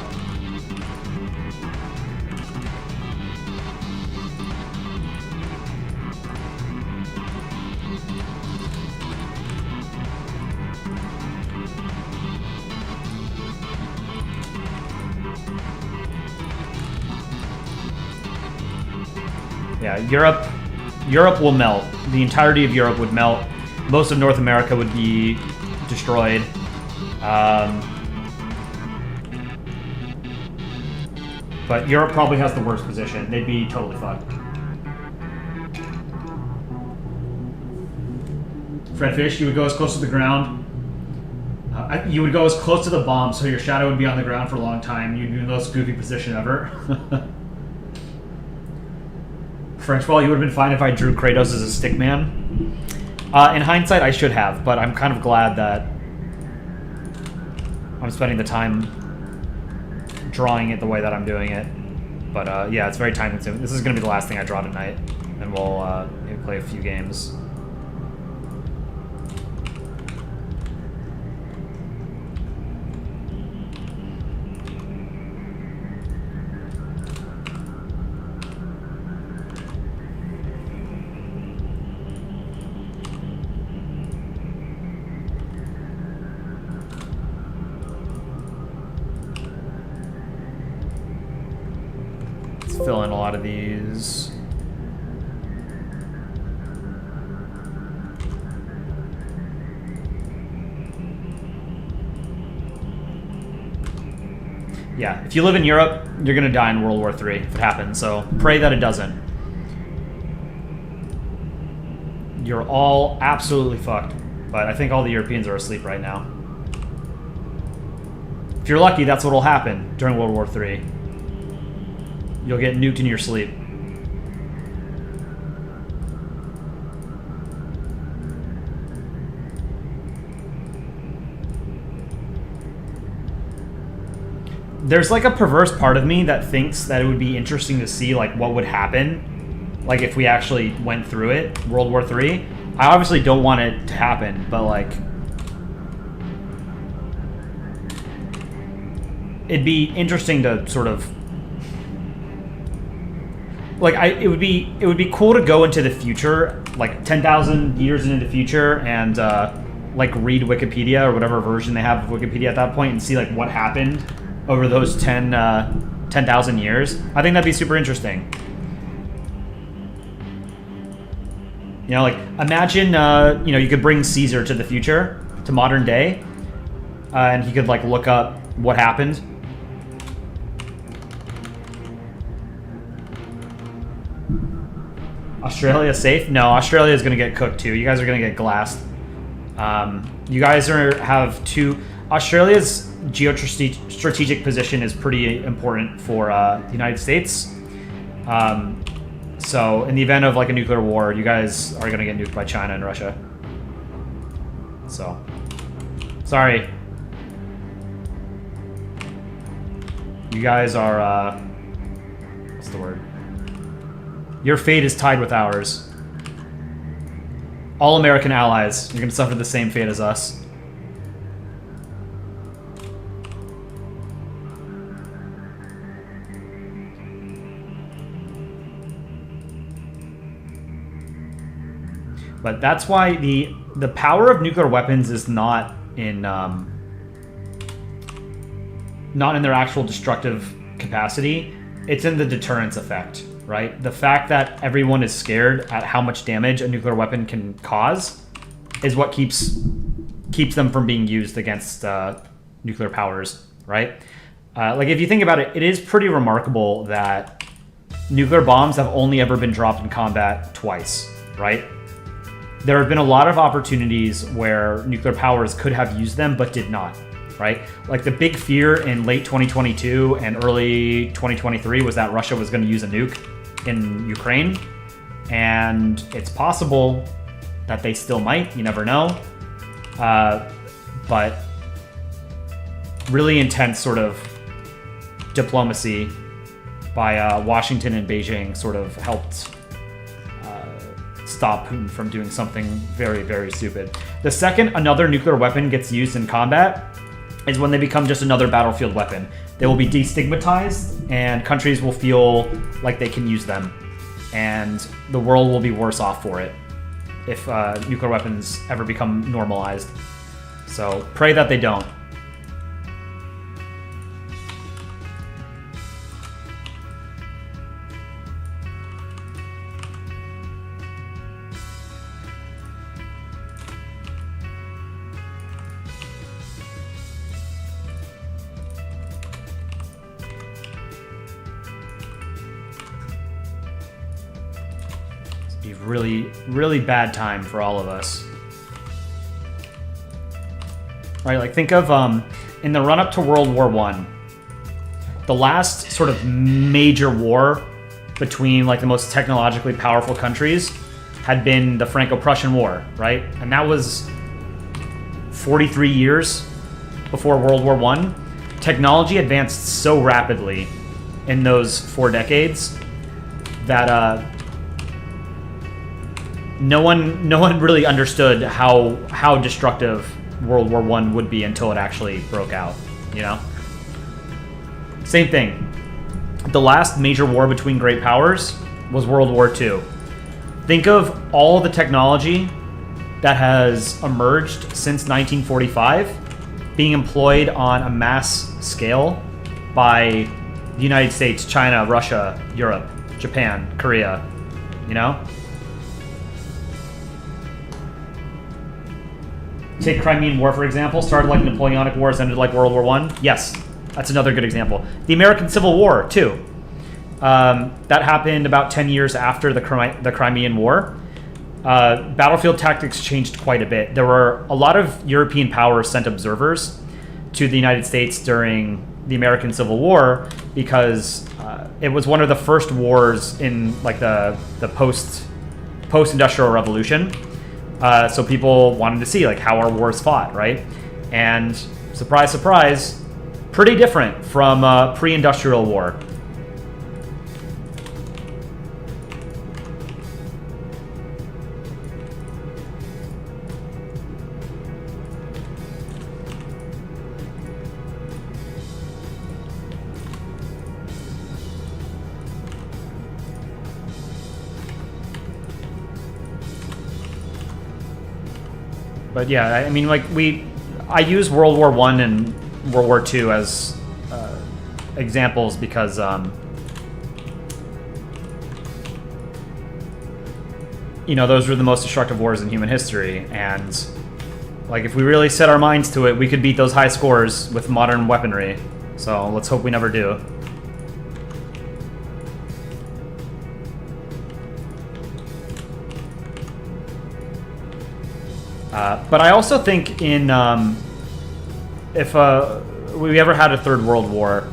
[SPEAKER 1] Yeah, Europe will melt. The entirety of Europe would melt. Most of North America would be destroyed. But Europe probably has the worst position. They'd be totally fucked. Fred Fish, you would go as close to the ground You would go as close to the bomb, so your shadow would be on the ground for a long time. You'd be in the most goofy position ever. French ball, you would have been fine if I drew Kratos as a stick man. In hindsight, I should have, but I'm kind of glad that I'm spending the time drawing it the way that I'm doing it. But yeah, it's very time consuming. This is going to be the last thing I draw tonight, and we'll maybe play a few games. Fill in a lot of these. Yeah, if you live in Europe, you're gonna die in World War III if it happens, so pray that it doesn't. You're all absolutely fucked, but I think all the Europeans are asleep right now. If you're lucky, that's what'll happen during World War III. You'll get nuked in your sleep. There's like a perverse part of me that thinks that it would be interesting to see like what would happen, like if we actually went through it, World War III. I obviously don't want it to happen, but like it'd be interesting to sort of like it would be cool to go into the future, like 10,000 years into the future, and like read Wikipedia or whatever version they have of Wikipedia at that point and see like what happened over those 10,000 years. I think that'd be super interesting. You know, like imagine you know, you could bring Caesar to the future, to modern day, and he could like look up what happened. Australia safe? No, Australia is going to get cooked too. You guys are going to get glassed. You guys have two... Australia's geostrategic position is pretty important for the United States. So in the event of like a nuclear war, you guys are going to get nuked by China and Russia. So, sorry. You guys are... what's the word? Your fate is tied with ours. All American allies, you're going to suffer the same fate as us. But that's why the power of nuclear weapons is not in their actual destructive capacity. It's in the deterrence effect. Right? The fact that everyone is scared at how much damage a nuclear weapon can cause is what keeps them from being used against nuclear powers, right? Like if you think about it, it is pretty remarkable that nuclear bombs have only ever been dropped in combat twice, right? There have been a lot of opportunities where nuclear powers could have used them but did not, right? Like the big fear in late 2022 and early 2023 was that Russia was going to use a nuke in Ukraine, and it's possible that they still might. You never know. But really intense sort of diplomacy by Washington and Beijing sort of helped stop Putin from doing something very, very stupid. The second another nuclear weapon gets used in combat is when they become just another battlefield weapon. They will be destigmatized, and countries will feel like they can use them, and the world will be worse off for it if nuclear weapons ever become normalized. So pray that they don't. Really, really bad time for all of us. right? Like think of in the run-up to World War I, the last sort of major war between like the most technologically powerful countries had been the Franco-Prussian War, right? And that was 43 years before World War I. Technology advanced so rapidly in those 4 decades that no one really understood how destructive World War I would be until it actually broke out, you know? Same thing. The last major war between great powers was World War II. Think of all the technology that has emerged since 1945 being employed on a mass scale by the United States, China, Russia, Europe, Japan, Korea, you know? Take Crimean War, for example, started like Napoleonic Wars, ended like World War I. Yes, that's another good example. The American Civil War, too. That happened about 10 years after the Crimean War. Battlefield tactics changed quite a bit. There were a lot of European powers sent observers to the United States during the American Civil War because it was one of the first wars in like the post-industrial revolution. So people wanted to see like how our wars fought, right? And surprise, surprise, pretty different from pre-industrial war. But yeah, I mean, like I use World War I and World War II as examples because you know, those were the most destructive wars in human history, and like if we really set our minds to it, we could beat those high scores with modern weaponry. So let's hope we never do. But I also think in if we ever had a third world war,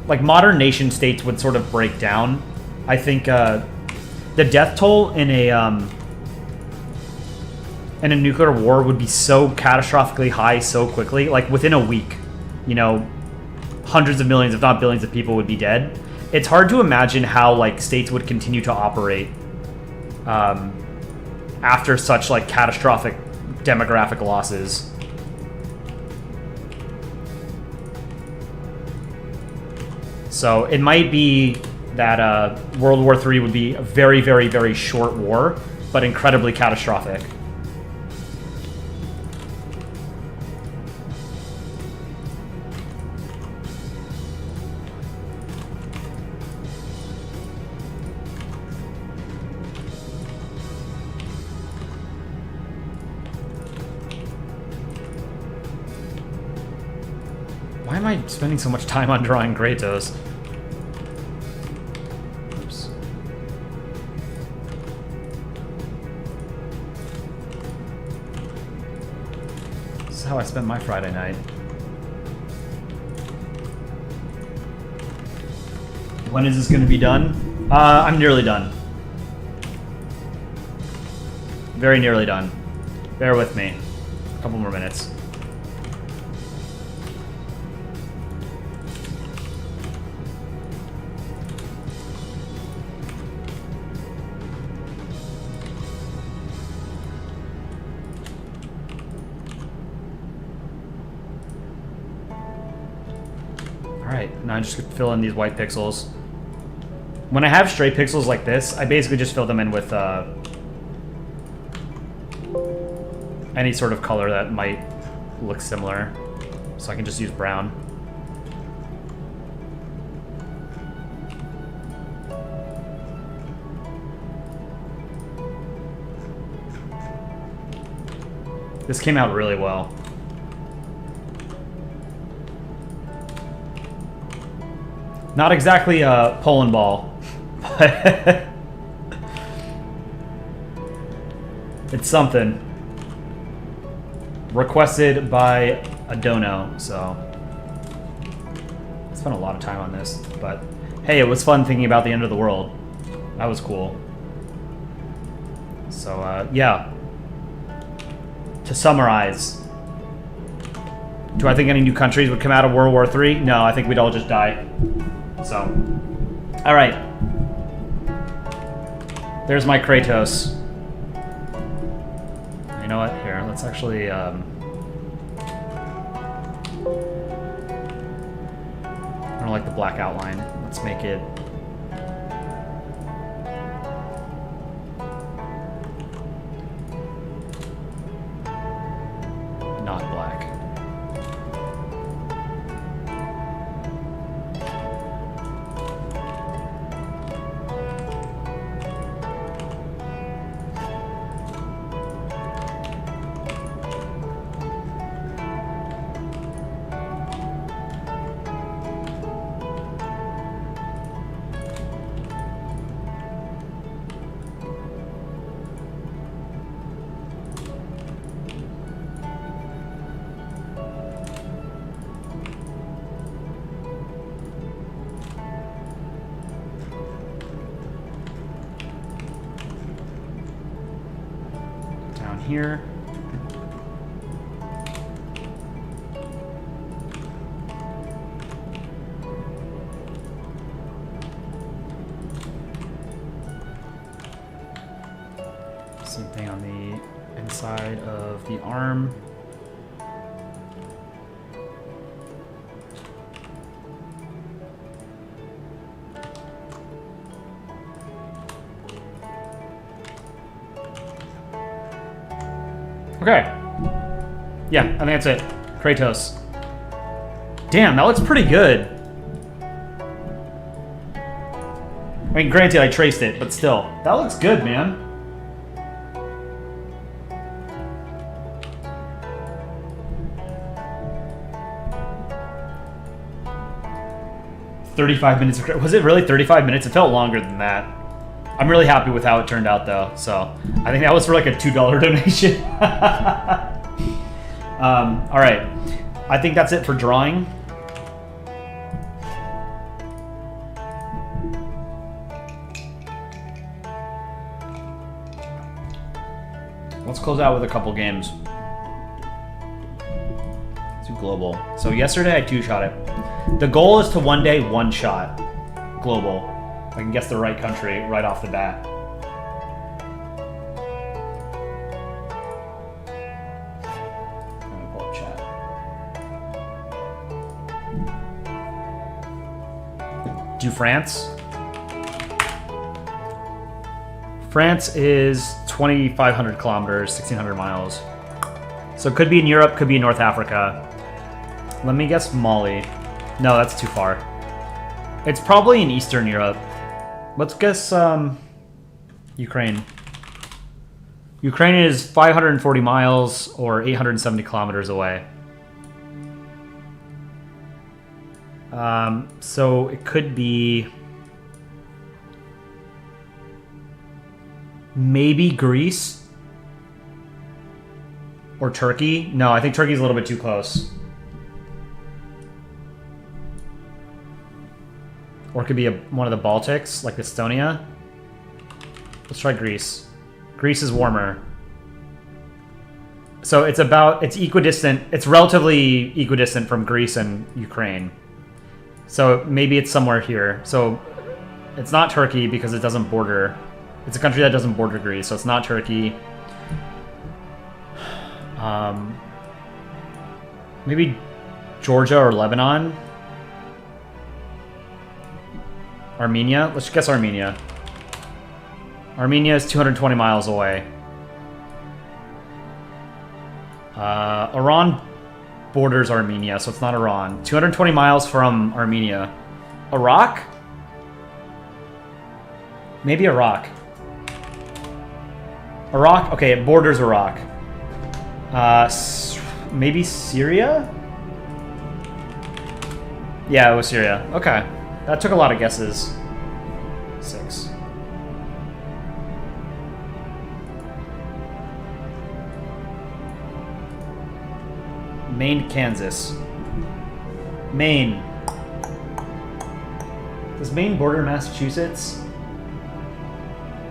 [SPEAKER 1] like modern nation states would sort of break down. I think the death toll in a nuclear war would be so catastrophically high so quickly, like within a week, you know, hundreds of millions, if not billions of people would be dead. It's hard to imagine how like states would continue to operate after such like catastrophic demographic losses. So it might be that World War III would be a very, very, very short war, but incredibly catastrophic. Why am I spending so much time on drawing Kratos? Oops. This is how I spent my Friday night. When is this going to be done? I'm nearly done. Very nearly done. Bear with me. A couple more minutes. Alright, now I just fill in these white pixels. When I have straight pixels like this, I basically just fill them in with any sort of color that might look similar. So I can just use brown. This came out really well. Not exactly a Polandball, but it's something. Requested by a dono, so I spent a lot of time on this, but hey, it was fun thinking about the end of the world. That was cool. So, yeah. To summarize, do I think any new countries would come out of World War III? No, I think we'd all just die. So, all right. There's my Kratos. You know what? Here, let's actually, I don't like the black outline. Let's make it... not black. Here. Same thing on the inside of the arm. Okay. Yeah, I think that's it. Kratos. Damn, that looks pretty good. I mean, granted, I traced it, but still. That looks good, man. $35 minutes. Was it really 35 minutes? It felt longer than that. I'm really happy with how it turned out, though. So I think that was for like a $2 donation. All right. I think that's it for drawing. Let's close out with a couple games. Let's do global. So yesterday I two-shot it. The goal is to one day one-shot global. I can guess the right country right off the bat. Let me pull up chat. Do France? France is 2,500 kilometers, 1,600 miles. So it could be in Europe, could be in North Africa. Let me guess Mali. No, that's too far. It's probably in Eastern Europe. Let's guess Ukraine. Ukraine is 540 miles or 870 kilometers away. So it could be maybe Greece or Turkey. No, I think Turkey's a little bit too close. Or it could be one of the Baltics, like Estonia. Let's try Greece. Greece is warmer. So it's equidistant. It's relatively equidistant from Greece and Ukraine. So maybe it's somewhere here. So it's not Turkey because it doesn't border. It's a country that doesn't border Greece, so it's not Turkey. Maybe Georgia or Lebanon. Armenia? Let's guess Armenia. Armenia is 220 miles away. Iran borders Armenia, so it's not Iran. 220 miles from Armenia. Iraq? Maybe Iraq. Iraq? Okay, it borders Iraq. Maybe Syria? Yeah, it was Syria. Okay. That took a lot of guesses. 6. Maine, Kansas. Maine. Does Maine border Massachusetts?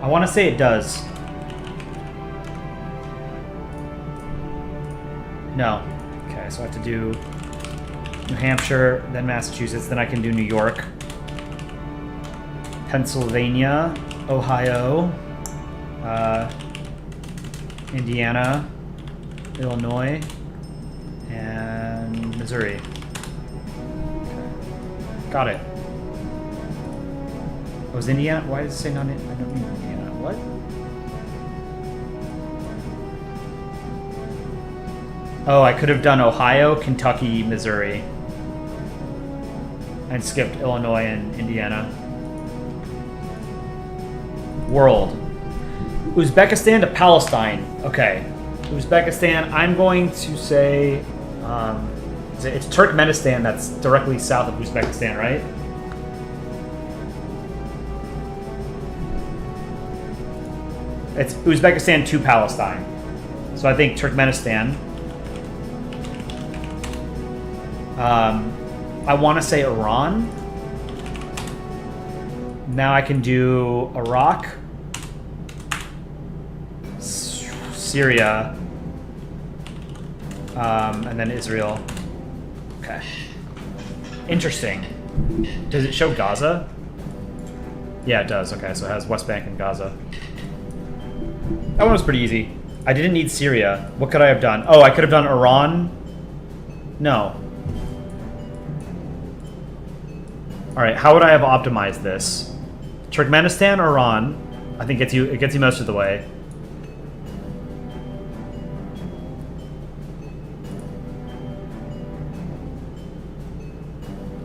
[SPEAKER 1] I want to say it does. No. Okay, so I have to do New Hampshire, then Massachusetts, then I can do New York, Pennsylvania, Ohio, Indiana, Illinois, and Missouri. Okay. Got it. Oh, was Indiana? Why does it say not in? I don't need Indiana. What? Oh, I could have done Ohio, Kentucky, Missouri, and skipped Illinois and Indiana. World. Uzbekistan to Palestine. Okay. Uzbekistan, I'm going to say... it's Turkmenistan that's directly south of Uzbekistan, right? It's Uzbekistan to Palestine. So I think Turkmenistan. I want to say Iran. Now I can do Iraq, Syria, and then Israel. Okay. Interesting. Does it show Gaza? Yeah, it does. Okay, so it has West Bank and Gaza. That one was pretty easy. I didn't need Syria. What could I have done? Oh, I could have done Iran. No. All right, how would I have optimized this? Turkmenistan or Iran? I think it gets you most of the way.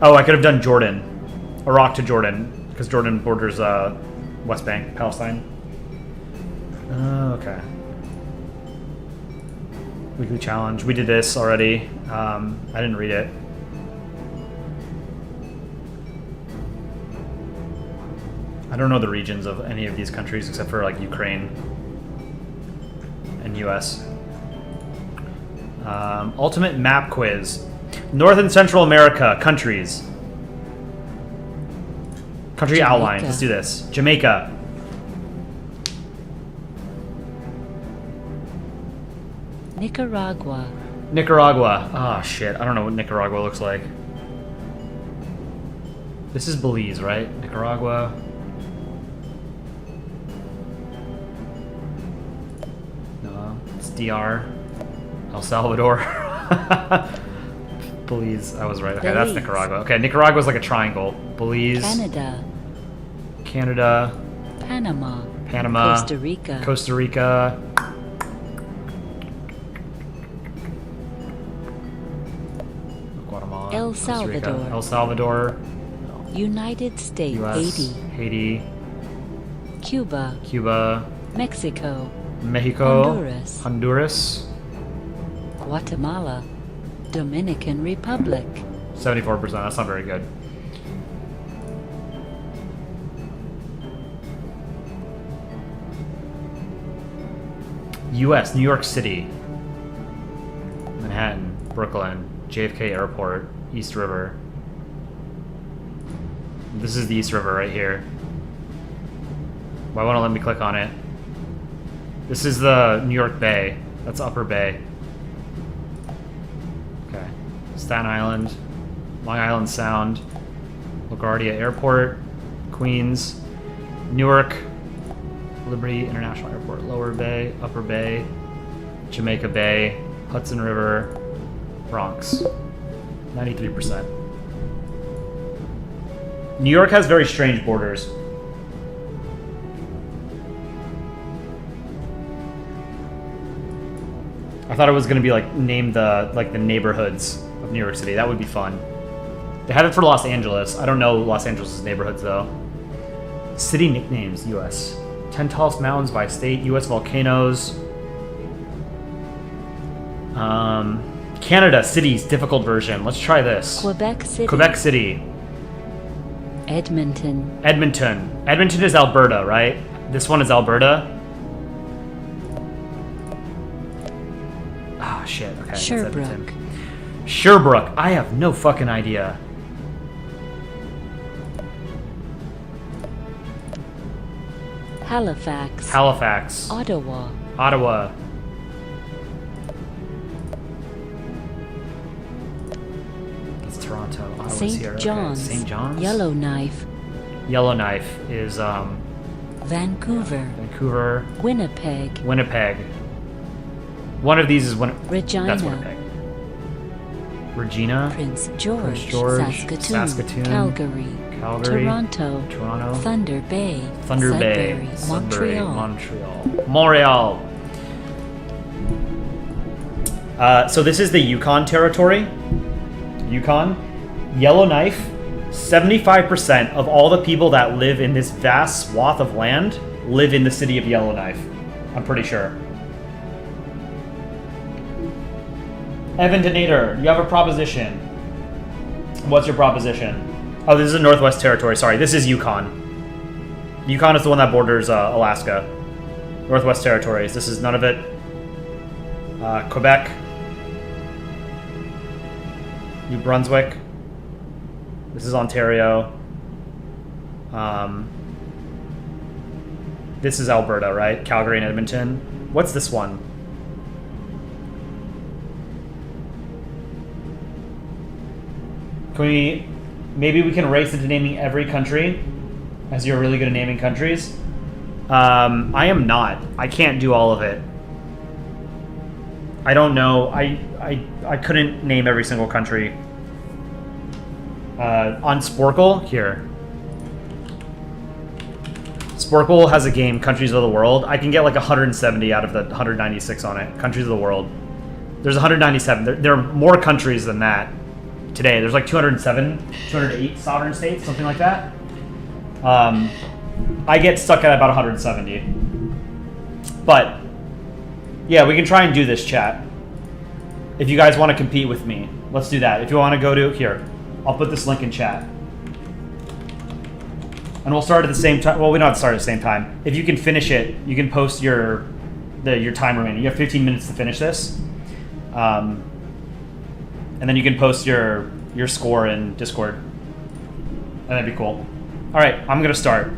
[SPEAKER 1] Oh, I could have done Jordan. Iraq to Jordan, because Jordan borders West Bank, Palestine. Okay. Weekly challenge. We did this already. I didn't read it. I don't know the regions of any of these countries except for like Ukraine and US. Ultimate map quiz. North and Central America countries. Country
[SPEAKER 3] Jamaica.
[SPEAKER 1] outline. Let's do this. Jamaica.
[SPEAKER 3] Nicaragua.
[SPEAKER 1] Nicaragua. Oh shit. I don't know what Nicaragua looks like. This is Belize, right? Nicaragua. No, it's DR. El Salvador. Belize. I was right. Okay, that's
[SPEAKER 3] Belize.
[SPEAKER 1] Nicaragua. Okay, Nicaragua's like a triangle. Belize. Canada. Panama. Costa Rica. Guatemala.
[SPEAKER 3] El
[SPEAKER 1] Costa Rica,
[SPEAKER 3] Salvador.
[SPEAKER 1] El Salvador.
[SPEAKER 3] United States.
[SPEAKER 1] US. Haiti.
[SPEAKER 3] Cuba. Mexico.
[SPEAKER 1] Honduras.
[SPEAKER 3] Guatemala. Dominican Republic.
[SPEAKER 1] 74%. That's not very good. US. New York City. Manhattan. Brooklyn. JFK Airport. East River. This is the East River right here. Why won't it let me click on it? This is the New York Bay. That's Upper Bay. Okay. Staten Island. Long Island Sound. LaGuardia Airport. Queens. Newark. Liberty International Airport. Lower Bay. Upper Bay. Jamaica Bay. Hudson River. Bronx. 93%. New York has very strange borders. I thought it was gonna be like name the neighborhoods of New York City. That would be fun. They have it for Los Angeles. I don't know Los Angeles' neighborhoods though. City nicknames, U.S. 10 tallest mountains by state. U.S. volcanoes. Canada cities difficult version. Let's try this.
[SPEAKER 3] Quebec City.
[SPEAKER 1] Quebec City.
[SPEAKER 3] Edmonton.
[SPEAKER 1] Edmonton is Alberta, right? This one is Alberta. Ah, shit. Okay.
[SPEAKER 3] Sherbrooke.
[SPEAKER 1] Edmonton. Sherbrooke. I have no fucking idea.
[SPEAKER 3] Halifax.
[SPEAKER 1] Halifax.
[SPEAKER 3] Ottawa.
[SPEAKER 1] Ottawa. It's Toronto. Ottawa's here.
[SPEAKER 3] St.
[SPEAKER 1] Okay.
[SPEAKER 3] John's.
[SPEAKER 1] St. John's.
[SPEAKER 3] Yellowknife.
[SPEAKER 1] Yellowknife is
[SPEAKER 3] Vancouver.
[SPEAKER 1] Vancouver.
[SPEAKER 3] Winnipeg.
[SPEAKER 1] Winnipeg. One of these is
[SPEAKER 3] Regina.
[SPEAKER 1] That's Winnipeg. Regina.
[SPEAKER 3] Prince George.
[SPEAKER 1] Prince George.
[SPEAKER 3] Saskatoon. Calgary.
[SPEAKER 1] Calgary.
[SPEAKER 3] Toronto.
[SPEAKER 1] Toronto.
[SPEAKER 3] Thunder Bay.
[SPEAKER 1] Thunder Bay.
[SPEAKER 3] Sudbury.
[SPEAKER 1] Sudbury.
[SPEAKER 3] Montreal.
[SPEAKER 1] Montreal. So this is the Yukon territory. Yukon. Yellowknife. 75% of all the people that live in this vast swath of land live in the city of Yellowknife. I'm pretty sure. Evan Donator, you have a proposition. What's your proposition? Oh, this is a Northwest Territory. Sorry, this is Yukon. Yukon is the one that borders Alaska. Northwest Territories. This is none of it. Quebec. New Brunswick. This is Ontario. This is Alberta, right? Calgary and Edmonton. What's this one? Maybe we can race into naming every country, as you're really good at naming countries. I am not. I can't do all of it. I don't know. I couldn't name every single country. On Sporkle, here. Sporkle has a game, Countries of the World. I can get like 170 out of the 196 on it. Countries of the World. There's 197. There are more countries than that today. There's like 207, 208 sovereign states, something like that. I get stuck at about 170. But, yeah, we can try and do this, chat. If you guys want to compete with me, let's do that. If you want to go to, here, I'll put this link in chat. And we'll start at the same time. Well, we don't have to start at the same time. If you can finish it, you can post your time remaining. You have 15 minutes to finish this. And then you can post your score in Discord. And that'd be cool. All right, I'm going to start.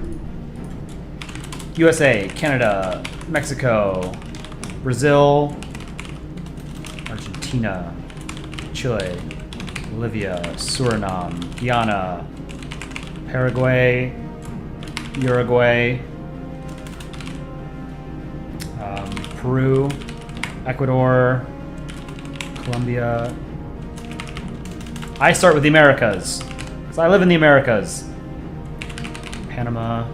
[SPEAKER 1] USA, Canada, Mexico, Brazil, Argentina, Chile, Bolivia, Suriname, Guyana, Paraguay, Uruguay, Peru, Ecuador, Colombia. I start with the Americas, because I live in the Americas. Panama,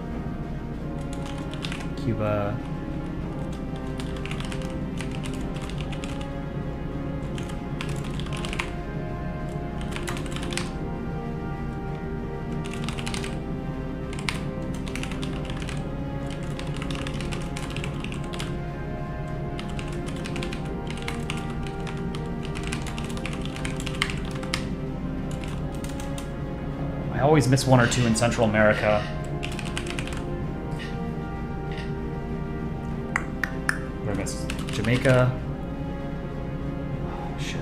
[SPEAKER 1] Cuba, I always miss one or two in Central America. What did I miss? Jamaica. Oh, shit.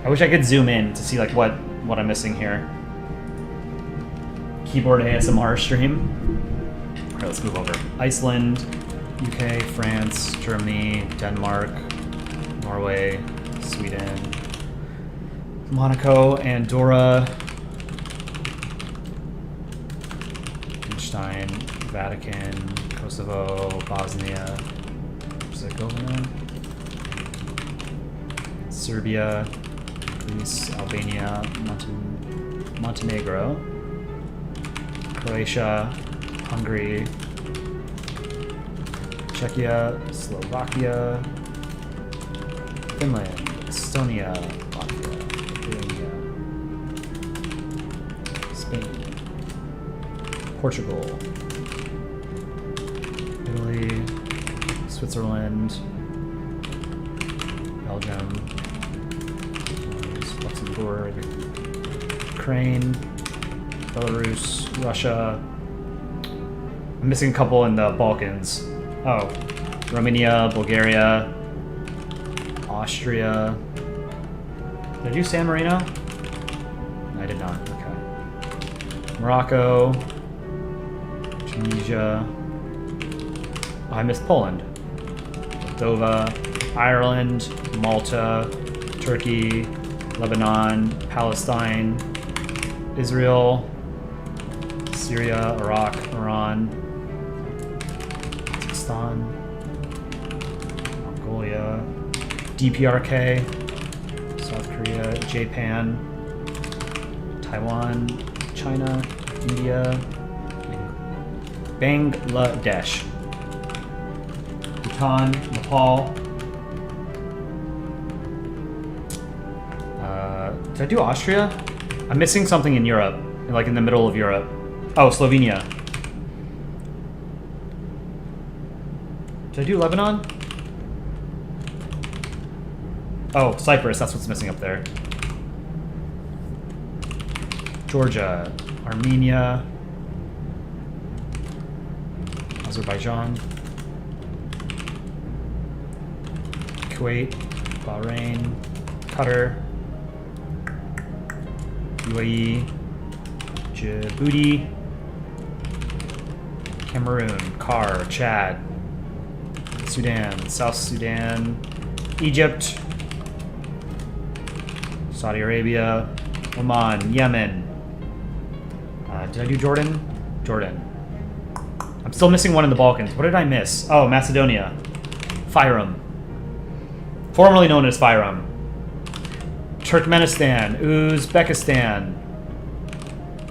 [SPEAKER 1] I wish I could zoom in to see like what I'm missing here. Keyboard ASMR stream. All right, let's move over. Iceland, UK, France, Germany, Denmark, Norway, Sweden, Monaco, Andorra, Vatican, Kosovo, Bosnia, Herzegovina, Serbia, Greece, Albania, Montenegro, Croatia, Hungary, Czechia, Slovakia, Finland, Estonia, Latvia, Lithuania, Spain, Portugal, Italy, Switzerland, Belgium, Luxembourg, Ukraine, Belarus, Russia. I'm missing a couple in the Balkans. Oh, Romania, Bulgaria, Austria. Did I do San Marino? I did not. Okay. Morocco. Tunisia. Oh, I missed Poland. Moldova. Ireland. Malta. Turkey. Lebanon. Palestine. Israel. Syria. Iraq. Iran. Kazakhstan. Mongolia. DPRK. South Korea. Japan. Taiwan. China. India. Bangladesh. Bhutan. Nepal. Did I do Austria? I'm missing something in Europe. Like in the middle of Europe. Oh, Slovenia. Did I do Lebanon? Oh, Cyprus. That's what's missing up there. Georgia. Armenia. Azerbaijan. Kuwait. Bahrain. Qatar. UAE. Djibouti. Cameroon. Car. Chad. Sudan. South Sudan. Egypt. Saudi Arabia. Oman. Yemen. Did I do Jordan? Jordan. I'm still missing one in the Balkans. What did I miss? Oh, Macedonia. Fyrom. Formerly known as Fyrom. Turkmenistan. Uzbekistan.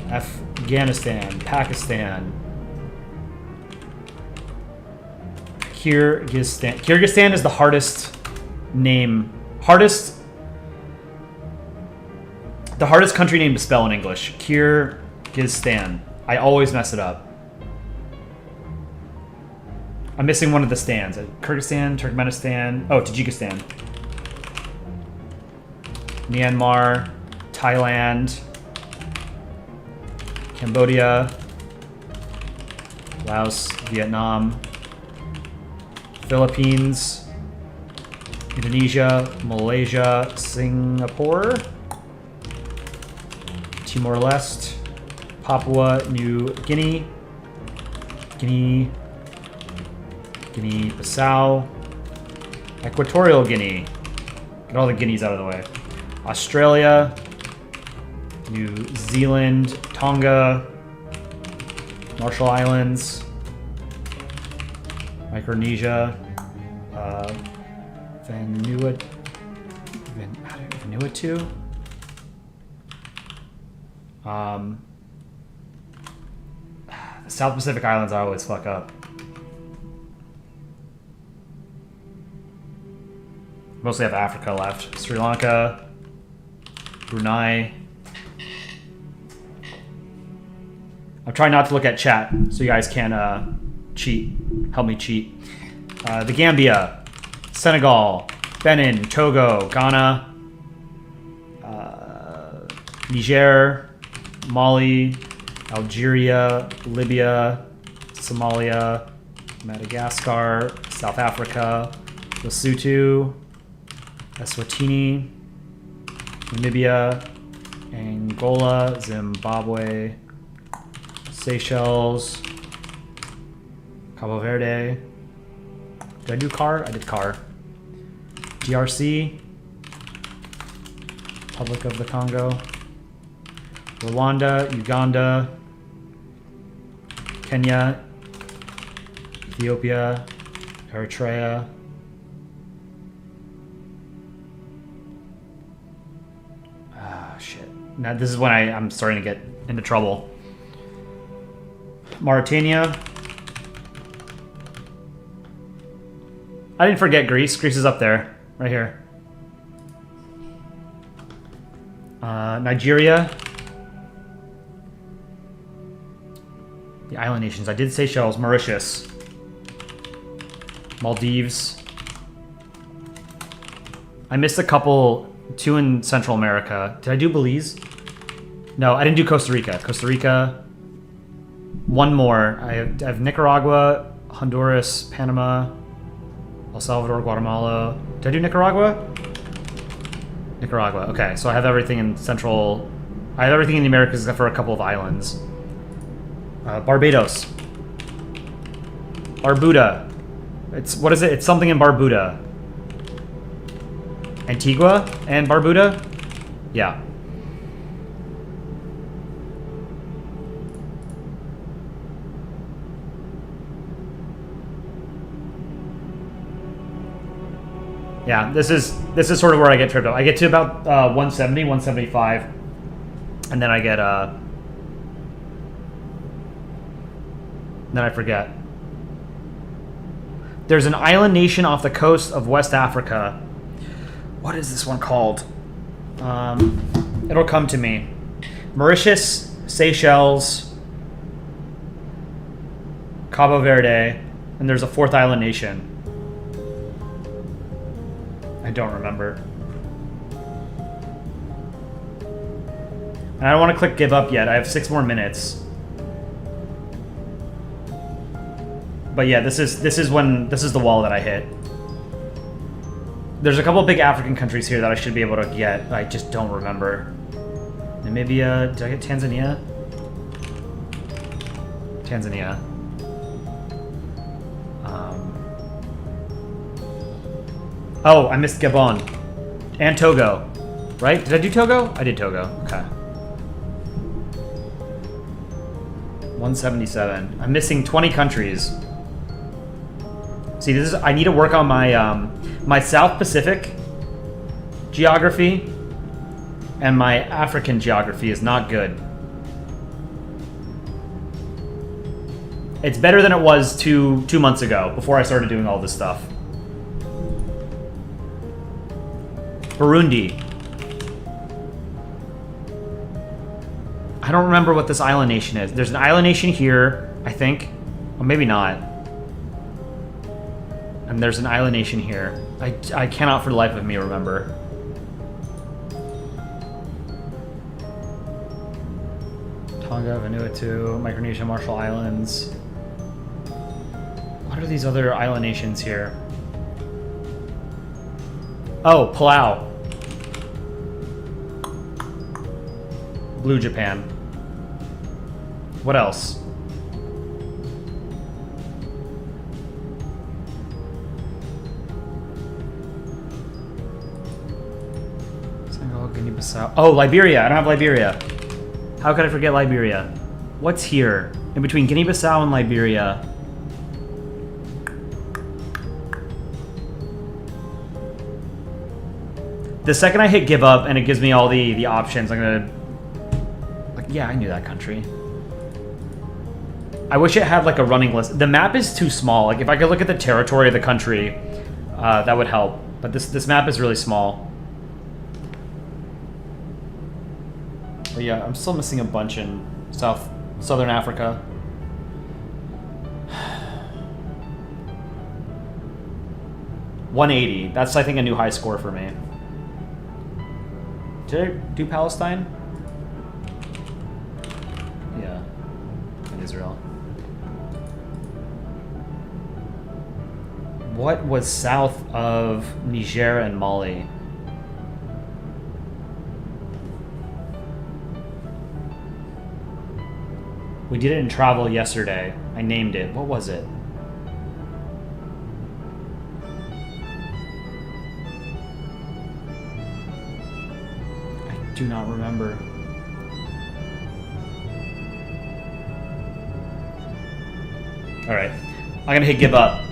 [SPEAKER 1] Afghanistan. Pakistan. Kyrgyzstan. Kyrgyzstan is the hardest name. The hardest country name to spell in English. Kyrgyzstan. I always mess it up. I'm missing one of the stands. Kyrgyzstan, Turkmenistan. Oh, Tajikistan. Myanmar. Thailand. Cambodia. Laos. Vietnam. Philippines. Indonesia. Malaysia. Singapore. Timor-Leste. Papua New Guinea. Guinea-Bissau. Equatorial Guinea. Get all the Guineas out of the way. Australia. New Zealand. Tonga. Marshall Islands. Micronesia. Vanuatu. The South Pacific Islands I always fuck up. Mostly have Africa left. Sri Lanka. Brunei. I'm trying not to look at chat so you guys can cheat. Help me cheat. The Gambia. Senegal. Benin. Togo. Ghana. Niger. Mali. Algeria. Libya. Somalia. Madagascar. South Africa. Lesotho. Eswatini. Namibia. Angola. Zimbabwe. Seychelles. Cabo Verde. Did I do CAR? I did CAR. DRC. Republic of the Congo. Rwanda. Uganda. Kenya. Ethiopia. Eritrea. Shit. Now this is when I'm starting to get into trouble. Mauritania. I didn't forget Greece. Greece is up there. Right here. Nigeria. The island nations. I did Seychelles. Mauritius. Maldives. I missed a couple. 2 in Central America. Did I do Belize? No, I didn't do Costa Rica. Costa Rica. One more. I have Nicaragua, Honduras, Panama, El Salvador, Guatemala. Did I do Nicaragua? Nicaragua. Okay, so I have everything in Central... I have everything in the Americas except for a couple of islands. Barbados. Barbuda. What is it? It's something in Barbuda. Antigua and Barbuda? Yeah. Yeah, this is sort of where I get tripped up. I get to about 170, 175, and then I get then I forget. There's an island nation off the coast of West Africa. What is this one called? It'll come to me. Mauritius, Seychelles, Cabo Verde, and there's a fourth island nation. I don't remember. And I don't want to click give up yet. I have 6 more minutes. But yeah, this is the wall that I hit. There's a couple of big African countries here that I should be able to get. I just don't remember. Namibia. Did I get Tanzania? Tanzania. Oh, I missed Gabon. And Togo. Right? Did I do Togo? I did Togo. Okay. 177. I'm missing 20 countries. See, this is... I need to work on my my South Pacific geography, and my African geography is not good. It's better than it was two months ago, before I started doing all this stuff. Burundi. I don't remember what this island nation is. There's an island nation here, I think. Or maybe not. And there's an island nation here. I cannot for the life of me remember. Tonga, Vanuatu, Micronesia, Marshall Islands. What are these other island nations here? Oh, Palau. Blue Japan. What else? Senegal, Guinea-Bissau. Oh, Liberia. I don't have Liberia. How could I forget Liberia? What's here? In between Guinea-Bissau and Liberia. The second I hit give up and it gives me all the options, I'm gonna... Like, yeah, I knew that country. I wish it had like a running list. The map is too small. Like if I could look at the territory of the country, that would help. But this map is really small. But yeah, I'm still missing a bunch in Southern Africa. $180. That's, I think, a new high score for me. Did I do Palestine? Yeah. And Israel. What was south of Niger and Mali? We did it in travel yesterday. I named it. What was it? I do not remember. Alright. I'm gonna hit give up.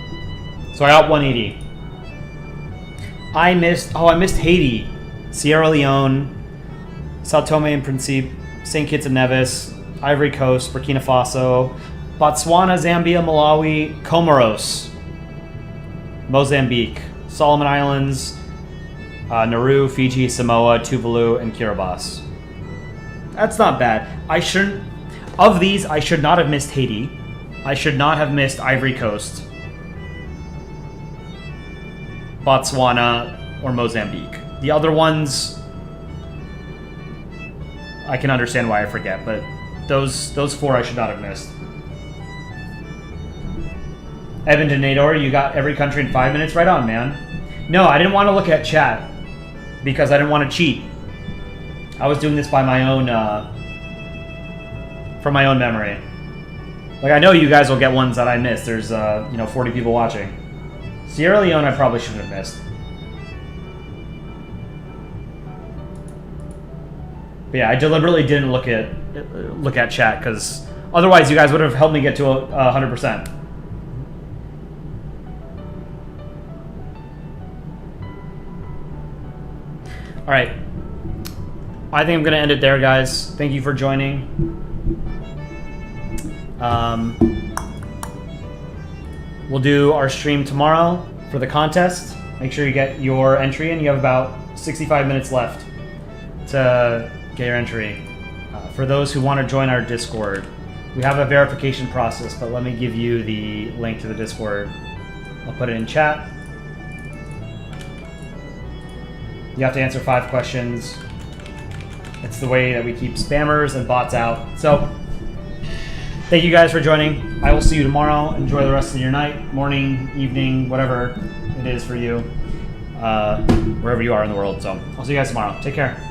[SPEAKER 1] So I got 180. I missed Haiti, Sierra Leone, Sao Tome and Principe, St. Kitts and Nevis, Ivory Coast, Burkina Faso, Botswana, Zambia, Malawi, Comoros, Mozambique, Solomon Islands, Nauru, Fiji, Samoa, Tuvalu, and Kiribati. That's not bad. Of these, I should not have missed Haiti. I should not have missed Ivory Coast, Botswana, or Mozambique. The other ones, I can understand why I forget, but those four I should not have missed. Evan Denador, you got every country in 5 minutes? Right on, man. No, I didn't want to look at chat. because I didn't want to cheat. I was doing this by my own, from my own memory. Like, I know you guys will get ones that I missed. There's, 40 people watching. Sierra Leone I probably shouldn't have missed. But yeah, I deliberately didn't look at chat, because otherwise you guys would have helped me get to 100%. All right. I think I'm going to end it there, guys. Thank you for joining. We'll do our stream tomorrow for the contest. Make sure you get your entry in. You have about 65 minutes left to get your entry. For those who want to join our Discord, we have a verification process, but let me give you the link to the Discord. I'll put it in chat. You have to answer 5 questions. It's the way that we keep spammers and bots out. So, thank you guys for joining. I will see you tomorrow. Enjoy the rest of your night, morning, evening, whatever it is for you, wherever you are in the world. So, I'll see you guys tomorrow. Take care.